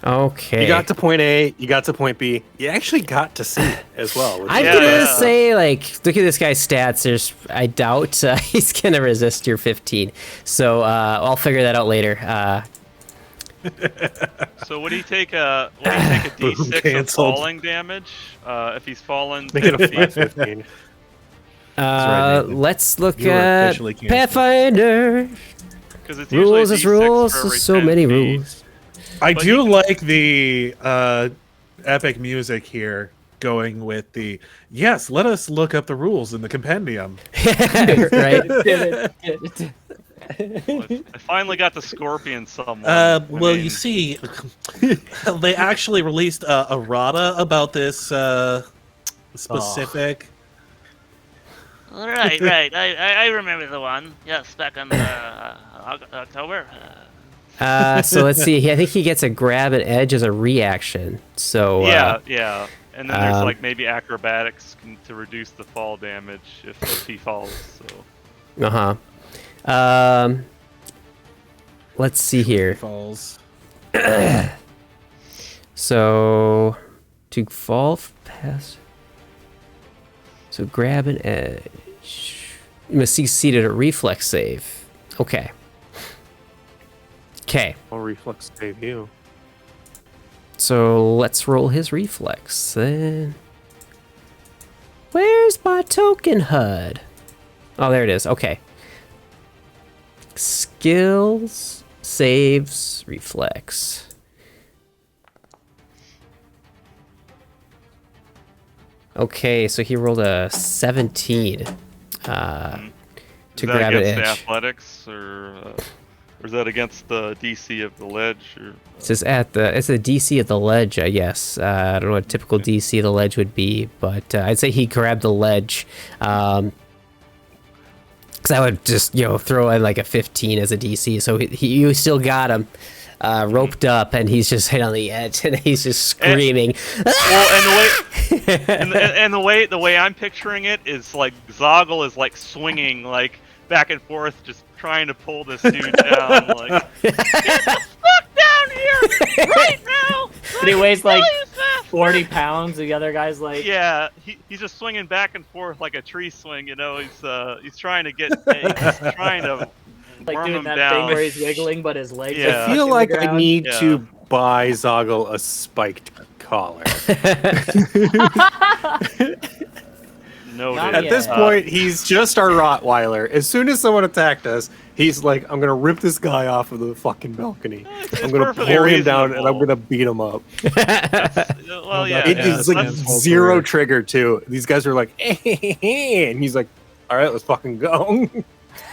Okay. You got to point A, you got to point B. You actually got to C as well. which I'm is Yeah, gonna yeah. say, like, look at this guy's stats. I doubt he's gonna resist your 15. So I'll figure that out later. So would he take a D6 of Canceled. falling damage if he's fallen? Make it a 15? 15. right, Nathan. Let's look You were at officially canceled. Pathfinder. 'Cause it's usually Rules is D6 for rules. every There's so 10 many feet. rules. I But do you can- like the epic music here going with the yes, let us look up the rules in the compendium. Right? I finally got the scorpion someone. Well, you see, they actually released a errata about this specific. Right. I remember the one. Yes, back in October. So let's see. I think he gets a grab and edge as a reaction. So yeah. And then there's like maybe acrobatics to reduce the fall damage if he falls. So. Let's see here. Falls. So to fall past. So grab an edge. You must succeed at a reflex save. Okay. I'll reflex save you. So let's roll his reflex then. Where's my token HUD? Oh, there it is. Okay. Skills, saves, reflex. Okay, so he rolled a 17 to grab an edge. Athletics or is that against the DC of the ledge? Or, It's just it's a DC of the ledge, I guess. I don't know what a typical DC of the ledge would be, but I'd say he grabbed the ledge. Because I would just, throw in like a 15 as a DC. So you still got him roped up, and he's just hit on the edge, and he's just screaming. And the way I'm picturing it is like Zoggle is like swinging like back and forth, just trying to pull this dude down. Like, get the fuck down here right now! And he weighs like 40 pounds. The other guy's like, yeah, he's just swinging back and forth like a tree swing. He's trying to get, he's trying to like worm doing him that down. thing where he's wiggling, but his legs. Yeah. Are I feel like I need Yeah. to buy Zoggle a spiked collar. Noted. Not At yet. this point, he's just our Rottweiler. As soon as someone attacked us, he's like, I'm going to rip this guy off of the fucking balcony. It's I'm going to perfectly pull him down and reasonable. I'm going to beat him up. Well, yeah. It Yeah, is like that's zero weird. trigger, too. These guys are like, and he's like, all right, let's fucking go.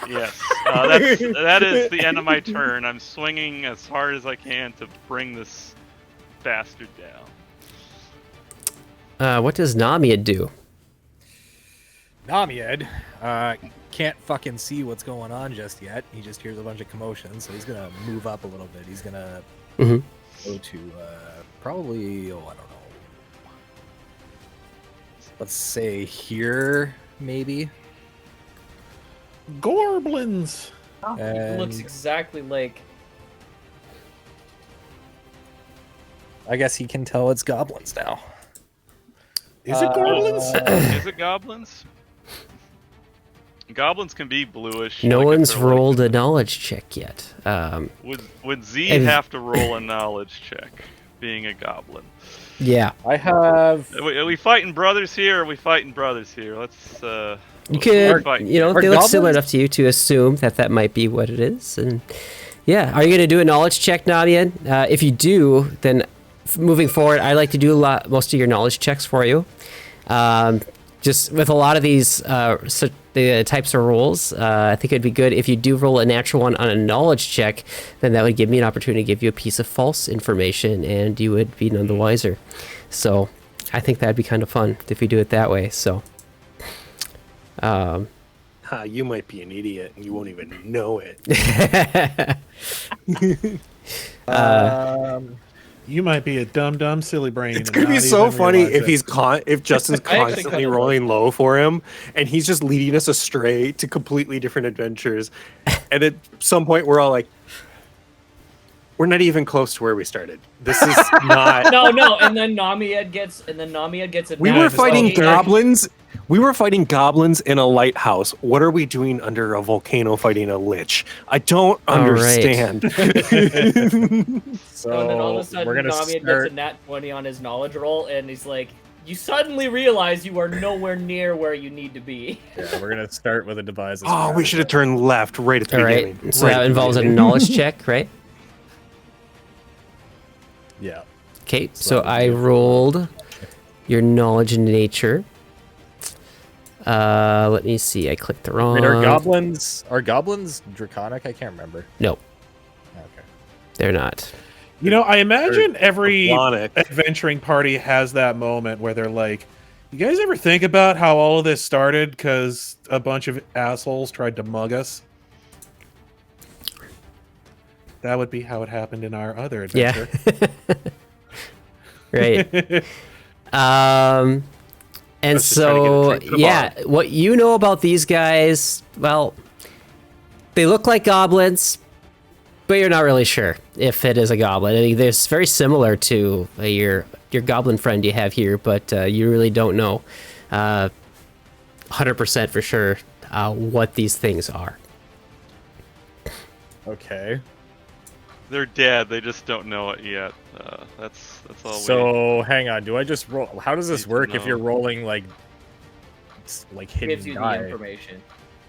Yes, that is the end of my turn. I'm swinging as hard as I can to bring this bastard down. What does Namied do? Namied can't fucking see what's going on just yet. He just hears a bunch of commotion, so he's gonna move up a little bit. He's gonna Mhm. go to probably, I don't know. Let's say here, maybe. Goblins. It looks And exactly like. I guess he can tell it's goblins now. Is it goblins? Is it goblins? Goblins can be bluish. No like if one's they're like- rolled a knowledge check yet. Would Z And- have to roll a knowledge check, being a goblin? Yeah. I have. Are we fighting brothers here? Or are we fighting brothers here? Let's. You could, fighting. they look goblins- similar enough to you to assume that might be what it is. And yeah, are you going to do a knowledge check, Namied? If you do, then moving forward, I like to do most of your knowledge checks for you. Just with a lot of these the types of rolls, I think it'd be good if you do roll a natural one on a knowledge check, then that would give me an opportunity to give you a piece of false information, and you would be none the wiser. So I think that'd be kind of fun if you do it that way. So. You might be an idiot and you won't even know it. You might be a dumb silly brain. It's and gonna be not so even funny realize if it. if Justin's I actually constantly kinda rolling low for him, and he's just leading us astray to completely different adventures. And at some point, we're all like, "We're not even close to where we started. This is not." No, and then Namied gets it. We were fighting goblins. We were fighting goblins in a lighthouse. What are we doing under a volcano fighting a lich? I don't understand. So and then all of a sudden, we're gonna Namied start. gets a nat 20 on his knowledge roll, and he's like, "You suddenly realize you are nowhere near where you need to be." Yeah, we're gonna start with a devise. Oh, we should have turned left right at the All right. beginning. So Right at that the involves a beginning. knowledge check, right? Yeah. Okay. So I rolled your knowledge in nature. Let me see. I clicked the wrong. Wait, are goblins draconic? I can't remember. No, Okay. they're not. You know, I imagine every Demonic. adventuring party has that moment where they're like, you guys ever think about how all of this started because a bunch of assholes tried to mug us? That would be how it happened in our other adventure. Right. And Let's just try to get so, it to the yeah, what you know about these guys, well, they look like goblins, but you're not really sure if it is a goblin. I mean, they're very similar to your goblin friend you have here, but you really don't know 100% for sure what these things are. Okay. They're dead. They just don't know it yet. That's all. So hang on. Do I just roll? How does this Need to work if know. you're rolling like hidden Gives you die? the information.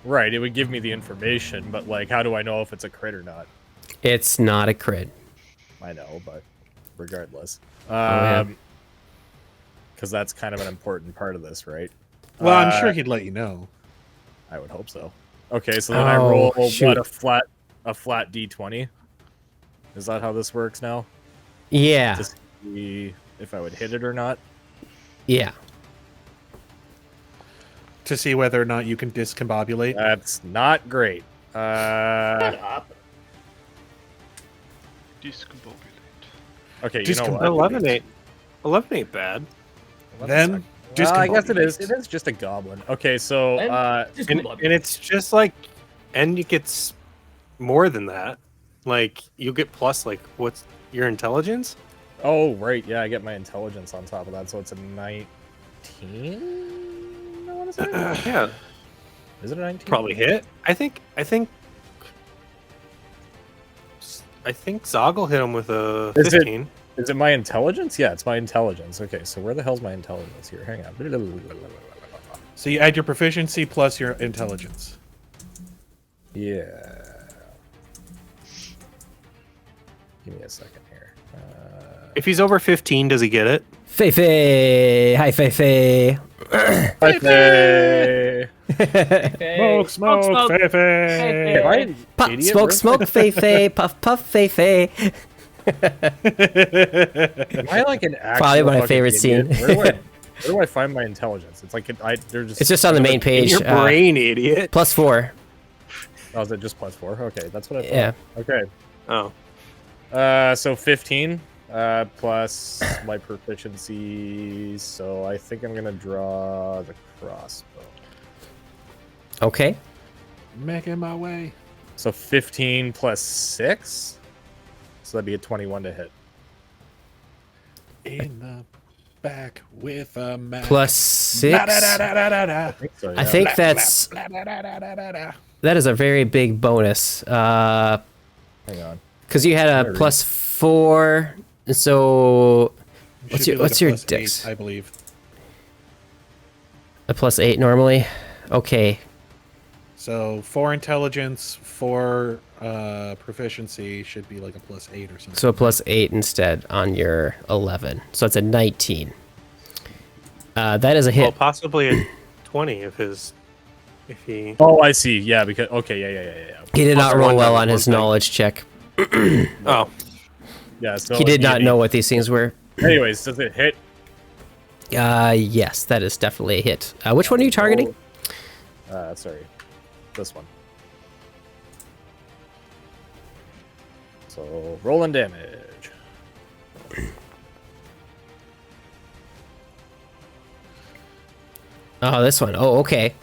Right. It would give me the information, but like, how do I know if it's a crit or not? It's not a crit. I know, but regardless, yeah. because that's kind of an important part of this, right? Well, I'm sure he'd let you know. I would hope so. Okay, so then I roll shoot. what, a flat d20. Is that how this works now? Yeah. To see if I would hit it or not. Yeah. To see whether or not you can discombobulate. That's not great. Shut up. Discombobulate. Okay, you know what? 11 ain't bad. Then I guess it is. discombobulate. It is just a goblin. Okay, so And it's just like, and it gets more than that. Like, you get plus, like, what's your intelligence? oh right, yeah, I get my intelligence on top of that, so it's a 19. I want to say. Yeah, Is it a 19? probably hit. I think Zoggle hit him with a Is it- 15. Is it my intelligence? Yeah, it's my intelligence. Okay, so where the hell's my intelligence here? Hang on. So you add your proficiency plus your intelligence. Yeah. Give me a second here. If he's over 15, does he get it? Feifei! Hi, Feifei! Hey. Smoke, smoke, Feifei. Am I an Pop, idiot? smoke, Where's smoke, Feifei! Puff, puff, Feifei! Am I like an actual Probably my fucking favorite idiot? scene. Where do I find my intelligence? It's like they're just. It's just on the main In page. your brain, idiot. +4. Oh, is it just +4? Okay, that's what I thought. Yeah. Okay. Oh. So 15 plus my proficiency. So I think I'm gonna draw the crossbow. Okay. Making my way. So 15 plus 6. So that'd be a 21 to hit. In the back with a map. +6. Da-da-da-da-da-da. I think so. I Yeah. think that's Da-da-da-da-da-da. that is a very big bonus. Hang on. Because you had a There it +4. So Should be like what's a your plus dex? 8, I believe. A +8 normally. Okay. So 4 intelligence, 4 proficiency should be like a +8 or something. So a +8 instead on your 11. So it's a 19. That is a Well, hit. possibly a 20 if he. Oh, I see. Yeah, because okay, yeah. He did not Plus roll one well on on one his thing. knowledge check. Oh, Yeah, so He did not know what these things were. Anyways, does it hit? Yes, that is definitely a hit. Which one are you targeting? Sorry, this one. So rolling damage. Oh, this one. Oh, okay.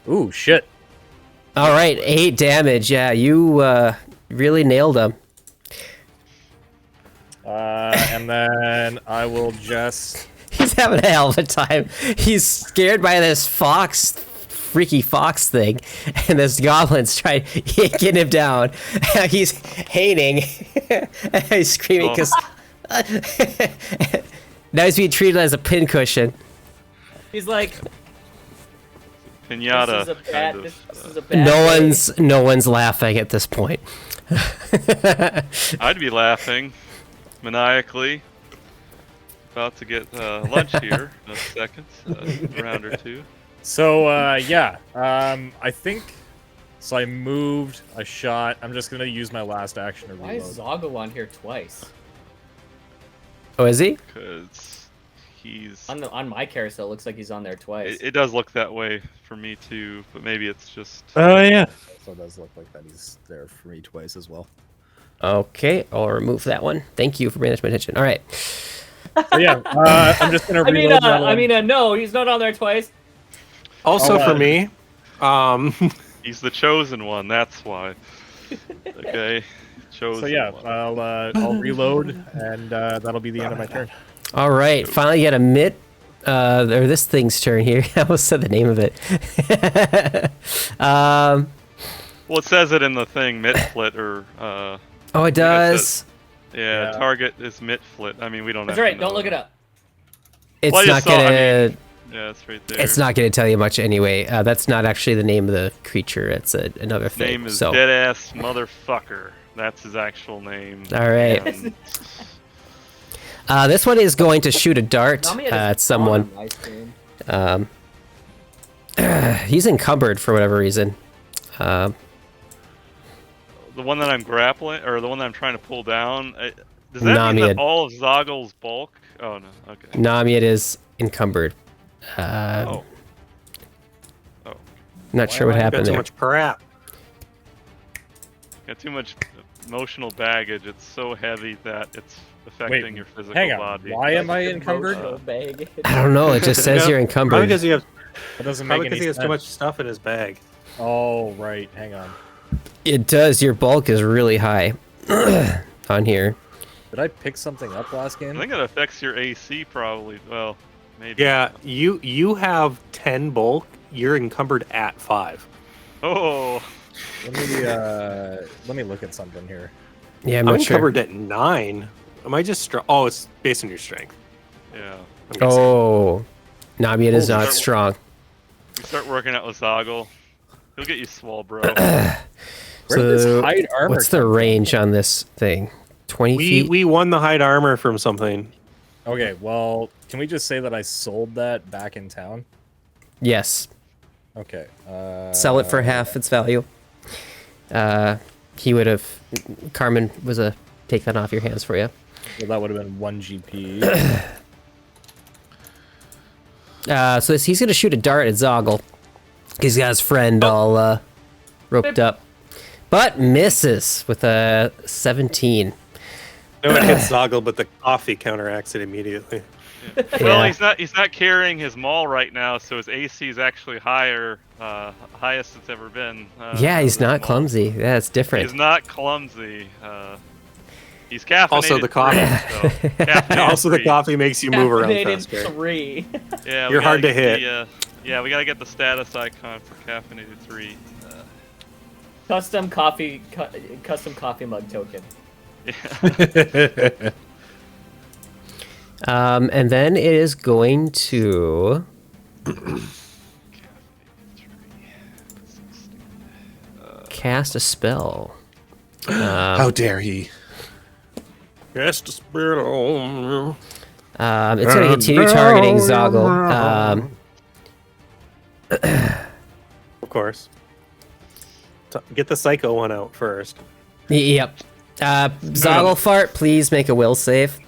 Ooh, shit. All right, 8 damage. Yeah, you really nailed him. And then I will just. He's having a hell of a time. He's scared by this freaky fox thing, and this goblin's trying getting him down. He's hating. He's screaming because now he's being treated as a pincushion. He's like, Pinata. this is a bad, kind of, this is a bad day. No one's laughing at this point. I'd be laughing maniacally. About to get lunch here in a second, a round or two. So yeah, I think so. I moved, I shot. I'm just gonna use my last action to Why reload. is Zoggle on here twice? Oh, is he? Because he's On my carousel, it looks like he's on there twice. it does look that way for me too, but maybe it's just Oh yeah. So it does look like that he's there for me twice as well. Okay, I'll remove that one. Thank you for bringing that to my attention. All right. So yeah, I'm just gonna reload. No, he's not on there twice. Also for me, he's the chosen one. That's why. Okay, chosen. So yeah, one. I'll reload, and that'll be the end of my turn. All right. Finally, get a mitt. Or this thing's turn here. I almost said the name of it. Well, it says it in the thing, Mitflit, or Oh, it does. yeah, target is Mitflit. I mean, we don't. That's have right. to know Don't look that. it up. It's Well, I not just saw- gonna. Yeah, it's right there. It's not gonna tell you much anyway. That's not actually the name of the creature. It's another thing. Name is so. dead ass motherfucker. That's his actual name. All right. And This one is going to shoot a dart Namied is at someone. on my screen. He's encumbered for whatever reason. the one that I'm grappling, or the one that I'm trying to pull down, does that mean Namied. that all of Zoggle's bulk? Oh no. Okay. Namied is encumbered. Oh. Not sure what got happened too there. much crap. Got too much emotional baggage. It's so heavy that it's affecting Wait, your physical hang on. body. Why am I encumbered? I don't know. It just says you're Probably encumbered. because you have. That doesn't Probably make because any he has sense. too much stuff in his bag. Oh right, hang on. It does. Your bulk is really high on here. Did I pick something up last game? I think it affects your AC probably. Well, maybe. Yeah, you have 10 bulk. You're encumbered at 5. Oh. Let me look at something here. Yeah, I'm I'm not sure. encumbered at 9. Am I just strong? Oh, it's based on your strength. Yeah. I'm guessing. Oh, Namied is not start- strong. You start working out with Zoggle. He'll get you swole, bro. Where did this hide armor What's the come from? range on this thing? 20 feet? We won the hide armor from something. Okay, well, can we just say that I sold that back in town? Yes. Okay. Sell it for half its value. He would have. Carmen was a take that off your hands for you. Well, that would have been 1 GP. So he's going to shoot a dart at Zoggle. He's got his friend all roped up. But misses with a 17. No, it hits Zoggle, but the coffee counteracts it immediately. Well, Yeah. he's not carrying his maul right now, so his AC is actually higher, highest it's ever been. Yeah, he's with not maul. clumsy. Yeah, it's different. He's not clumsy. He's caffeinated. Also, the coffee. So, caffeinated Also, the free. coffee makes you move around Caffeinated faster. 3. Yeah, we You're hard gotta to get hit. yeah, we gotta get the status icon for caffeinated 3. Custom coffee mug token. Yeah. And then it is going to. Cast a spell. How dare he? Cast a spell on It's going to continue targeting Zoggle. Of course. Get the psycho one out first. Yep. Zogglefart, please make a will save.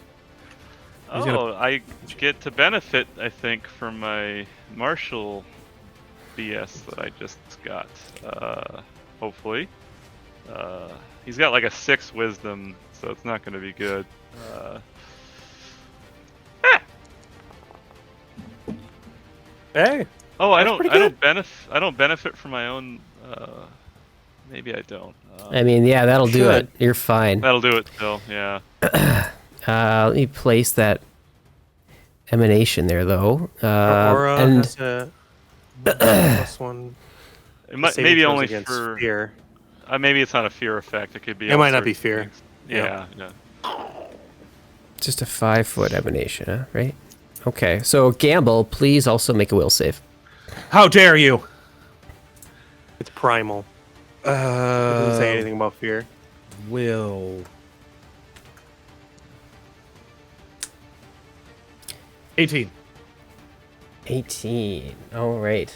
Oh, I get to benefit, I think, from my martial BS that I just got. Hopefully. He's got like a 6 wisdom, so it's not going to be good. Hey. Oh, I pretty don't benefit from my own. Maybe I don't. I mean, yeah, that'll do should. it. You're fine. That'll do it still. Yeah. Let me place that emanation there, though. Aura And has a plus one. It might saving maybe throws only against for. fear. Maybe it's not a fear effect. It could be. It all might not sorts be of fear. things. Yeah. Yeah. just a 5-foot emanation, huh? Right? Okay, so Gamble, please also make a will save. How dare you? It's primal. It doesn't say anything about fear. Will. 18. 18. All right.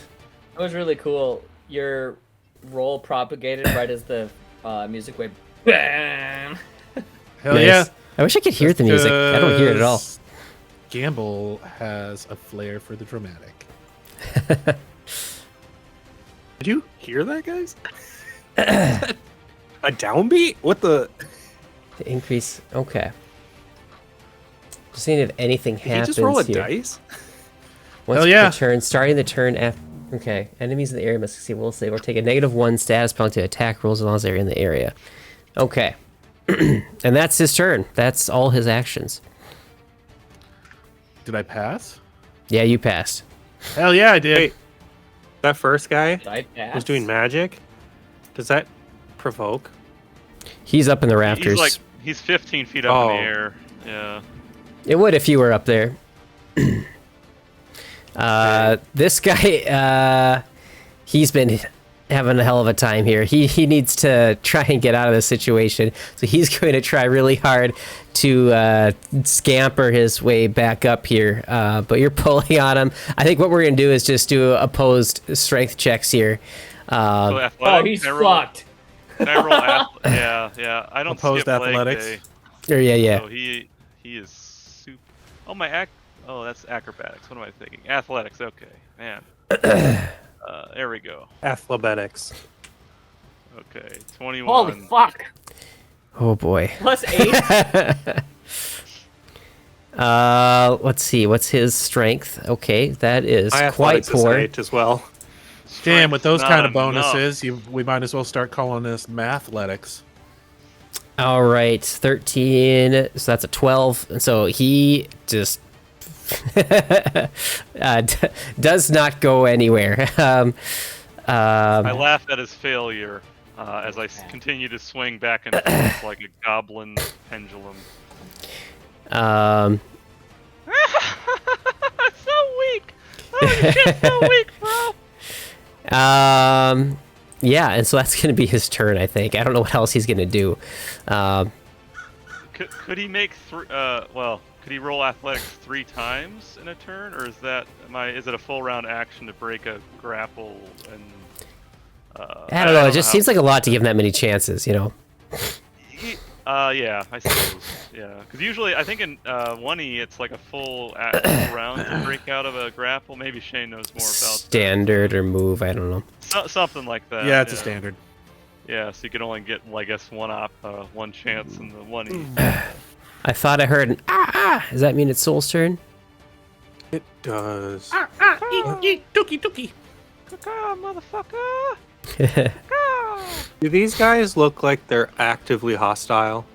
That was really cool. Your roll propagated right as the music went. Bam! Hell Nice. yeah. I wish I could hear the music. I don't hear it at all. Gamble has a flair for the dramatic. Did you hear that, guys? A downbeat? What the? The increase. Okay. Just seeing if anything Did he happens just roll a here. dice? Once Hell yeah. per turn, starting the turn after. Okay. Enemies in the area must succeed will save or take a -1 status penalty to attack rolls as long as they're in the area. Okay. And that's his turn. That's all his actions. Did I pass? Yeah, you passed. Hell yeah, I did. Wait, that first guy I passed. was doing magic. Does that provoke? He's up in the rafters. He's 15 feet up in Oh. the air. Yeah. It would if you were up there. This guy, he's been having a hell of a time here. He needs to try and get out of this situation. So he's going to try really hard to scamper his way back up here. But you're pulling on him. I think what we're going to do is just do opposed strength checks here. So Oh, athletic, he's can I roll- fucked. can I roll yeah. I don't Opposed skip leg athletics? day, Or yeah. so he is super. Oh Oh, that's acrobatics. What am I thinking? Athletics. Okay, man. There we go. Athletics. Okay, 21. Holy fuck! Oh boy. +8. Let's see. What's his strength? Okay, that is My quite athletics is poor. 8 as well. Damn, with those Not kind of enough. bonuses, we might as well start calling this mathletics. All right, 13. So that's a 12. And so he just does not go anywhere. I laughed at his failure as I continue to swing back and forth like a goblin pendulum. Um, So weak. Holy shit, so weak, bro. yeah, and so that's going to be his turn, I think. I don't know what else he's going to do. Could he make could he roll athletics 3 times in a turn, or is it a full round action to break a grapple and? I don't know. It just seems like a lot to give him that many chances, you know. Yeah, I suppose. Yeah, because usually I think in 1E it's like a full round to break out of a grapple. Maybe Shane knows more about Standard or move, I don't know. something like that. Yeah, it's a standard. Yeah, so you can only get, I guess, one chance in the 1E. I thought I heard an Does that mean it's Soul's turn? It does. Eat, dookie, dookie. Motherfucker. Do these guys look like they're actively hostile?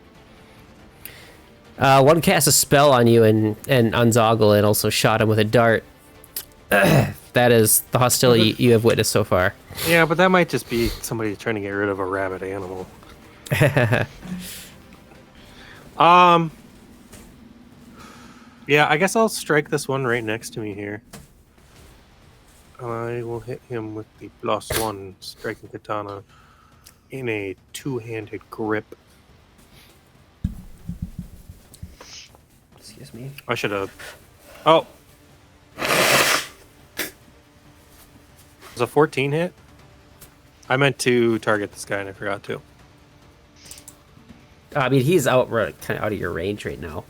One cast a spell on you and unzoggle and also shot him with a dart. That is the hostility you have witnessed so far. Yeah, but that might just be somebody trying to get rid of a rabid animal. Yeah, I guess I'll strike this one right next to me here. I will hit him with the +1 striking katana in a 2-handed grip. Excuse me. I should have. Oh. Was a 14 hit? I meant to target this guy and I forgot to. I mean, he's kind of out of your range right now.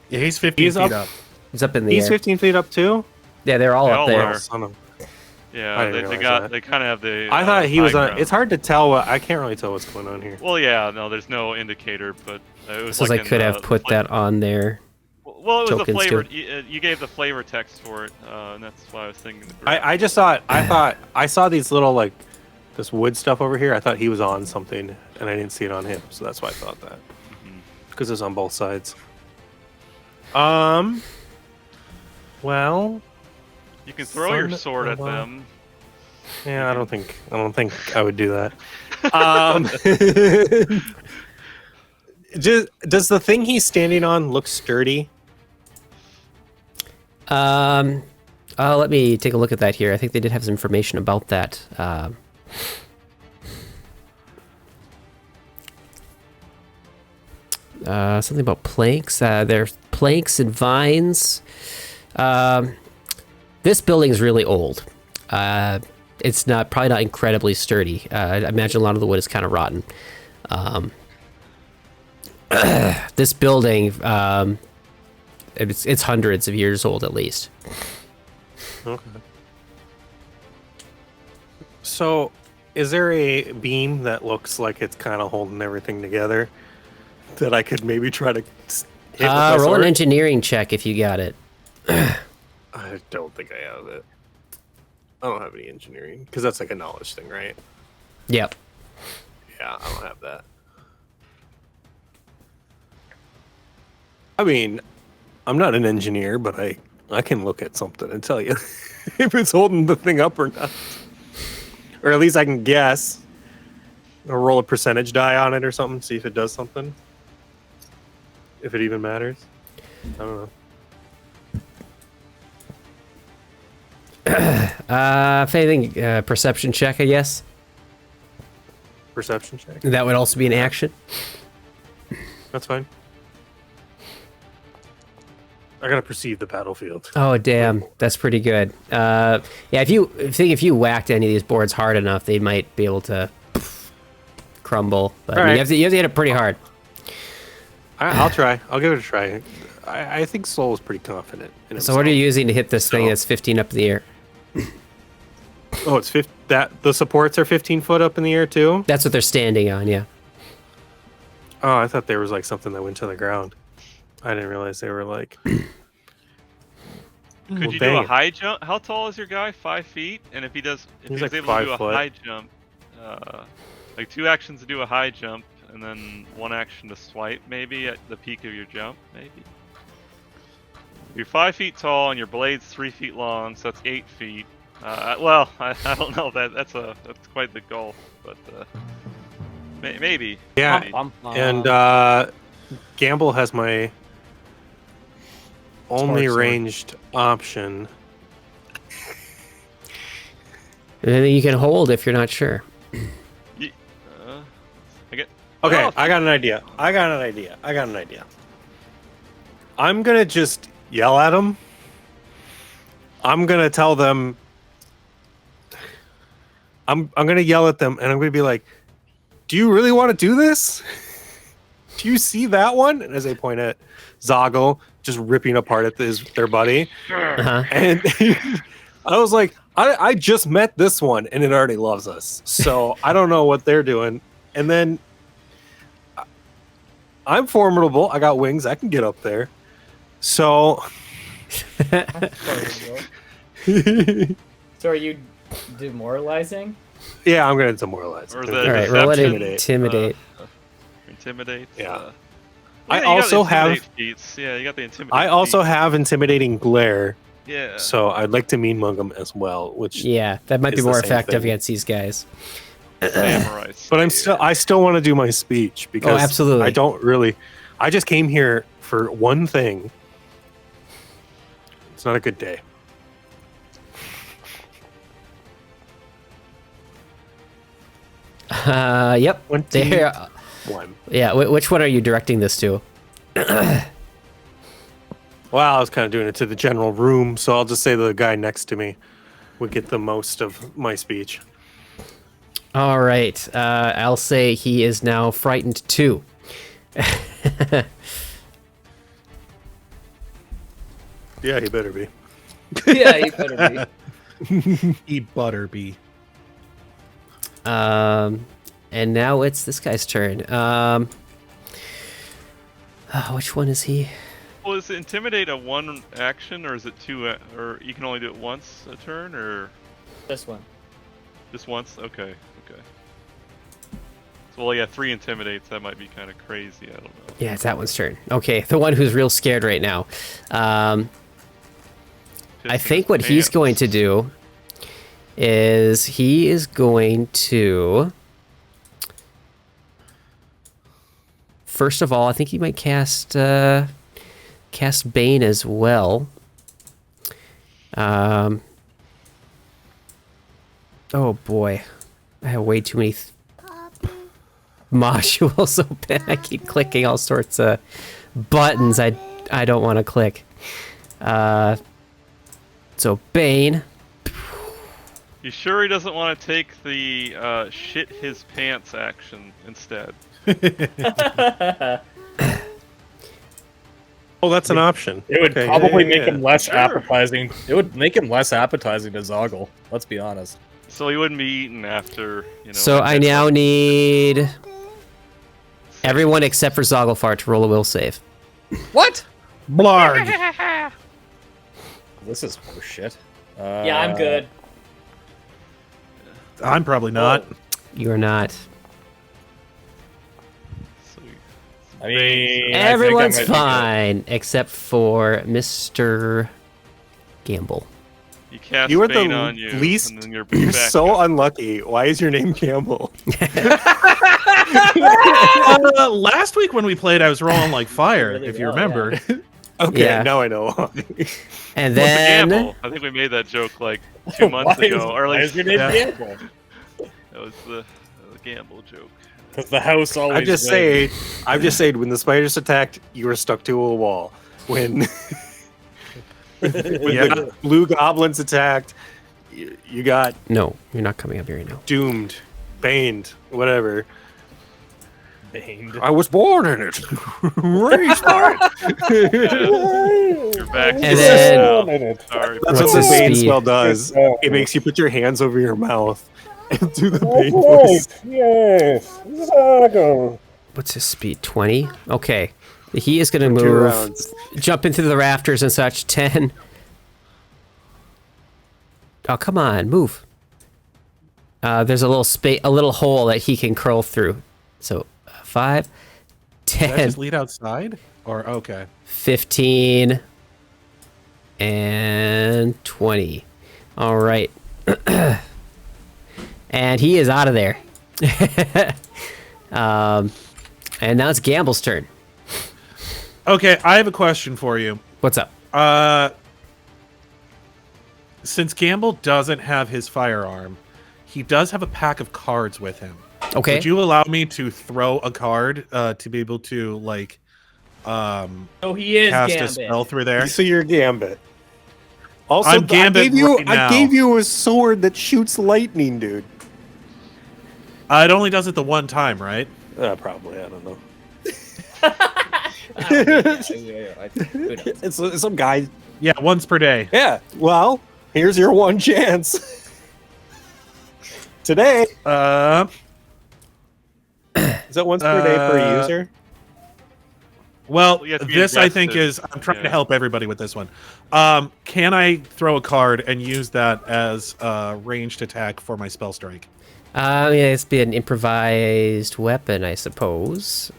Yeah, he's 15 He's feet up. up. He's up in the He's air. 15 feet up too? Yeah, they're all They up all there. are. Son of- I Yeah, didn't they realize that. kind of have the. I thought he was high on. ground. It's hard to tell. I can't really tell what's going on here. Well, yeah, no, there's no indicator, but it was Says like I could have put that on there. Well, it was a tokens, flavor. too. You gave the flavor text for it, and that's why I was thinking. I just thought. I saw these little like this wood stuff over here. I thought he was on something, and I didn't see it on him, so that's why I thought that. Because it's on both sides. Well. You can throw your Son sword of at a- them. Yeah, I don't think I would do that. Does the thing he's standing on look sturdy? Let me take a look at that here. I think they did have some information about that. Something about planks. There's planks and vines. This building is really old. It's probably not incredibly sturdy. I imagine a lot of the wood is kind of rotten. This building, it's hundreds of years old at least. Okay. So, is there a beam that looks like it's kind of holding everything together that I could maybe try to hit with my Roll sword? an engineering check if you got it. I don't think I have it. I don't have any engineering because that's like a knowledge thing, right? Yep. Yeah, I don't have that. I mean, I'm not an engineer, but I can look at something and tell you if it's holding the thing up or not. Or at least I can guess. Or roll a percentage die on it or something, see if it does something. If it even matters. I don't know. If anything, perception check, I guess. Perception check. That would also be an action. That's fine. I gotta perceive the battlefield. Oh damn, that's pretty good. Yeah, if you whacked any of these boards hard enough, they might be able to crumble. But I mean, right. you have to hit it pretty hard. I'll try. I'll give it a try. I think Soul is pretty confident in himself. So what are you using to hit this thing that's 15 up in the air? Oh, it's the supports are 15 foot up in the air too? That's what they're standing on, yeah. Oh, I thought there was like something that went to the ground. I didn't realize they were like. Could you do a high jump? How tall is your guy? 5 feet? And if he was like able 5 to do a foot. high jump, like 2 actions to do a high jump, and then 1 action to swipe, maybe at the peak of your jump, maybe. You're 5 feet tall and your blade's 3 feet long, so that's 8 feet. Well, I don't know. That's quite the goal, but maybe. Yeah, and Gamble has my only ranged option. And then you can hold if you're not sure. Okay, I got an idea. I'm gonna just yell at them. I'm gonna tell them. I'm gonna yell at them, and I'm gonna be like, "Do you really want to do this? Do you see that one?" And as I point at Zoggle, just ripping apart at their buddy. Uh-huh. And I was like, I just met this one, and it already loves us. So I don't know what they're doing. And then I'm formidable. I got wings. I can get up there. So. So are you demoralizing? Yeah, I'm gonna demoralize. Or All right, roll it intimidate. Intimidate. Yeah. Yeah, I also have. Feats. Yeah, you got the intimidate. I also feat. have intimidating glare. Yeah. So I'd like to mean mug them as well, which Yeah, that might be It's the more same effective thing. against these guys. Samurai. But I still want to do my speech because absolutely. I just came here for one thing. It's not a good day. Yep. 21. There. Yeah, which one are you directing this to? Well, I was kind of doing it to the general room, so I'll just say the guy next to me would get the most of my speech. All right. I'll say he is now frightened too. Yeah, he better be. Yeah, you better be. Eat butter bee. And now it's this guy's turn. Which one is he? Well, is Intimidate a 1 action, or is it 2, or you can only do it once a turn, or This one. just once? Okay. So, well, yeah, 3 Intimidates, that might be kind of crazy, I don't know. Yeah, it's that one's turn. Okay, the one who's real scared right now. I think what he's going to do is he is going to... First of all, I think he might cast Bane as well. Oh boy, I have way too many modules open. I keep clicking all sorts of buttons I don't want to click. So Bane. You sure he doesn't want to take the shit his pants action instead? Oh, that's an option. It would Okay, probably yeah, make him yeah. less Sure. appetizing. It would make him less appetizing to Zoggle. Let's be honest. So he wouldn't be eaten after, you know. So I now need everyone except for Zogglefart to roll a will save. What? Blarg. This is horseshit. Yeah, I'm good. I'm probably not. You're not. Sweet. I mean, Everyone's I think I might fine except for Mr. Gamble. You cast You are Bane the on you, least. and then you're You're back so up. unlucky. Why is your name Campbell? Last week when we played, I was rolling like fire, Really if you well, remember. Okay, Yeah. now I know. And What's a then gamble? I think we made that joke like 2 months ago. Or Why like, is your name Yeah. Gamble? that was the gamble joke. Because the house always. I'm just wins. saying, when the spiders attacked, you were stuck to a wall. When the blue goblins attacked, you got no, you're not coming up here right now. doomed, baned, whatever. Baned. I was born in it. Raised by it. You're back. And to then- now. Sorry. That's What's what the his bane speed? spell does. It makes you put your hands over your mouth and do the bane voice. What's his speed? 20? Okay. He is going to 2 move, rounds. jump into the rafters and such. 10. Oh, come on, move. There's a little space, a little hole that he can curl through. So 5, Did that 10, just lead outside? Or okay. 15, and 20. All right. And he is out of there. And now it's Gamble's turn. Okay, I have a question for you. What's up? Since Gamble doesn't have his firearm, he does have a pack of cards with him. Okay. Would you allow me to throw a card to be able to like Oh, he is cast Gambit. a spell through there? So you're Gambit. Also, I'm Gambit right I now. gave you a sword that shoots lightning, dude. It only does it the one time, right? Probably. I don't know. It's It's some guy. Yeah, once per day. Yeah. Well, here's your one chance. Today. Is that once per day per user? Well, You have to be this I think invested. is I'm trying to Yeah. help everybody with this one. Can I throw a card and use that as a ranged attack for my spell strike? Yeah, it's be an improvised weapon, I suppose.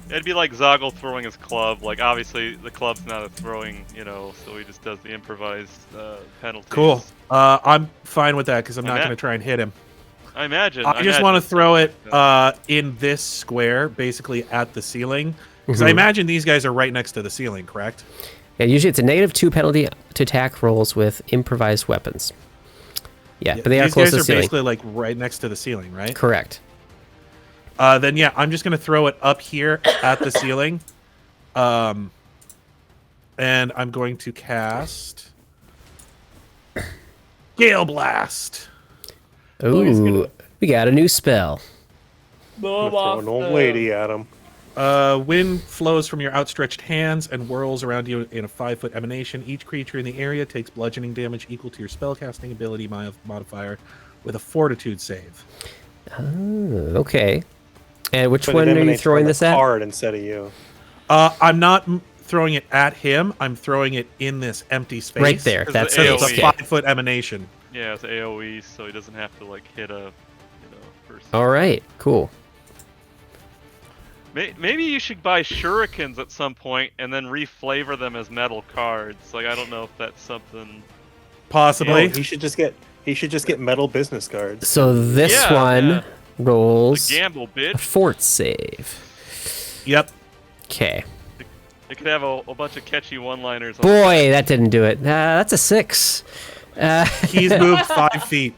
It'd be like Zoggle throwing his club. Like, obviously, the club's not a throwing, you know, so he just does the improvised penalties. Cool. I'm fine with that because I'm not Yeah. going to try and hit him. I imagine. I just want to throw it in this square, basically at the ceiling. Because I imagine these guys are right next to the ceiling, correct? Yeah, usually it's a -2 penalty to attack rolls with improvised weapons. Yeah, but they are These close guys to the are ceiling. basically like right next to the ceiling, right? Correct. Then yeah, I'm just gonna throw it up here at the ceiling, and I'm going to cast Gale Blast. Ooh, we got a new spell. I'm gonna throw an old lady at him. Wind flows from your outstretched hands and whirls around you in a 5-foot emanation. Each creature in the area takes bludgeoning damage equal to your spellcasting ability modifier with a Fortitude save. Oh, okay. And which But it one are you emanates throwing from the this at? card instead of you. I'm not throwing it at him. I'm throwing it in this empty space. Right there. Because That's the Because it's a AoE. okay. 5-foot emanation. Yeah, it's AoE, so he doesn't have to, like, hit a, person. All right, cool. Maybe you should buy shurikens at some point and then reflavor them as metal cards. Like, I don't know if that's something. Possibly. He should just get metal business cards. So this Yeah, one yeah. rolls The gamble, a bitch. fort save. Yep. Okay. It could have a bunch of catchy one-liners. Boy, that didn't do it. That's a 6. He's moved 5 feet.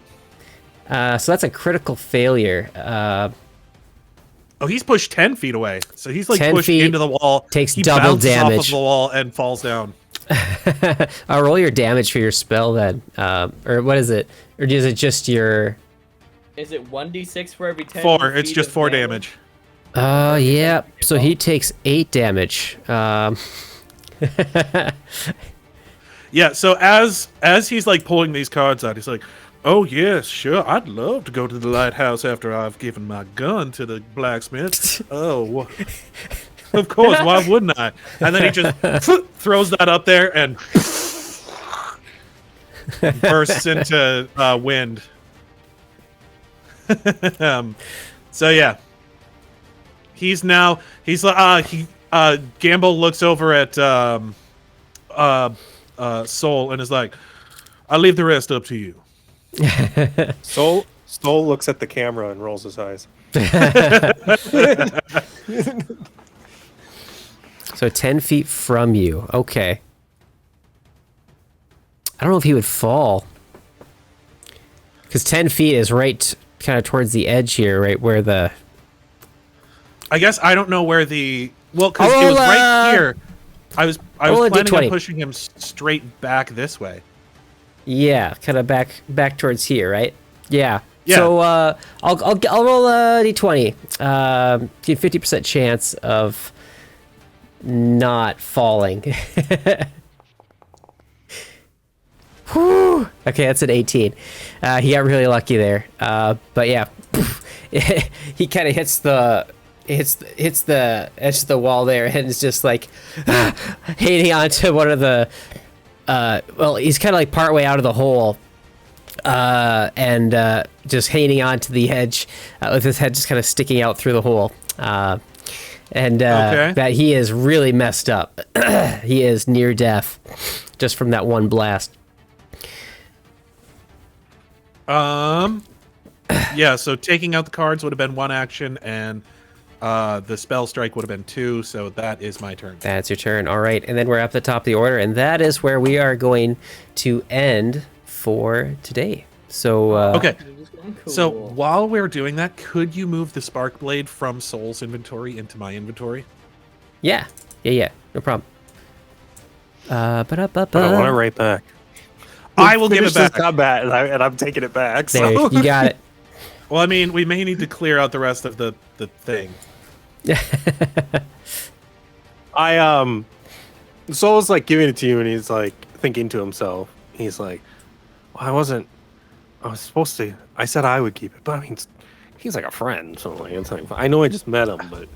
So that's a critical failure. Oh, he's pushed 10 feet away. So he's like 10 pushed feet, into the wall. takes he double bounces off damage. of the wall and falls down. I'll roll your damage for your spell then. Or what is it? Or is it just your... Is it 1d6 for every 10? 4. It's just 4 damage. Yeah. So he takes 8 damage. Yeah, so as he's like pulling these cards out, he's like, "Oh yes, sure, I'd love to go to the lighthouse after I've given my gun to the blacksmith." Oh, of course, why wouldn't I? And then he just throws that up there and bursts into wind. So yeah, Gamble looks over at Soul and is like, "I'll leave the rest up to you." Soul looks at the camera and rolls his eyes. So 10 feet from you. Okay. I don't know if he would fall. Because 10 feet is right kind of towards the edge here, right where the... I guess I don't know where the... Well, because it was right here. I was planning on pushing him straight back this way. Yeah, kind of back towards here, right? Yeah. So I'll roll a d20. 50% chance of not falling. Whew. Okay, that's an 18. He got really lucky there. But yeah, he kind of hits the edge of the wall there, and it's just like hanging onto one of the. Well, he's kind of like partway out of the hole, and just hanging onto the edge with his head just kind of sticking out through the hole. That he is really messed up. He is near death just from that one blast. Yeah, so taking out the cards would have been 1 action, and the spell strike would have been 2, so that is my turn. That's your turn. All right, and then we're up the top of the order, and that is where we are going to end for today. So okay. So while we're doing that, could you move the spark blade from Soul's inventory into my inventory? Yeah. No problem. I want it right back. I will give it back. Combat, and I'm taking it back. So. There, you got it. Well, I mean, we may need to clear out the rest of the thing. Soul's like giving it to you, and he's like thinking to himself. He's like, well, I was supposed to. I said I would keep it, but I mean, he's like a friend, so like, it's like I know I just met him, but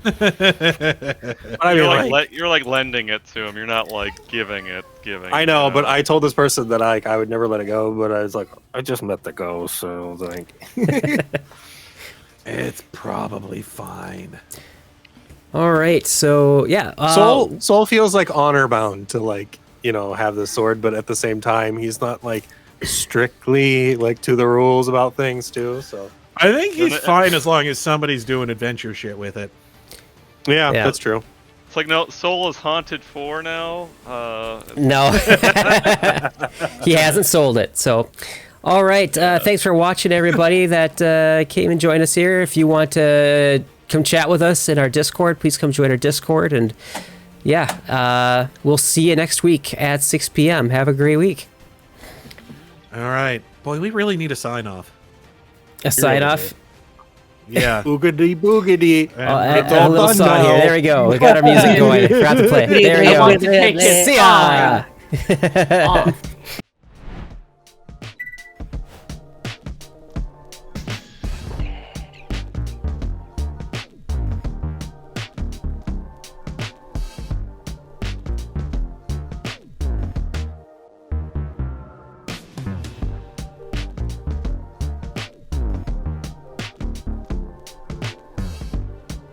I mean, you're like lending it to him. You're not like giving it. I know, but I told this person that I would never let it go, but I was like, I just met the ghost, so I was like, it's probably fine. All right, so yeah, Soul feels like honor bound to like have this sword, but at the same time, he's not like strictly like to the rules about things too. So I think he's fine as long as somebody's doing adventure shit with it. Yeah, that's true. It's like, no, Soul is haunted 4 now. No, he hasn't sold it. So, all right, thanks for watching, everybody that came and joined us here. If you want to come chat with us in our Discord, please come join our Discord. And yeah, we'll see you next week at 6 p.m. Have a great week. All right. Boy, we really need a sign-off. A sign-off? Yeah. Boogity boogity. A little song here. There we go. We got our music going. Forgot to play. There we go. See ya.